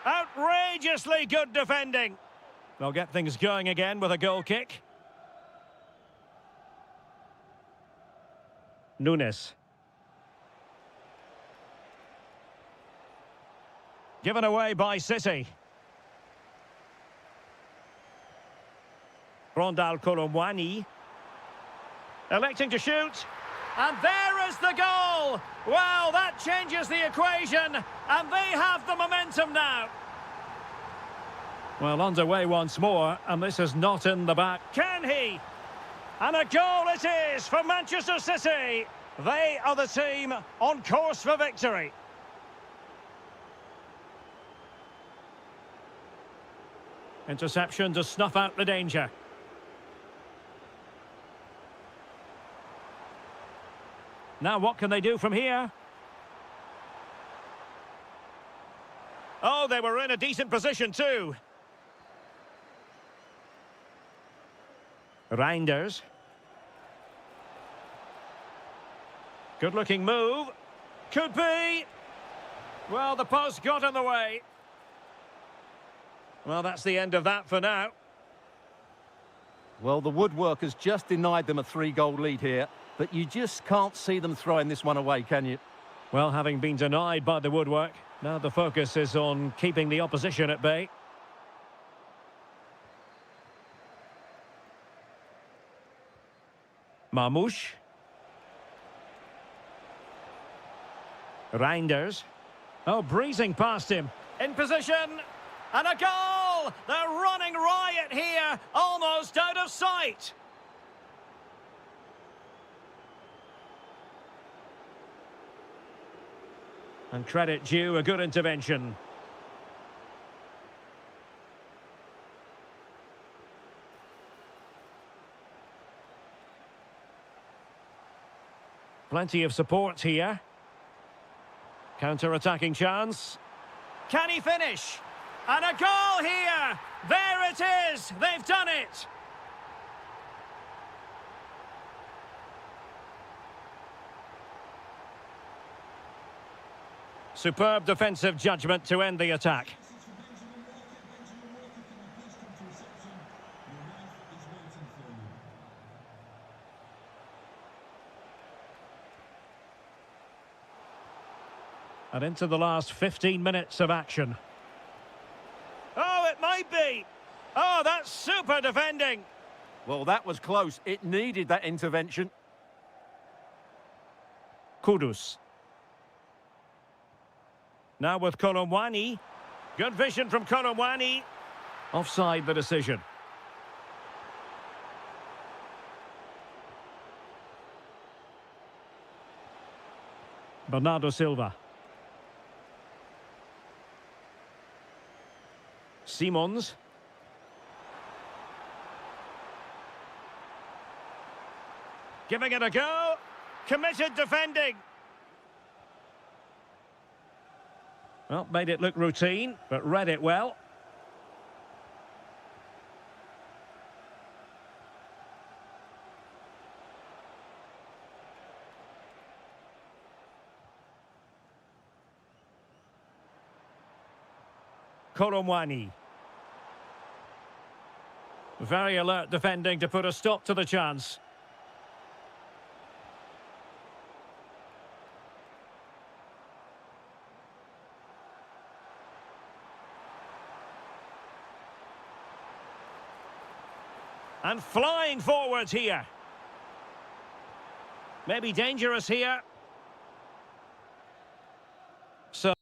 Outrageously good defending. They'll get things going again with a goal kick. Nunes. Given away by City. Rondal Colomwani. Electing to shoot. And there is the goal! Well, that changes the equation, and they have the momentum now. Well, underway once more, and this is not in the back. Can he? And a goal it is for Manchester City. They are the team on course for victory. Interception to snuff out the danger. Now what can they do from here? Oh, they were in a decent position too. Reinders. Good-looking move. Could be. Well, the post got in the way. Well, that's the end of that for now. Well, the woodwork has just denied them a 3-goal lead here, but you just can't see them throwing this one away, can you? Well, having been denied by the woodwork, now the focus is on keeping the opposition at bay. Marmouche. Reinders. Oh, breezing past him. In position. And a goal! They're running riot here, almost out of sight. And credit due, a good intervention. Plenty of support here. Counter-attacking chance. Can he finish? And a goal here! There it is! They've done it! Superb defensive judgment to end the attack. And into the last 15 minutes of action. Oh, it might be! Oh, that's super defending! Well, that was close. It needed that intervention. Kudus. Now with Colomwani. Good vision from Colomwani. Offside the decision. Bernardo Silva. Simons. Giving it a go. Committed defending. Well, made it look routine, but read it well. Colomwani. Very alert defending to put a stop to the chance. And flying forwards here. Maybe dangerous here. So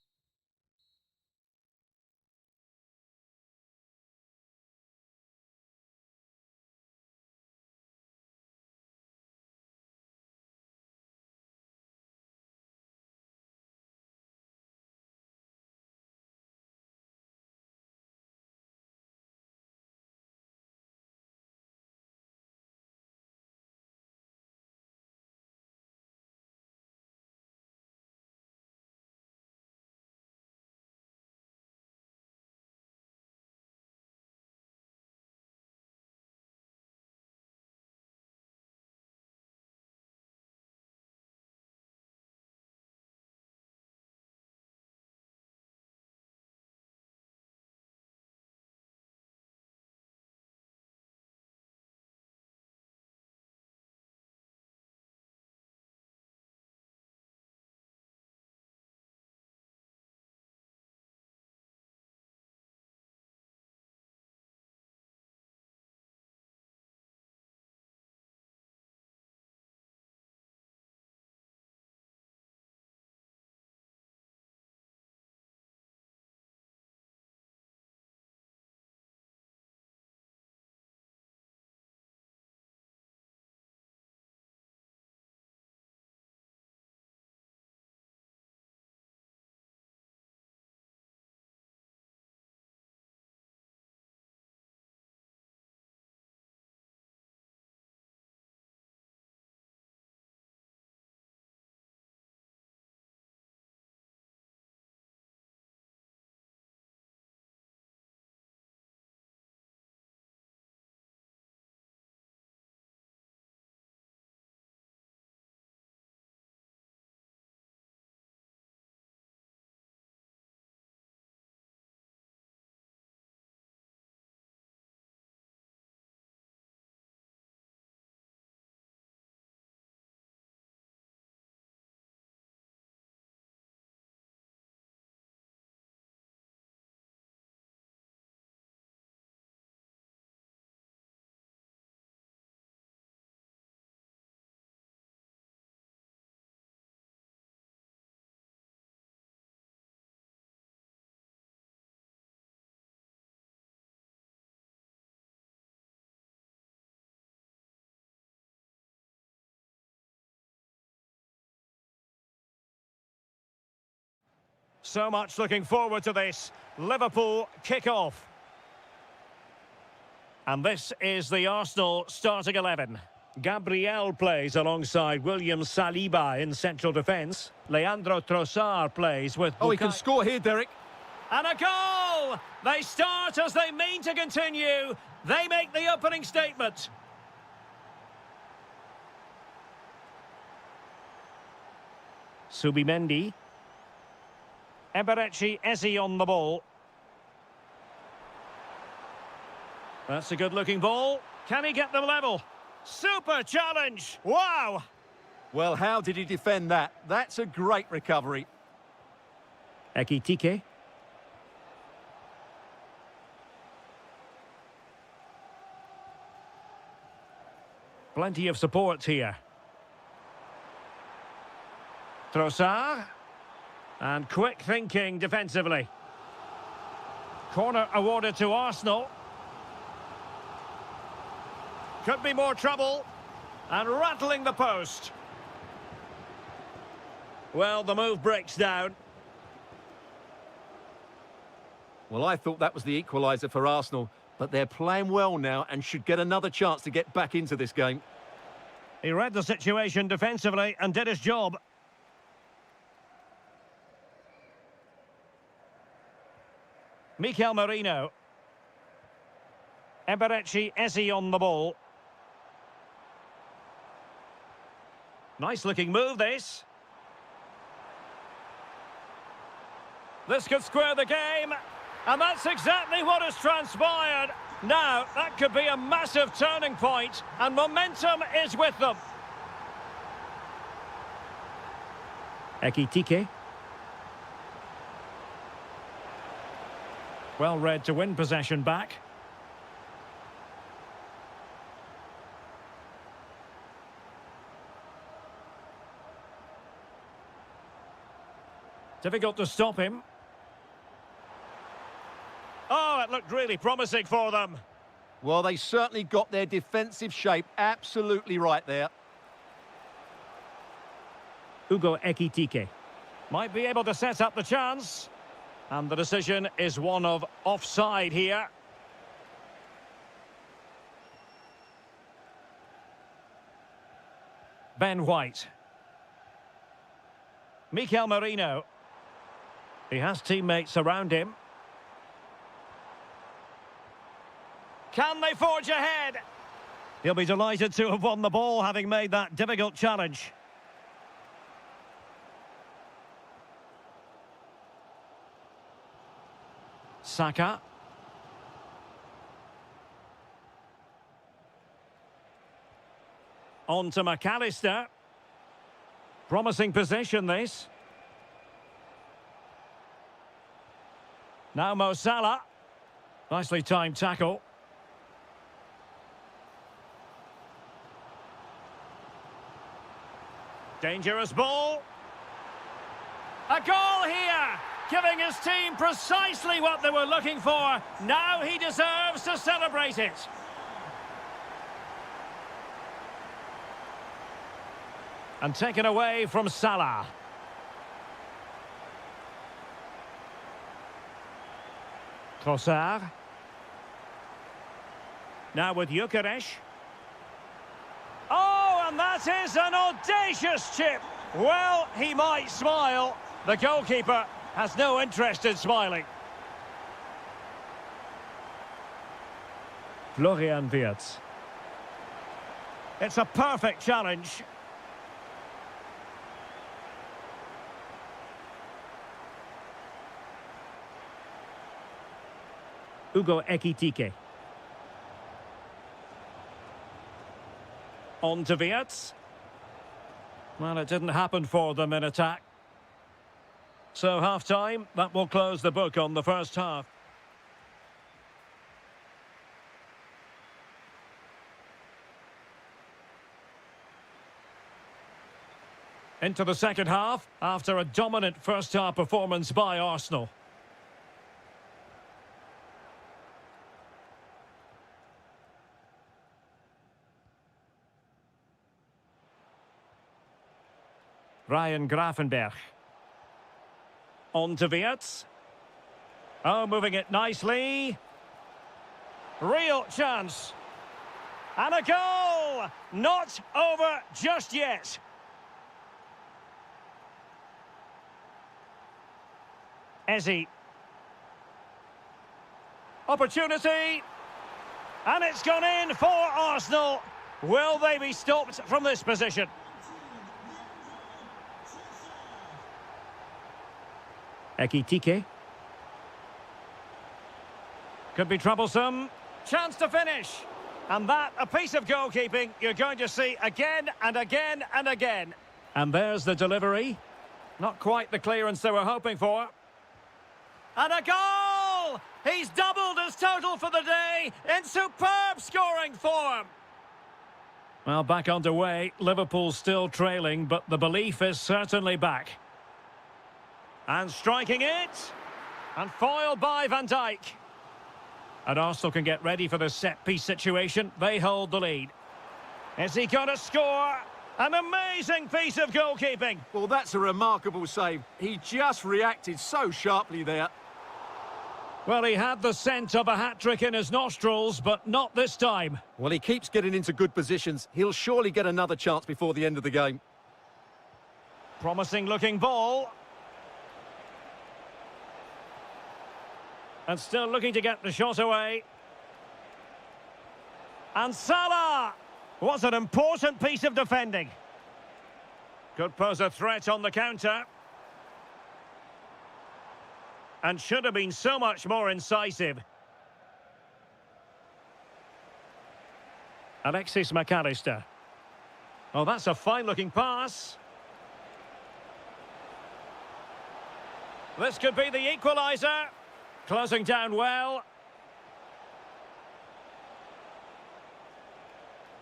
So much looking forward to this. Liverpool kick-off. And this is the Arsenal starting 11. Gabriel plays alongside William Saliba in central defence. Leandro Trossard plays with... Oh, he can score here, Derek. And a goal! They start as they mean to continue. They make the opening statement. Subimendi. Eberechi Eze on the ball. That's a good-looking ball. Can he get them level? Super challenge! Wow! Well, how did he defend that? That's a great recovery. Ekitike. Plenty of support here. Trossard. And quick thinking defensively. Corner awarded to Arsenal. Could be more trouble. And rattling the post. Well, the move breaks down. Well, I thought that was the equaliser for Arsenal, but they're playing well now and should get another chance to get back into this game. He read the situation defensively and did his job. Mikel Merino. Eberechi Eze on the ball. Nice looking move, this. This could square the game. And that's exactly what has transpired. Now, that could be a massive turning point, and momentum is with them. Ekitike. Well read to win possession back. Difficult to stop him. Oh, it looked really promising for them. Well, they certainly got their defensive shape absolutely right there. Ugo Ekitike might be able to set up the chance. And the decision is one of offside here. Ben White. Mikel Merino. He has teammates around him. Can they forge ahead? He'll be delighted to have won the ball, having made that difficult challenge. Saka. On to McAllister. Promising position, this. Now Mo Salah. Nicely timed tackle. Dangerous ball. A goal here, giving his team precisely what they were looking for. Now he deserves to celebrate it. And taken away from Salah. Trossard. Now with Gyökeres. Oh, and that is an audacious chip. Well, he might smile. The goalkeeper has no interest in smiling. Florian Wirtz. It's a perfect challenge. Ugo Ekitike. On to Wirtz. Well, it didn't happen for them in attack. So half-time, that will close the book on the first half. Into the second half, after a dominant first-half performance by Arsenal. Ryan Gravenberch. On to Wirtz. Oh, moving it nicely. Real chance. And a goal! Not over just yet. Ezzy. Opportunity. And it's gone in for Arsenal. Will they be stopped from this position? Ekitike. Could be troublesome. Chance to finish. And that, a piece of goalkeeping you're going to see again and again and again. And there's the delivery. Not quite the clearance they were hoping for. And a goal! He's doubled his total for the day in superb scoring form. Well, back underway. Liverpool still trailing, but the belief is certainly back. And striking it. And foiled by Van Dijk. And Arsenal can get ready for the set-piece situation. They hold the lead. Is he going to score? An amazing piece of goalkeeping. Well, that's a remarkable save. He just reacted so sharply there. Well, he had the scent of a hat-trick in his nostrils, but not this time. Well, he keeps getting into good positions. He'll surely get another chance before the end of the game. Promising-looking ball. And still looking to get the shot away. And Salah! What an important piece of defending. Could pose a threat on the counter. And should have been so much more incisive. Alexis McAllister. Oh, that's a fine-looking pass. This could be the equaliser. Closing down well.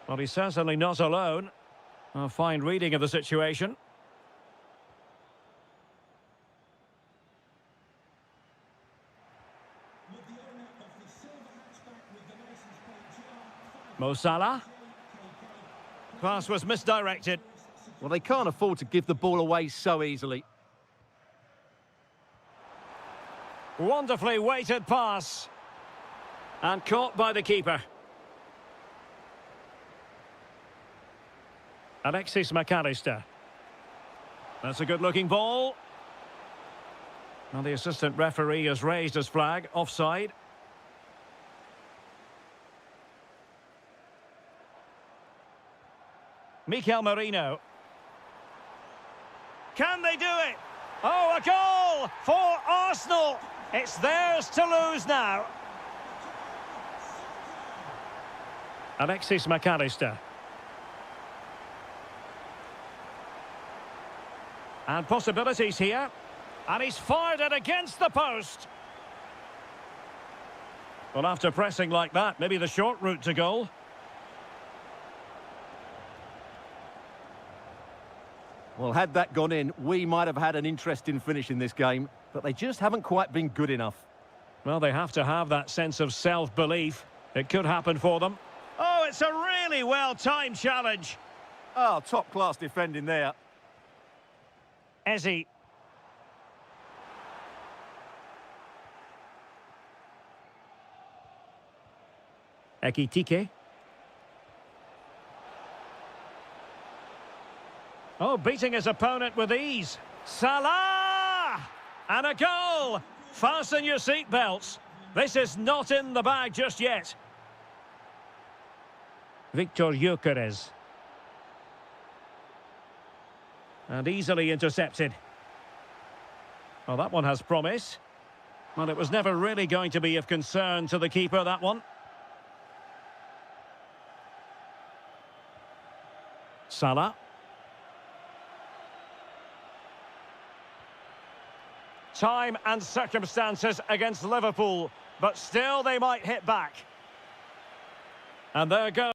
Well, he's certainly not alone. A fine reading of the situation. Mo Salah. Pass was misdirected. Well, they can't afford to give the ball away so easily. Wonderfully weighted pass. And caught by the keeper. Alexis McAllister. That's a good-looking ball. And the assistant referee has raised his flag. Offside. Mikel Merino. Can they do it? Oh, a goal for Arsenal. It's theirs to lose now. Alexis McAllister. And possibilities here. And he's fired it against the post. Well, after pressing like that, maybe the short route to goal. Well, had that gone in, we might have had an interesting finish in this game, but they just haven't quite been good enough. Well, they have to have that sense of self-belief. It could happen for them. Oh, it's a really well-timed challenge. Oh, top-class defending there. Ezzy. Ekitike. Oh, beating his opponent with ease. Salah! And a goal! Fasten your seatbelts. This is not in the bag just yet. Victor Gyökeres. And easily intercepted. Well, that one has promise. Well, it was never really going to be of concern to the keeper, that one. Salah. Time and circumstances against Liverpool, but still they might hit back. And there goes.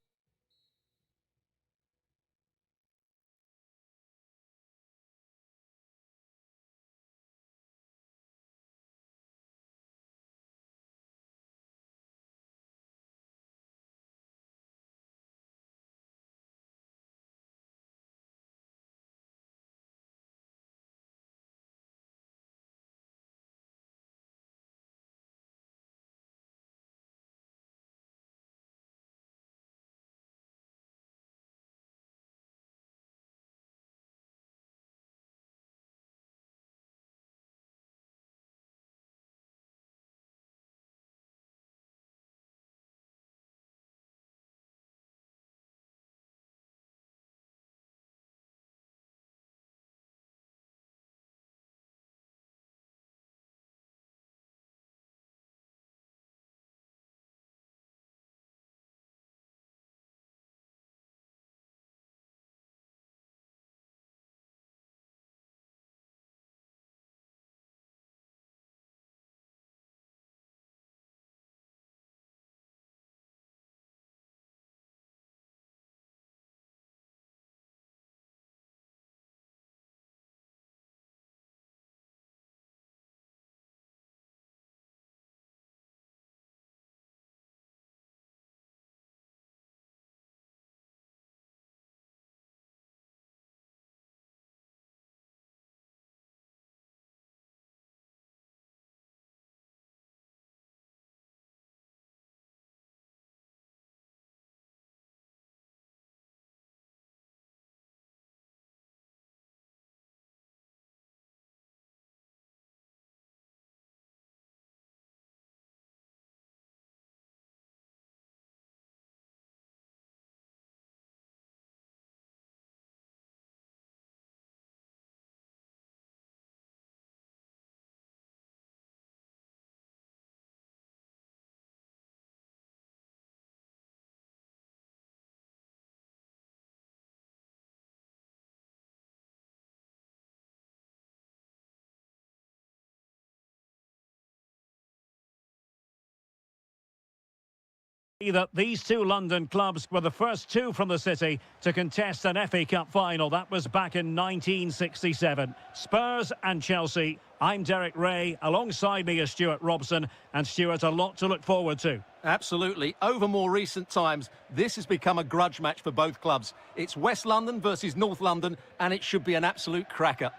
That these two London clubs were the first two from the city to contest an FA Cup final. That was back in 1967. Spurs and Chelsea. I'm Derek Ray. Alongside me is Stuart Robson. And Stuart, a lot to look forward to. Absolutely. Over more recent times, this has become a grudge match for both clubs. It's West London versus North London, and it should be an absolute cracker.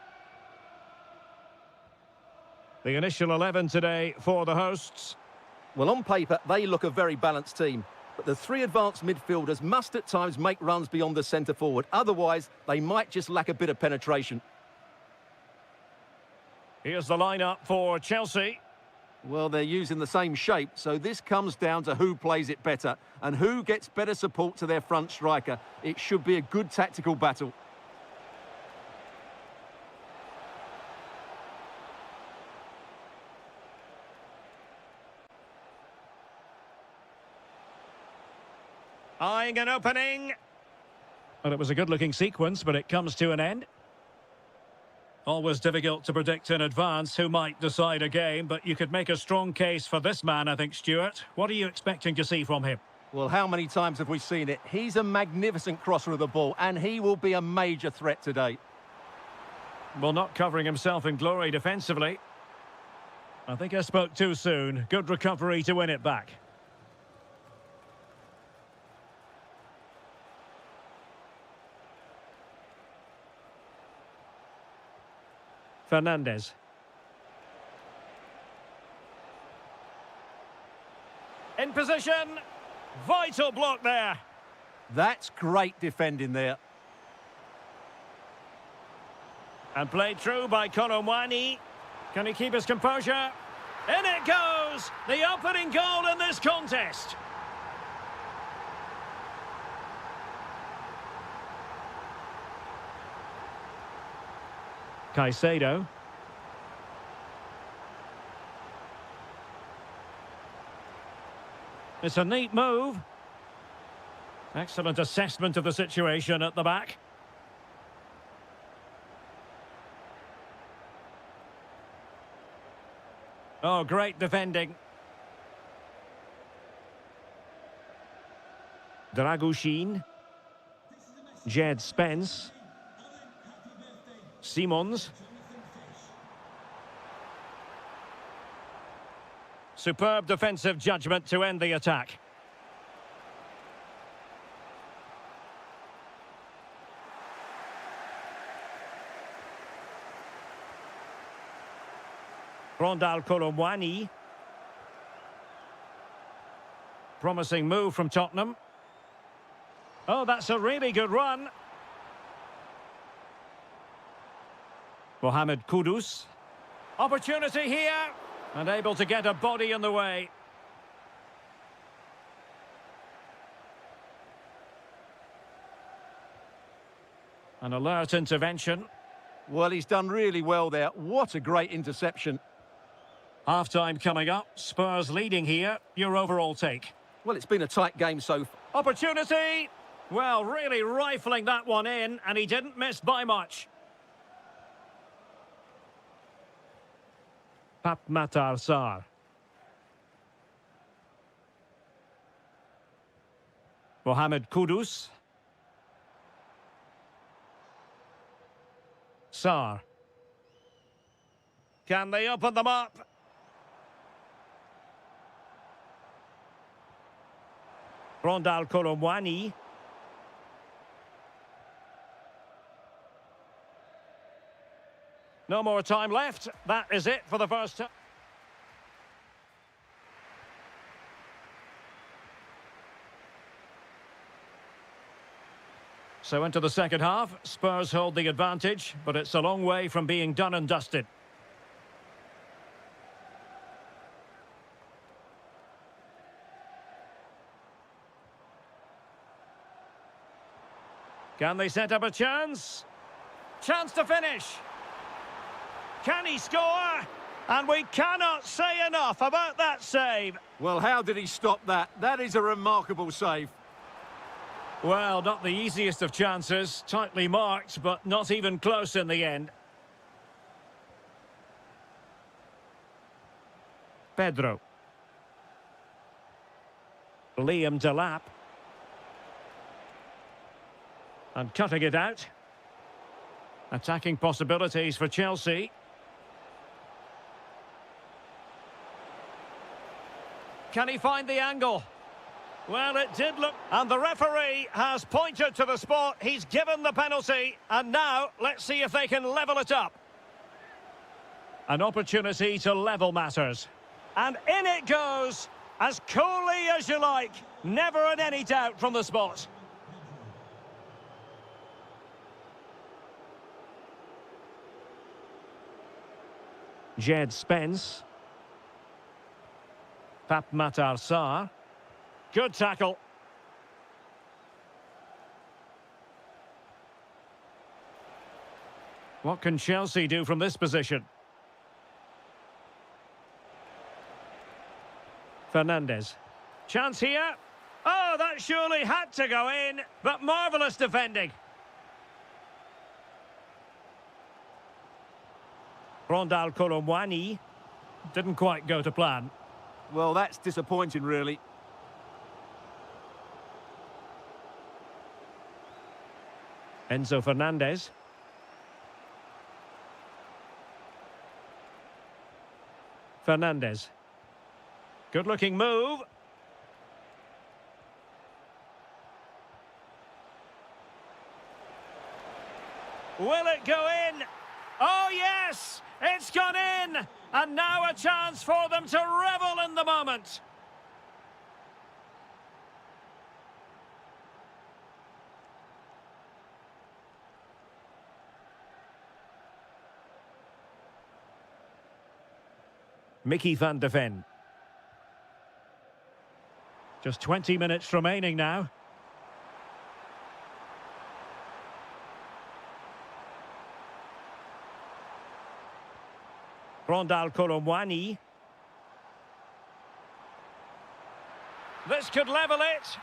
The initial 11 today for the hosts. Well, on paper, they look a very balanced team. But the three advanced midfielders must at times make runs beyond the centre forward. Otherwise, they might just lack a bit of penetration. Here's the lineup for Chelsea. Well, they're using the same shape, so this comes down to who plays it better and who gets better support to their front striker. It should be a good tactical battle. Eyeing an opening. Well, it was a good-looking sequence, but it comes to an end. Always difficult to predict in advance who might decide a game, but you could make a strong case for this man, I think, Stuart. What are you expecting to see from him? Well, how many times have we seen it? He's a magnificent crosser of the ball, and he will be a major threat today. Well, not covering himself in glory defensively. I think I spoke too soon. Good recovery to win it back. Fernandez. In position. Vital block there. That's great defending there. And played through by Colomwani. Can he keep his composure? In it goes! The opening goal in this contest. Caicedo. It's a neat move. Excellent assessment of the situation at the back. Oh, great defending. Dragushin. Jed Spence. Simons. Superb defensive judgment to end the attack. Rondal Colomwani. Promising move from Tottenham. Oh, that's a really good run. Mohamed Kudus. Opportunity here. And able to get a body in the way. An alert intervention. Well, he's done really well there. What a great interception. Half-time coming up. Spurs leading here. Your overall take? Well, it's been a tight game so far. Opportunity! Well, really rifling that one in, and he didn't miss by much. Papmatar Sarr. Mohamed Kudus. Sarr. Can they open them up? Rondal Colomwani. No more time left. That is it for the first time. So into the second half, Spurs hold the advantage, but it's a long way from being done and dusted. Can they set up a chance? Chance to finish. Can he score? And we cannot say enough about that save. Well, how did he stop that? That is a remarkable save. Well, not the easiest of chances. Tightly marked, but not even close in the end. Pedro. Liam Delap. And cutting it out. Attacking possibilities for Chelsea. Can he find the angle? Well, it did look... And the referee has pointed to the spot. He's given the penalty. And now, let's see if they can level it up. An opportunity to level matters. And in it goes, as coolly as you like. Never in any doubt from the spot. Jed Spence. Papmatar Sarr. Good tackle. What can Chelsea do from this position? Fernandez. Chance here. Oh, that surely had to go in, but marvellous defending. Rondal Kolomwani. Didn't quite go to plan. Well, that's disappointing, really. Enzo Fernandez. Fernandez. Good-looking move. Will it go in? Oh, yes! It's gone in! And now a chance for them to revel in the moment. Mickey van de Ven. Just 20 minutes remaining now. Rondal Kolomwani. This could level it.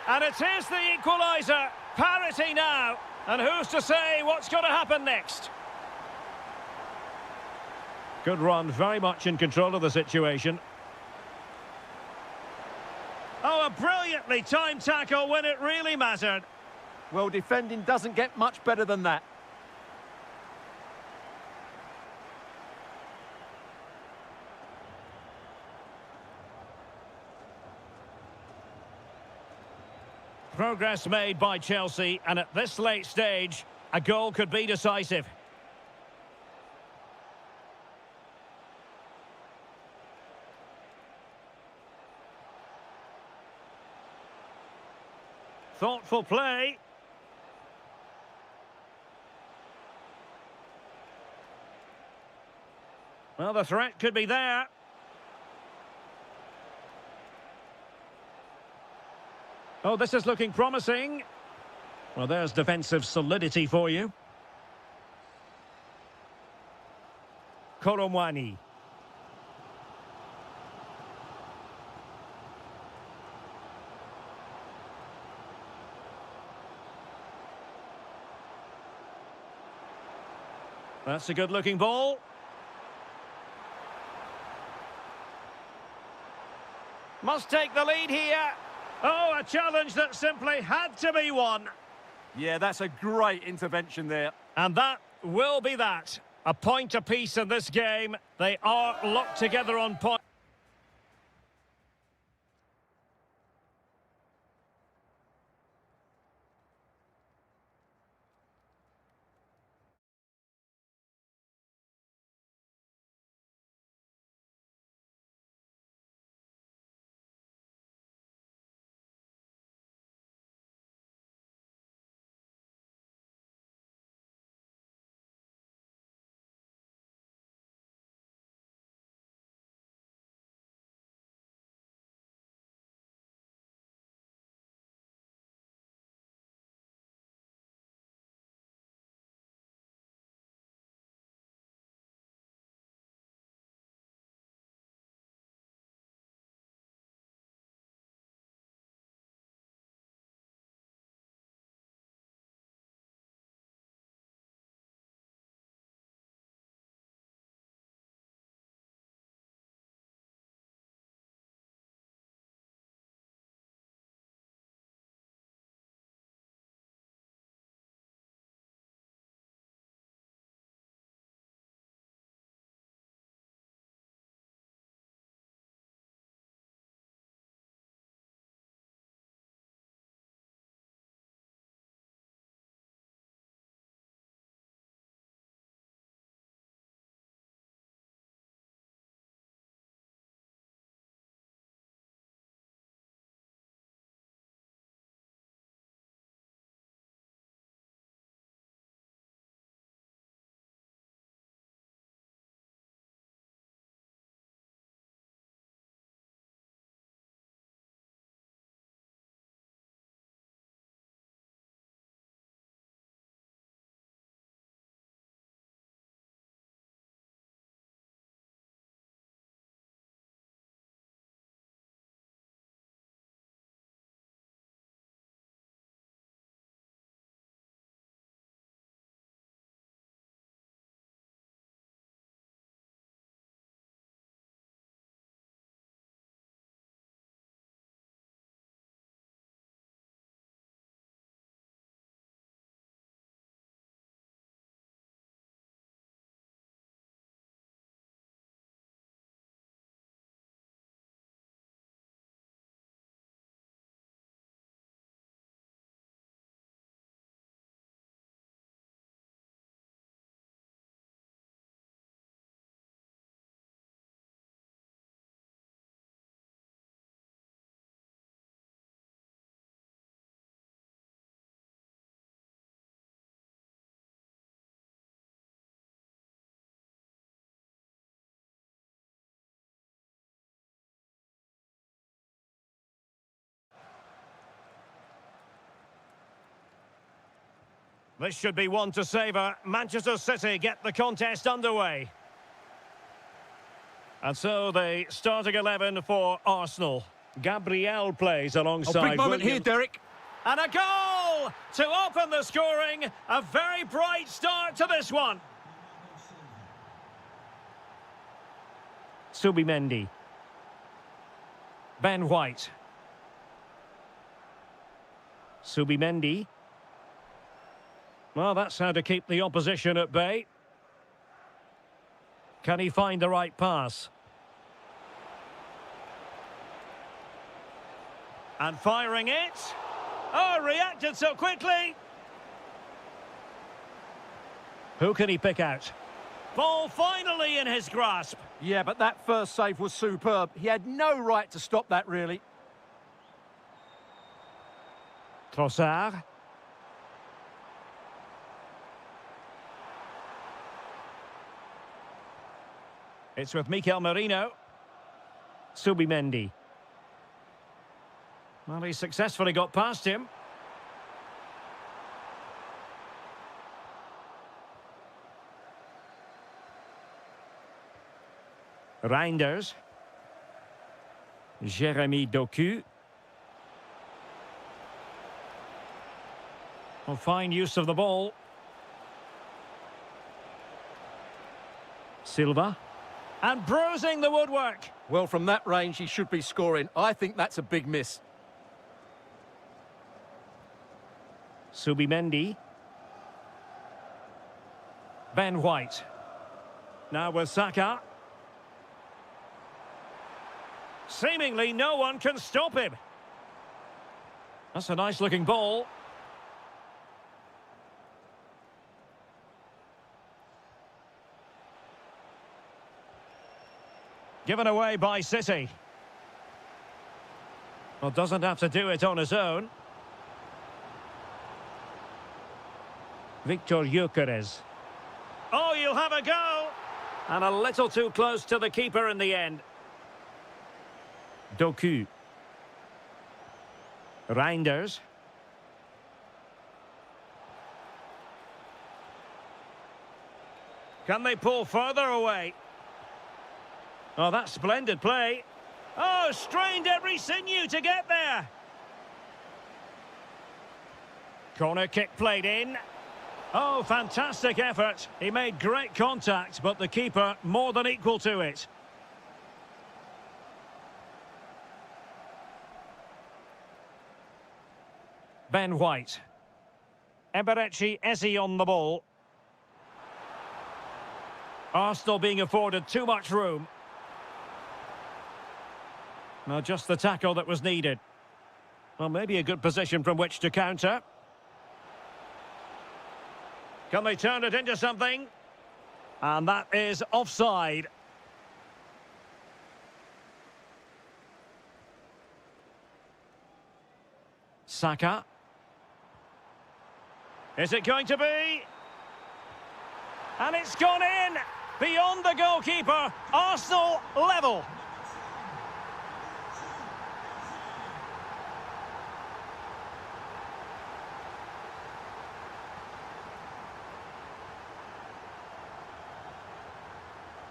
And it is the equaliser. Parity now. And who's to say what's going to happen next? Good run, very much in control of the situation. Oh, a brilliantly timed tackle when it really mattered. Well, defending doesn't get much better than that. Progress made by Chelsea, and at this late stage, a goal could be decisive. Thoughtful play. Well, the threat could be there. Oh, this is looking promising. Well, there's defensive solidity for you. Kolomwani. That's a good-looking ball. Must take the lead here. Oh, a challenge that simply had to be won. Yeah, that's a great intervention there. And that will be that. A point apiece in this game. They are locked together on point. This should be one to savour. Manchester City get the contest underway. And so the starting 11 for Arsenal. Gabriel plays alongside Big moment here, Williams. Derek. And a goal to open the scoring. A very bright start to this one. Subimendi. Ben White. Subimendi. Well, that's how to keep the opposition at bay. Can he find the right pass? And firing it. Oh, reacted so quickly. Who can he pick out? Ball finally in his grasp. Yeah, but that first save was superb. He had no right to stop that, really. Trossard. It's with Mikel Merino. Subimendi. Well, he successfully got past him. Reinders. Jérémy Doku. Well, fine use of the ball. Silva. And bruising the woodwork. Well, from that range, he should be scoring. I think that's a big miss. Subimendi. Ben White. Now with Saka. Seemingly no one can stop him. That's a nice looking ball. Given away by City. Well, doesn't have to do it on his own. Victor Gyökeres. Oh, you'll have a go. And a little too close to the keeper in the end. Doku. Reinders. Can they pull further away? Oh, that's splendid play. Oh, strained every sinew to get there. Corner kick played in. Oh, fantastic effort. He made great contact, but the keeper more than equal to it. Ben White. Eberechi Eze on the ball. Arsenal being afforded too much room. Well, just the tackle that was needed. Well, maybe a good position from which to counter. Can they turn it into something? And that is offside. Saka. Is it going to be? And it's gone in! Beyond the goalkeeper. Arsenal level.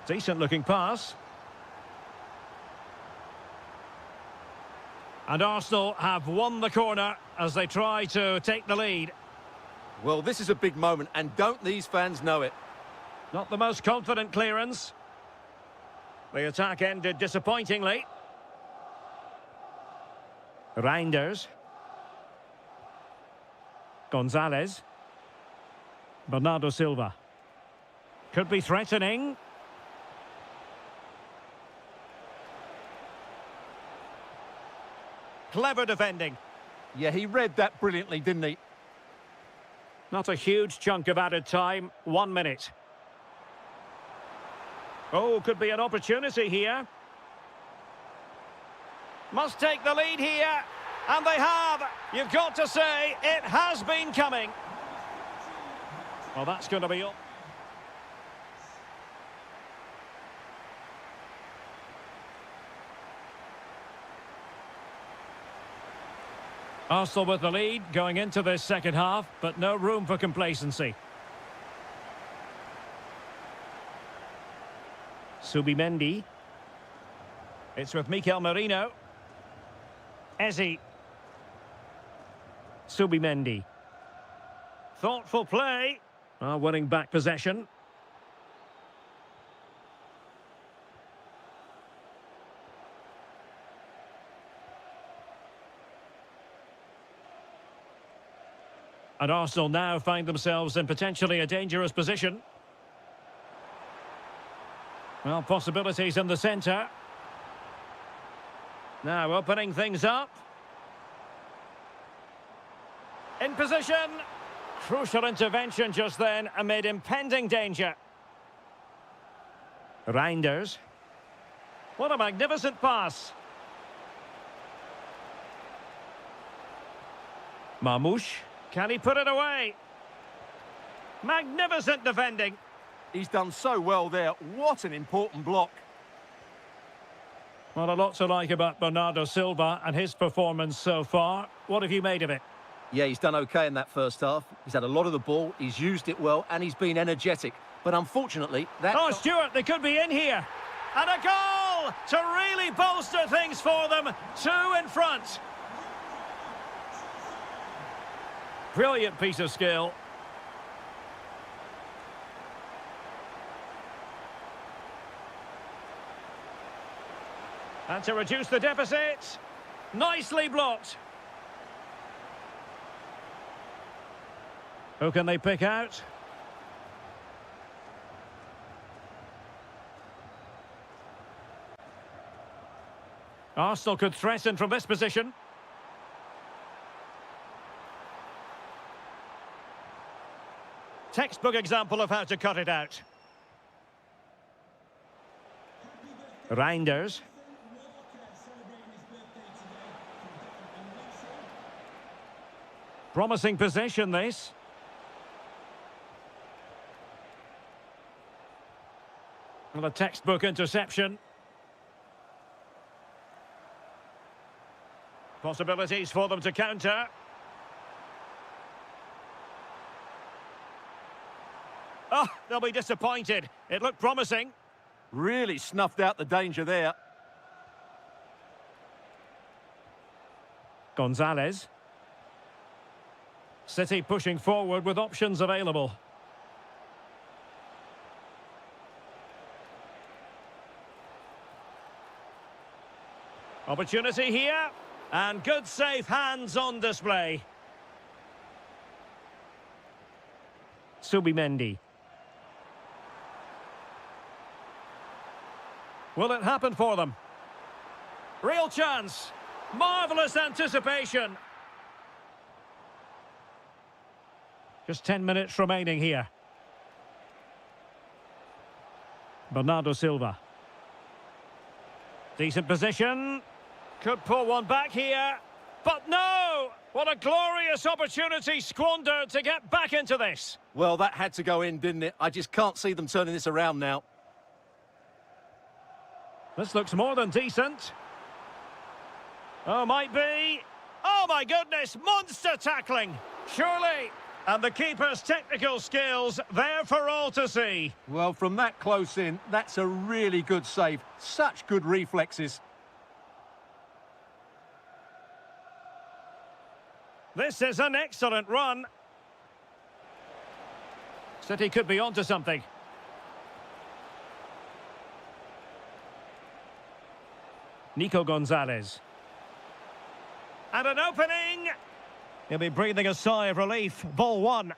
Decent looking pass. And Arsenal have won the corner as they try to take the lead. Well, this is a big moment, and don't these fans know it? Not the most confident clearance. The attack ended disappointingly. Reinders. Gonzalez. Bernardo Silva. Could be threatening. Clever defending. Yeah, he read that brilliantly, didn't he? Not a huge chunk of added time. 1 minute. Oh, could be an opportunity here. Must take the lead here. And they have. You've got to say, it has been coming. Well, that's going to be all. Arsenal with the lead going into this second half, but no room for complacency. Subimendi. It's with Mikel Merino. Eze. Subimendi. Thoughtful play. Winning back possession. And Arsenal now find themselves in potentially a dangerous position. Well, possibilities in the centre. Now opening things up. In position. Crucial intervention just then amid impending danger. Reinders. What a magnificent pass. Mamouche. Can he put it away? Magnificent defending. He's done so well there. What an important block. Well, a lot to like about Bernardo Silva and his performance so far. What have you made of it? Yeah, he's done okay in that first half. He's had a lot of the ball, he's used it well, and he's been energetic. But unfortunately, that... Oh, Stuart, they could be in here. And a goal to really bolster things for them. 2 in front. Brilliant piece of skill. And to reduce the deficit, nicely blocked. Who can they pick out? Arsenal could threaten from this position. Textbook example of how to cut it out. Reinders. Promising possession, this. Well, a textbook interception. Possibilities for them to counter. Oh, they'll be disappointed. It looked promising. Really snuffed out the danger there. Gonzalez. City pushing forward with options available. Opportunity here. And good safe hands on display. Subimendi. Will it happen for them? Real chance. Marvellous anticipation. Just 10 minutes remaining here. Bernardo Silva. Decent position. Could pull one back here. But no! What a glorious opportunity squandered to get back into this. Well, that had to go in, didn't it? I just can't see them turning this around now. This looks more than decent. Oh, might be. Oh, my goodness. Monster tackling. Surely. And the keeper's technical skills there for all to see. Well, from that close in, that's a really good save. Such good reflexes. This is an excellent run. City could be onto something. Nico Gonzalez. And an opening. He'll be breathing a sigh of relief. Ball one.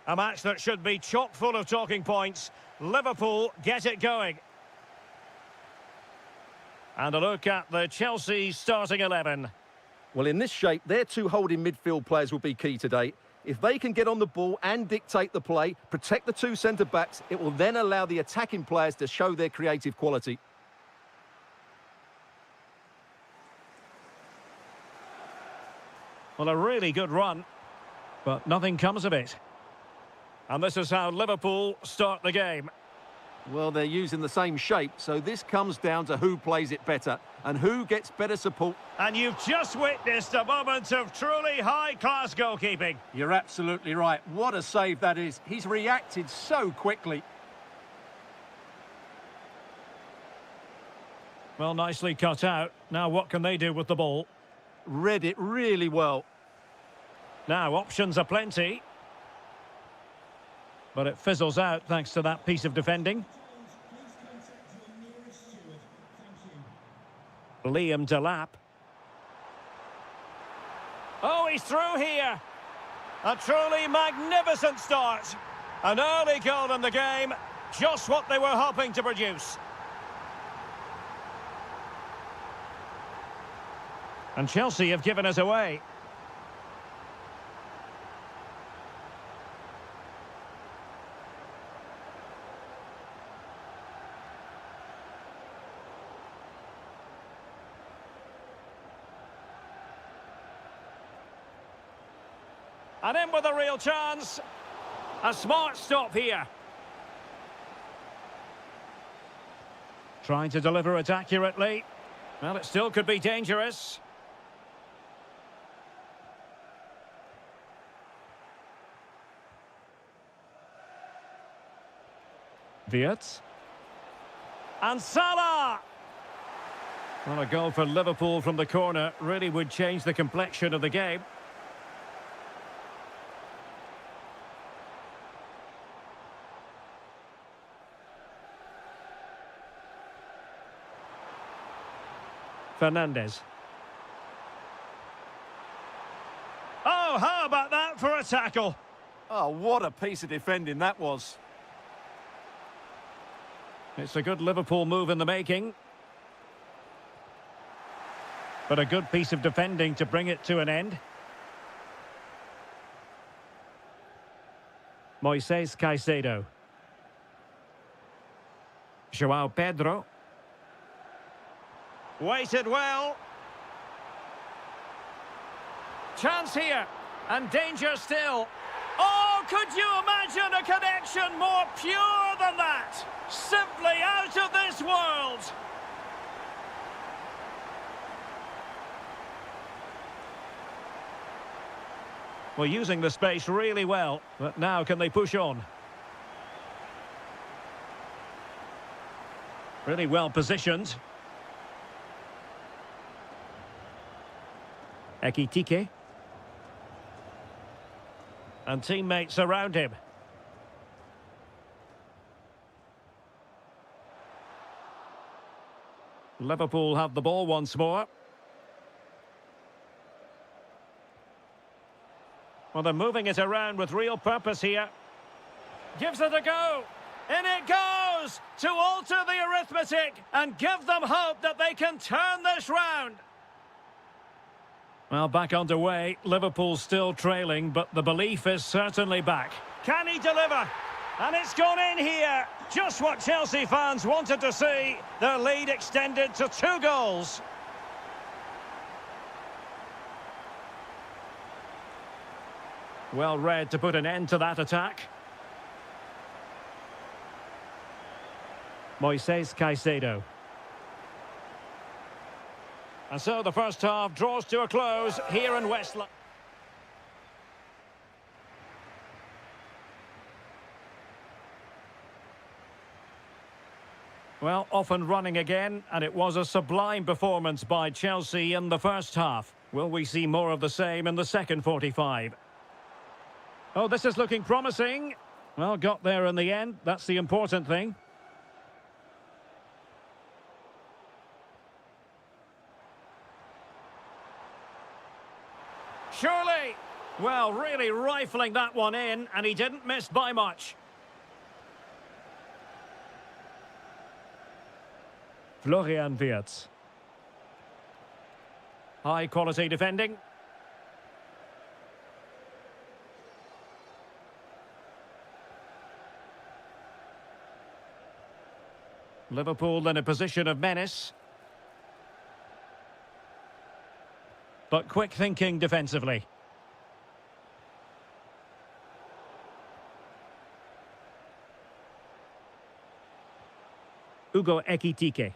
A match that should be chock full of talking points. Liverpool get it going. And a look at the Chelsea starting 11. Well, in this shape, their two holding midfield players will be key today. If they can get on the ball and dictate the play, protect the two centre-backs, it will then allow the attacking players to show their creative quality. Well, a really good run, but nothing comes of it. And this is how Liverpool start the game. Well, they're using the same shape, so this comes down to who plays it better and who gets better support. And you've just witnessed a moment of truly high-class goalkeeping. You're absolutely right. What a save that is. He's reacted so quickly. Well, nicely cut out. Now what can they do with the ball? Read it really well. Now, options are plenty. But it fizzles out thanks to that piece of defending. Liam Delap. Oh, he's through here. A truly magnificent start. An early goal in the game. Just what they were hoping to produce. And Chelsea have given us away. And in with a real chance. A smart stop here. Trying to deliver it accurately. Well, it still could be dangerous. Wirtz. And Salah! Well, a goal for Liverpool from the corner really would change the complexion of the game. Fernandez. Oh, how about that for a tackle? Oh, what a piece of defending that was. It's a good Liverpool move in the making. But a good piece of defending to bring it to an end. Moises Caicedo. João Pedro. Waited well. Chance here. And danger still. Oh, could you imagine a connection more pure than that? Simply out of this world. Well, using the space really well. But now can they push on? Really well positioned. Ekitike. And teammates around him. Liverpool have the ball once more. Well, they're moving it around with real purpose here. Gives it a go. In it goes to alter the arithmetic and give them hope that they can turn this round. Well, back underway. Liverpool still trailing, but the belief is certainly back. Can he deliver? And it's gone in here. Just what Chelsea fans wanted to see. Their lead extended to 2 goals. Well read to put an end to that attack. Moises Caicedo. And so the first half draws to a close here in West London. Well, off and running again, and it was a sublime performance by Chelsea in the first half. Will we see more of the same in the second 45? Oh, this is looking promising. Well, got there in the end. That's the important thing. Surely. Well, really rifling that one in, and he didn't miss by much. Florian Wirtz. High quality defending. Liverpool in a position of menace. But quick thinking defensively. Ugo Ekitike.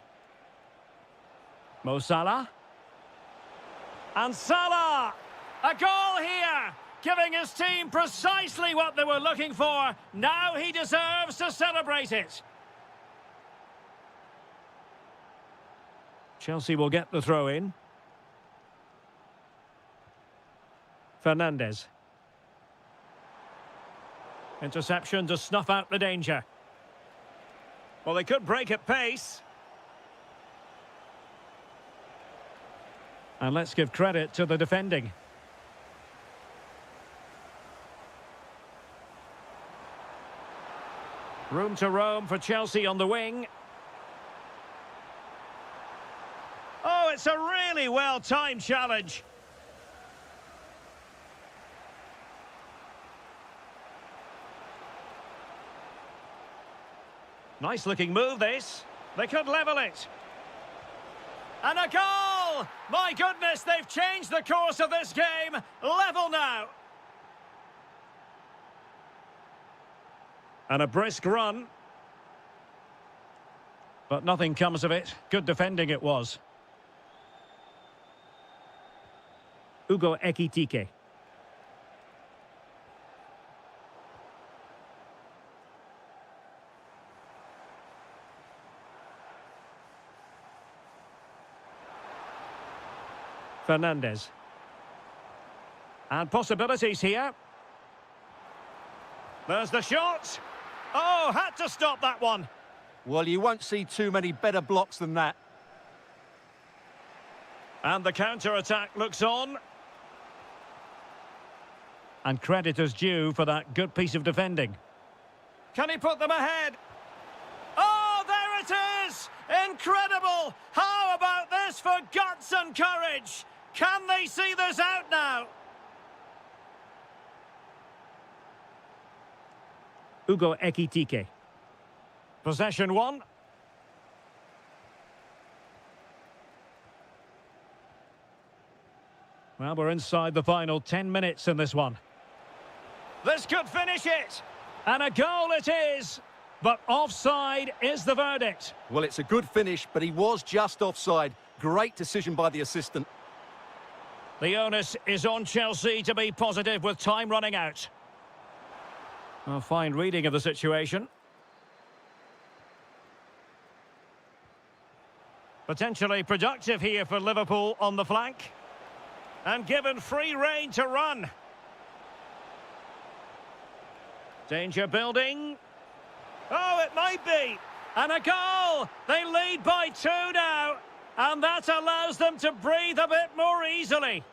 Mo Salah. And Salah! A goal here! Giving his team precisely what they were looking for. Now he deserves to celebrate it. Chelsea will get the throw in. Fernandes. Interception to snuff out the danger. Well, they could break at pace. And let's give credit to the defending. Room to roam for Chelsea on the wing. Oh, it's a really well-timed challenge. Nice-looking move, this. They could level it. And a goal! My goodness, they've changed the course of this game. Level now. And a brisk run. But nothing comes of it. Good defending it was. Ugo Ekitike. Fernandes. And possibilities here. There's the shot. Oh, had to stop that one. Well, you won't see too many better blocks than that. And the counter-attack looks on. And credit is due for that good piece of defending. Can he put them ahead? Oh, there it is! Incredible! How about this for guts and courage? Can they see this out now? Ugo Ekitike. Possession one. Well, we're inside the final 10 minutes in this one. This could finish it. And a goal it is. But offside is the verdict. Well, it's a good finish, but he was just offside. Great decision by the assistant. The onus is on Chelsea to be positive with time running out. A fine reading of the situation. Potentially productive here for Liverpool on the flank. And given free rein to run. Danger building. Oh, it might be. And a goal! They lead by 2 now. And that allows them to breathe a bit more easily.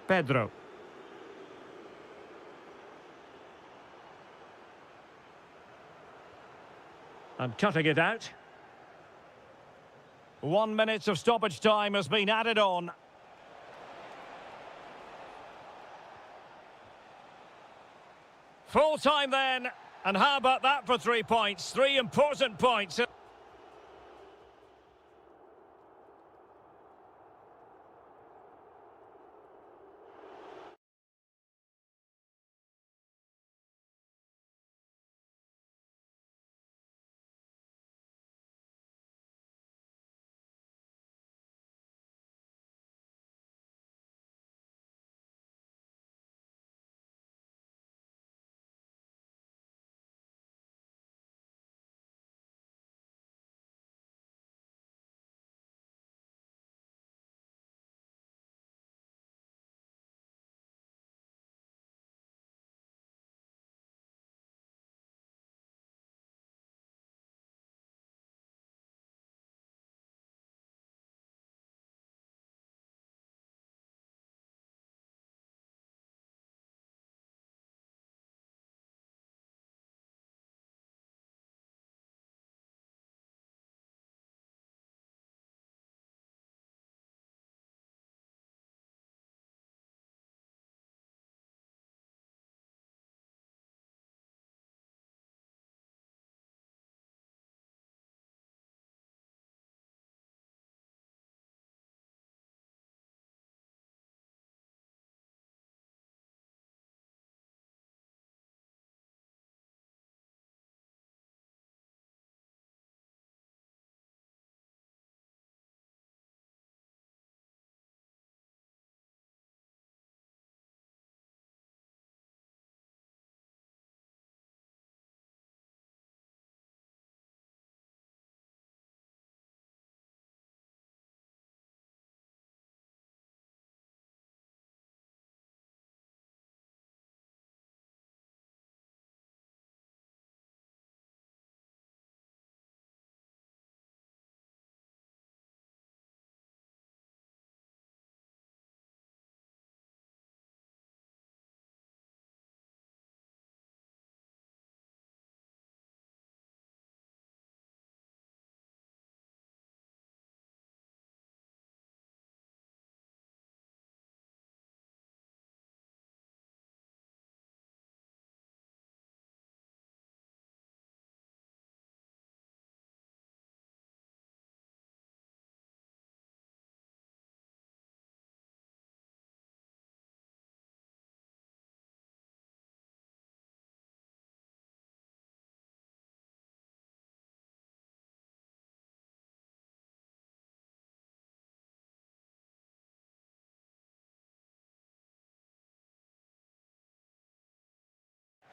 Pedro. And cutting it out. 1 minute of stoppage time has been added on. Full time then. And how about that for 3 points? 3 important points.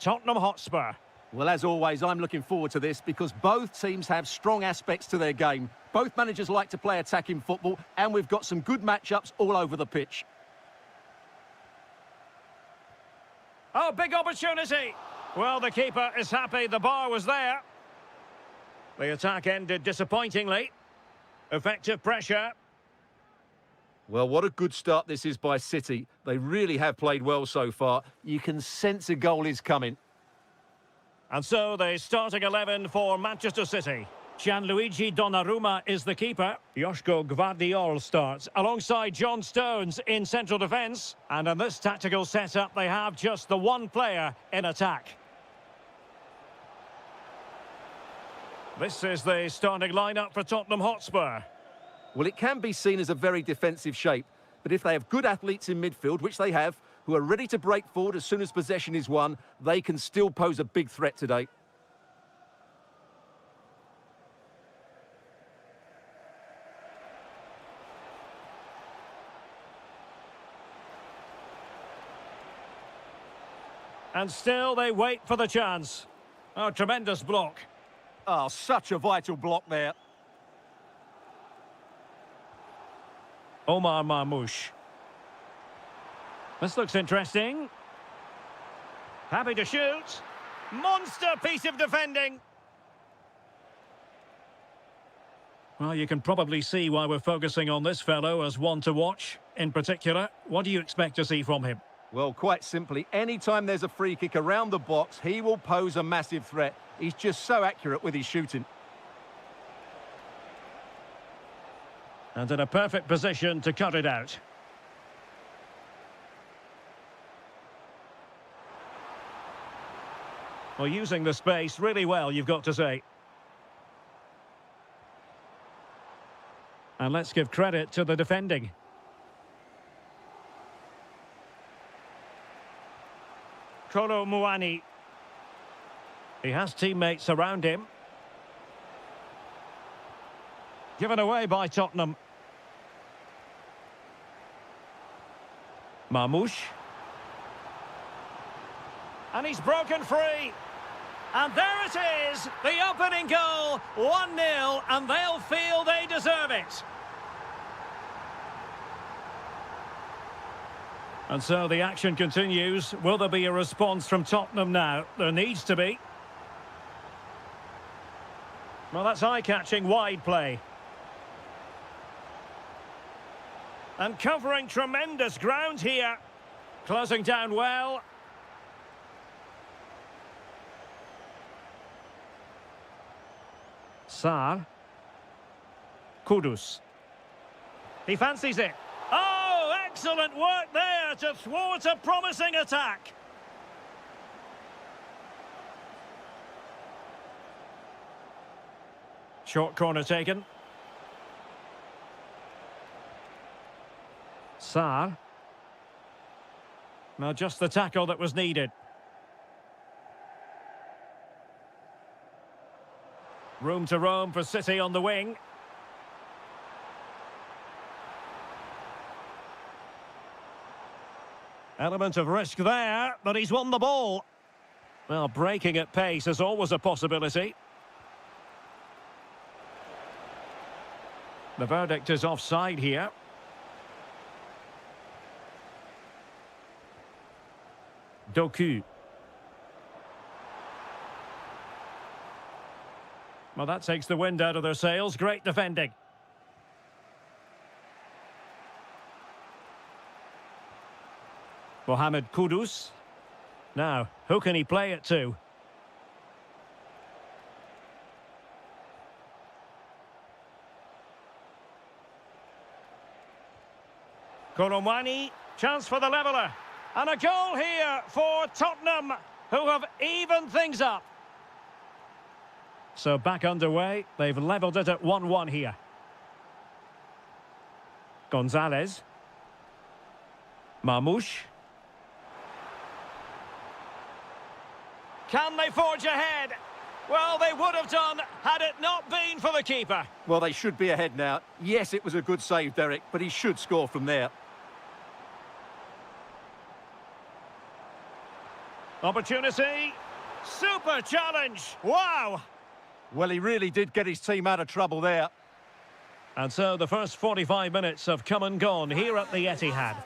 Tottenham Hotspur. Well, as always, I'm looking forward to this because both teams have strong aspects to their game. Both managers like to play attacking football, and we've got some good matchups all over the pitch. Oh, big opportunity. Well, the keeper is happy the bar was there. The attack ended disappointingly. Effective pressure. Well, what a good start this is by City. They really have played well so far. You can sense a goal is coming. And so the starting 11 for Manchester City. Gianluigi Donnarumma is the keeper. Joško Gvardiol starts alongside John Stones in central defence. And in this tactical setup, they have just the one player in attack. This is the starting lineup for Tottenham Hotspur. Well, it can be seen as a very defensive shape, but if they have good athletes in midfield, which they have, who are ready to break forward as soon as possession is won, they can still pose a big threat today. And still they wait for the chance. Oh, tremendous block. Oh, such a vital block there. Omar Marmoush. This looks interesting. Happy to shoot. Monster piece of defending. Well, you can probably see why we're focusing on this fellow as one to watch. In particular, what do you expect to see from him? Well, quite simply, anytime there's a free kick around the box, he will pose a massive threat. He's just so accurate with his shooting. And in a perfect position to cut it out. Well, using the space really well, you've got to say. And let's give credit to the defending. Kolo Muani. He has teammates around him. Given away by Tottenham. Marmoush. And he's broken free. And there it is, the opening goal, 1-0, and they'll feel they deserve it. And so the action continues. Will there be a response from Tottenham now? There needs to be. Well, that's eye-catching wide play. And covering tremendous ground here. Closing down well. Sarr. Kudus. He fancies it. Oh, excellent work there to thwart a promising attack. Short corner taken. Sarr. Well, just the tackle that was needed. Room to roam for City on the wing. Element of risk there, but he's won the ball. Well, breaking at pace is always a possibility. The verdict is offside here. Doku. Well, that takes the wind out of their sails. Great defending. Mohamed Kudus. Now, who can he play it to? Kolomwani, chance for the leveller. And a goal here for Tottenham, who have evened things up. So back underway, they've levelled it at 1-1 here. Gonzalez. Marmoush. Can they forge ahead? Well, they would have done had it not been for the keeper. Well, they should be ahead now. Yes, it was a good save, Derek, but he should score from there. Opportunity. Super challenge. Wow. Well, he really did get his team out of trouble there. And so the first 45 minutes have come and gone here at the Etihad.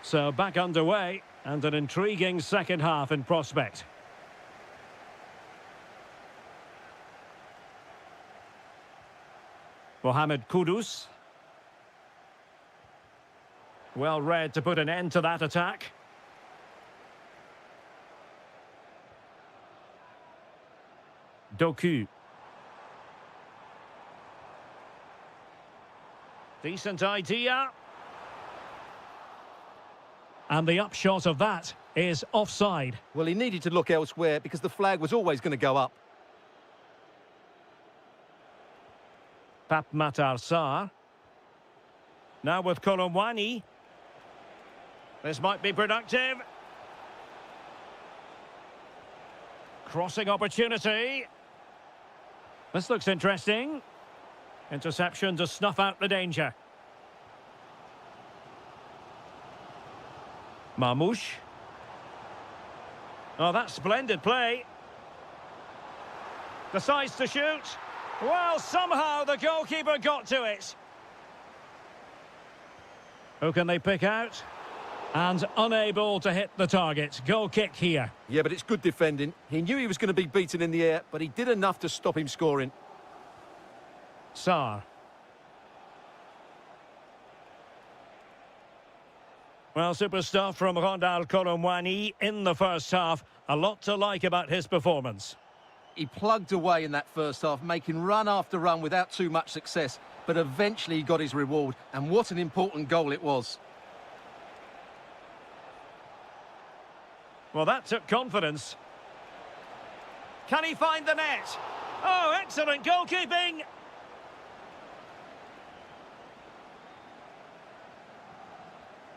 So back underway, and an intriguing second half in prospect. Mohamed Kudus. Well read to put an end to that attack. Doku. Decent idea. And the upshot of that is offside. Well, he needed to look elsewhere because the flag was always going to go up. Pape Matar Sarr. Now with Kolomwani. This might be productive. Crossing opportunity. This looks interesting. Interception to snuff out the danger. Marmouche. Oh, that's splendid play. Decides to shoot. Well, somehow the goalkeeper got to it. Who can they pick out? And unable to hit the target. Goal kick here. Yeah, but it's good defending. He knew he was going to be beaten in the air, but he did enough to stop him scoring. Sarr. Well, super stuff from Rondal Kolomwani in the first half. A lot to like about his performance. He plugged away in that first half, making run after run without too much success. But eventually he got his reward, and what an important goal it was. Well, that took confidence. Can he find the net? Oh, excellent goalkeeping!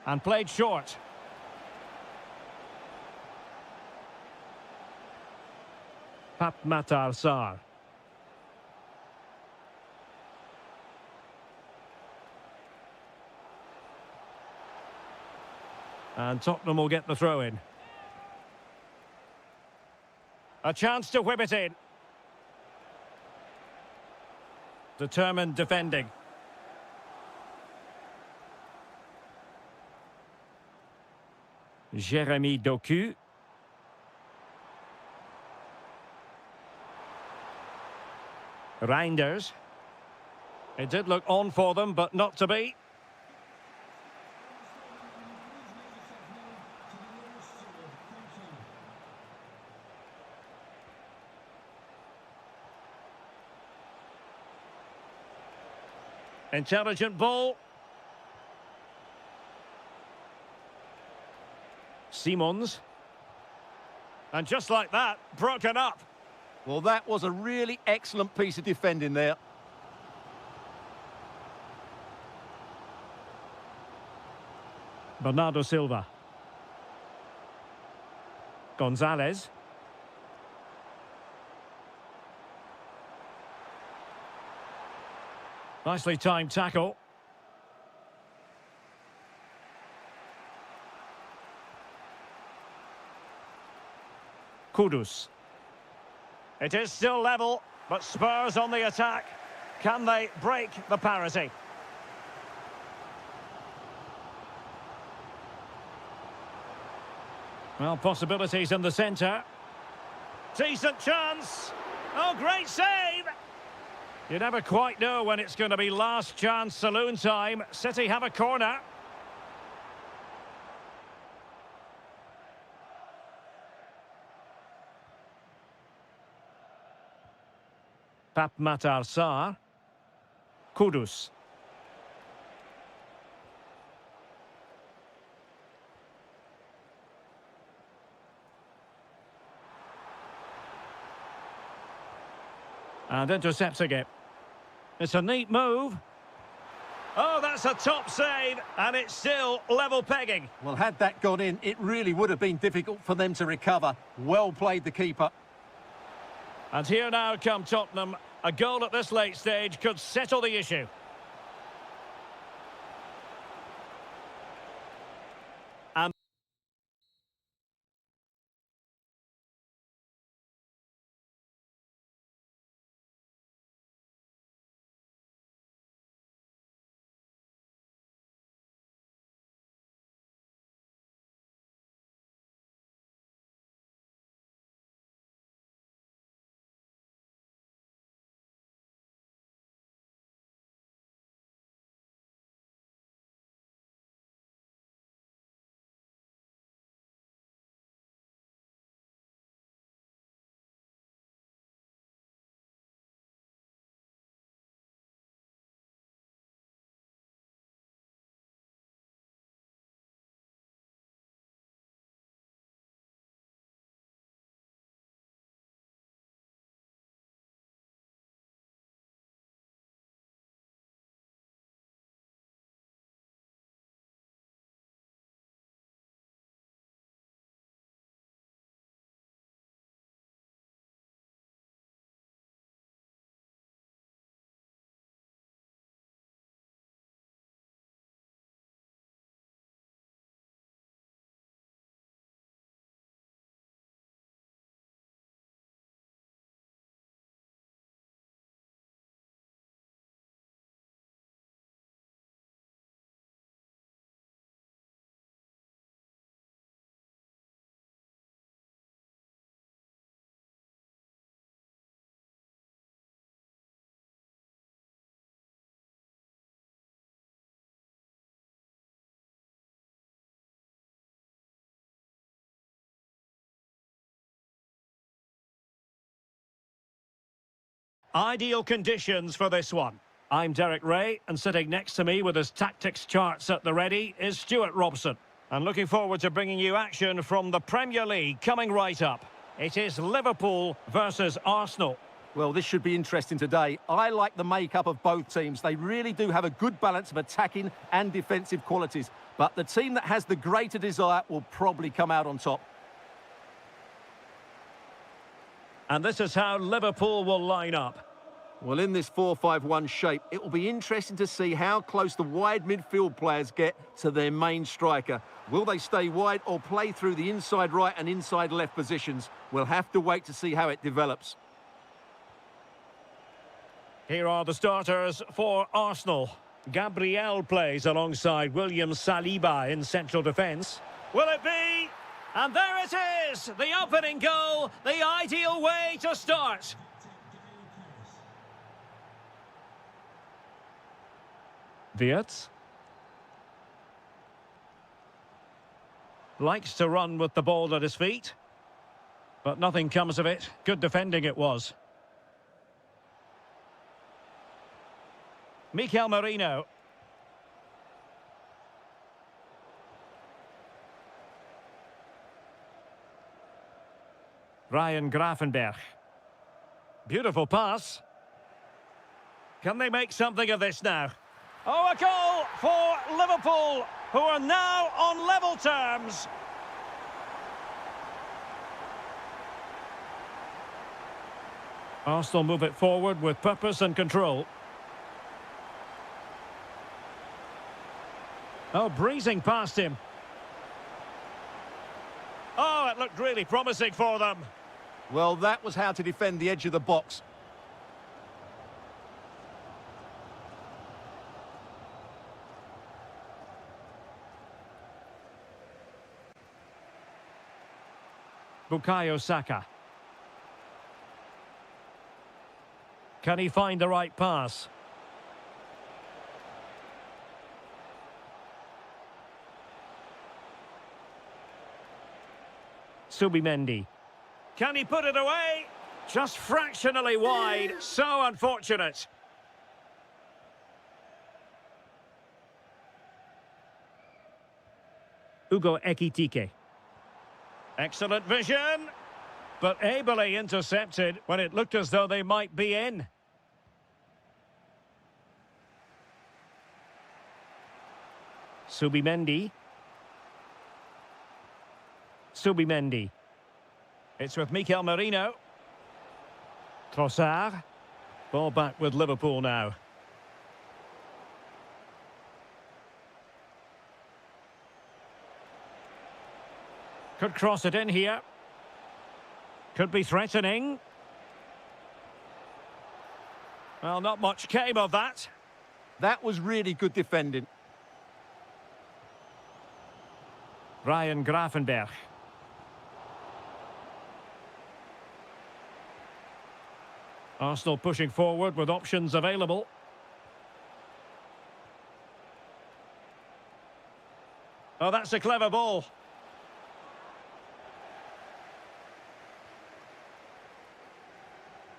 And played short. Pape Matar Sarr. And Tottenham will get the throw in. A chance to whip it in. Determined defending. Jeremy Doku. Reinders. It did look on for them, but not to be. Intelligent ball. Simons. And just like that, broken up. Well, that was a really excellent piece of defending there. Bernardo Silva. Gonzalez. Nicely timed tackle. Kudus. It is still level, but Spurs on the attack. Can they break the parity? Well, possibilities in the centre. Decent chance. Oh, great save! You never quite know when it's going to be last chance saloon time. City have a corner. Pape Matar Sarr. Kudus. And intercepting it. It's a neat move. Oh, that's a top save, and it's still level pegging. Well, had that gone in, it really would have been difficult for them to recover. Well played, the keeper. And here now come Tottenham. A goal at this late stage could settle the issue. Ideal conditions for this one. I'm Derek Ray, and sitting next to me with his tactics charts at the ready is Stuart Robson. And looking forward to bringing you action from the Premier League coming right up. It is Liverpool versus Arsenal. Well, this should be interesting today. I like the makeup of both teams. They really do have a good balance of attacking and defensive qualities. But the team that has the greater desire will probably come out on top. And this is how Liverpool will line up. Well, in this 4-5-1 shape, it will be interesting to see how close the wide midfield players get to their main striker. Will they stay wide or play through the inside right and inside left positions? We'll have to wait to see how it develops. Here are the starters for Arsenal. Gabriel plays alongside William Saliba in central defence. Will it be? And there it is! The opening goal, the ideal way to start. Wirtz. Likes to run with the ball at his feet. But nothing comes of it. Good defending it was. Mikel Merino. Ryan Gravenberch. Beautiful pass. Can they make something of this now? Oh, a goal for Liverpool, who are now on level terms. Arsenal move it forward with purpose and control. Oh, breezing past him. Oh, it looked really promising for them. Well, that was how to defend the edge of the box. Bukayo Saka. Can he find the right pass? Subimendi. Can he put it away? Just fractionally wide. So unfortunate. Ugo Ekitike. Excellent vision, but ably intercepted when it looked as though they might be in. Subimendi. Subimendi. It's with Mikel Merino. Trossard. Ball back with Liverpool now. Could cross it in here. Could be threatening. Well, not much came of that. That was really good defending. Ryan Gravenberch. Arsenal pushing forward with options available. Oh, that's a clever ball.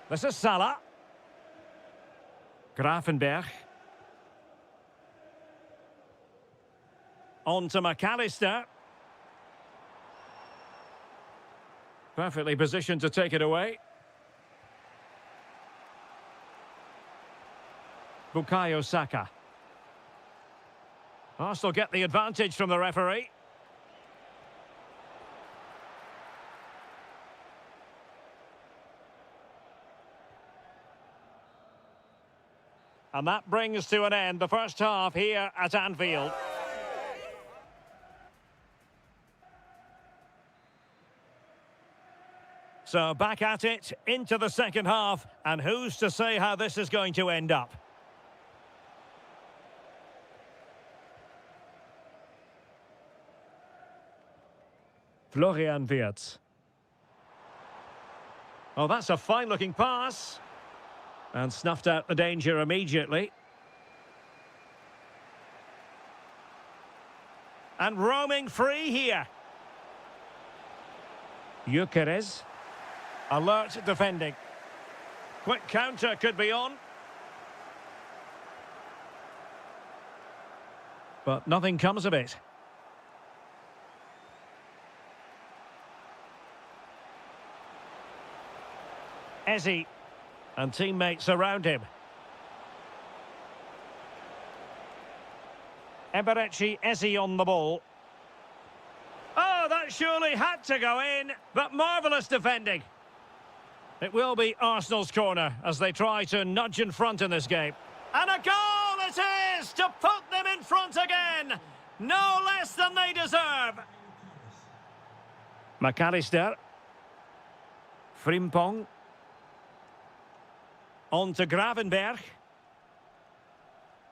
This is Salah. Gravenberch. On to McAllister. Perfectly positioned to take it away. Bukayo Saka. Arsenal get the advantage from the referee. And that brings to an end the first half here at Anfield. So back at it, into the second half, and who's to say how this is going to end up? Florian Wirtz. Oh, that's a fine-looking pass. And snuffed out the danger immediately. And roaming free here. Gyökeres. Alert defending. Quick counter could be on. But nothing comes of it. Eze and teammates around him. Eberechi Eze on the ball. Oh, that surely had to go in, but marvellous defending. It will be Arsenal's corner as they try to nudge in front in this game. And a goal it is to put them in front again. No less than they deserve. McAllister. Frimpong. On to Gravenberg.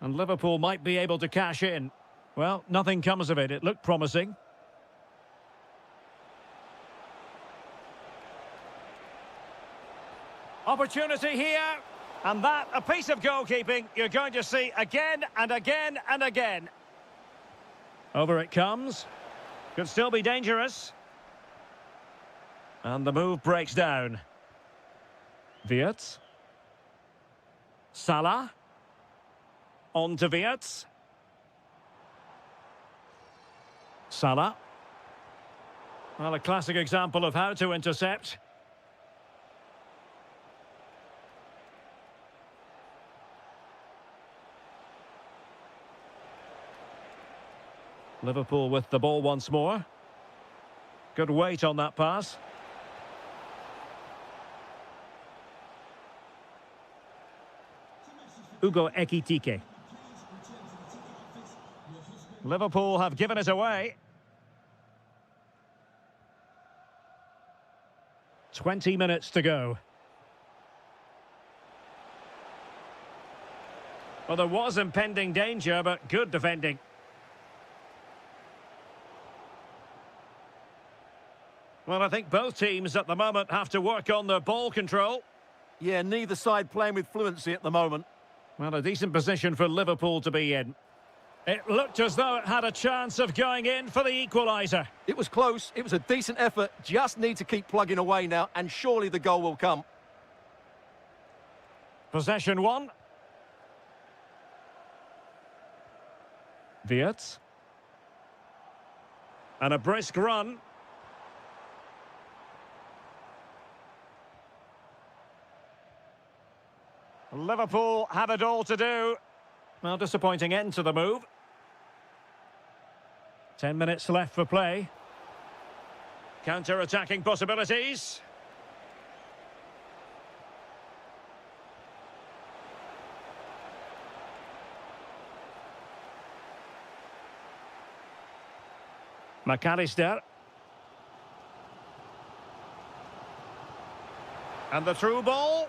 And Liverpool might be able to cash in. Well, nothing comes of it. It looked promising. Opportunity here. And that, a piece of goalkeeping you're going to see again and again and again. Over it comes. Could still be dangerous. And the move breaks down. Wirtz. Salah. On to Wirtz. Salah. Well, a classic example of how to intercept. Liverpool with the ball once more. Good weight on that pass. Ugo Ekitike. Liverpool have given it away. 20 minutes to go. Well, there was impending danger, but good defending. Well, I think both teams at the moment have to work on their ball control. Yeah, neither side playing with fluency at the moment. Well, a decent position for Liverpool to be in. It looked as though it had a chance of going in for the equaliser. It was close. It was a decent effort. Just need to keep plugging away now, and surely the goal will come. Possession one. Wirtz. And a brisk run. Liverpool have it all to do. Well, disappointing end to the move. 10 minutes left for play. Counter-attacking possibilities. McAllister. And the through ball.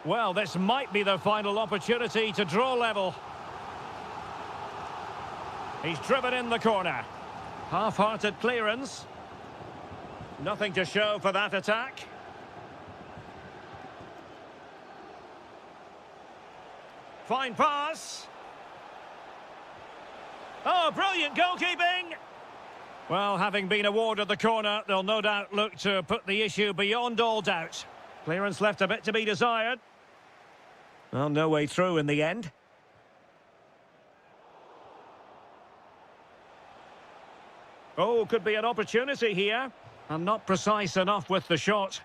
Well, this might be the final opportunity to draw level. He's driven in the corner. Half-hearted clearance. Nothing to show for that attack. Fine pass. Oh, brilliant goalkeeping! Well, having been awarded the corner, they'll no doubt look to put the issue beyond all doubt. Clearance left a bit to be desired. Well, no way through in the end. Oh, could be an opportunity here. And not precise enough with the shot.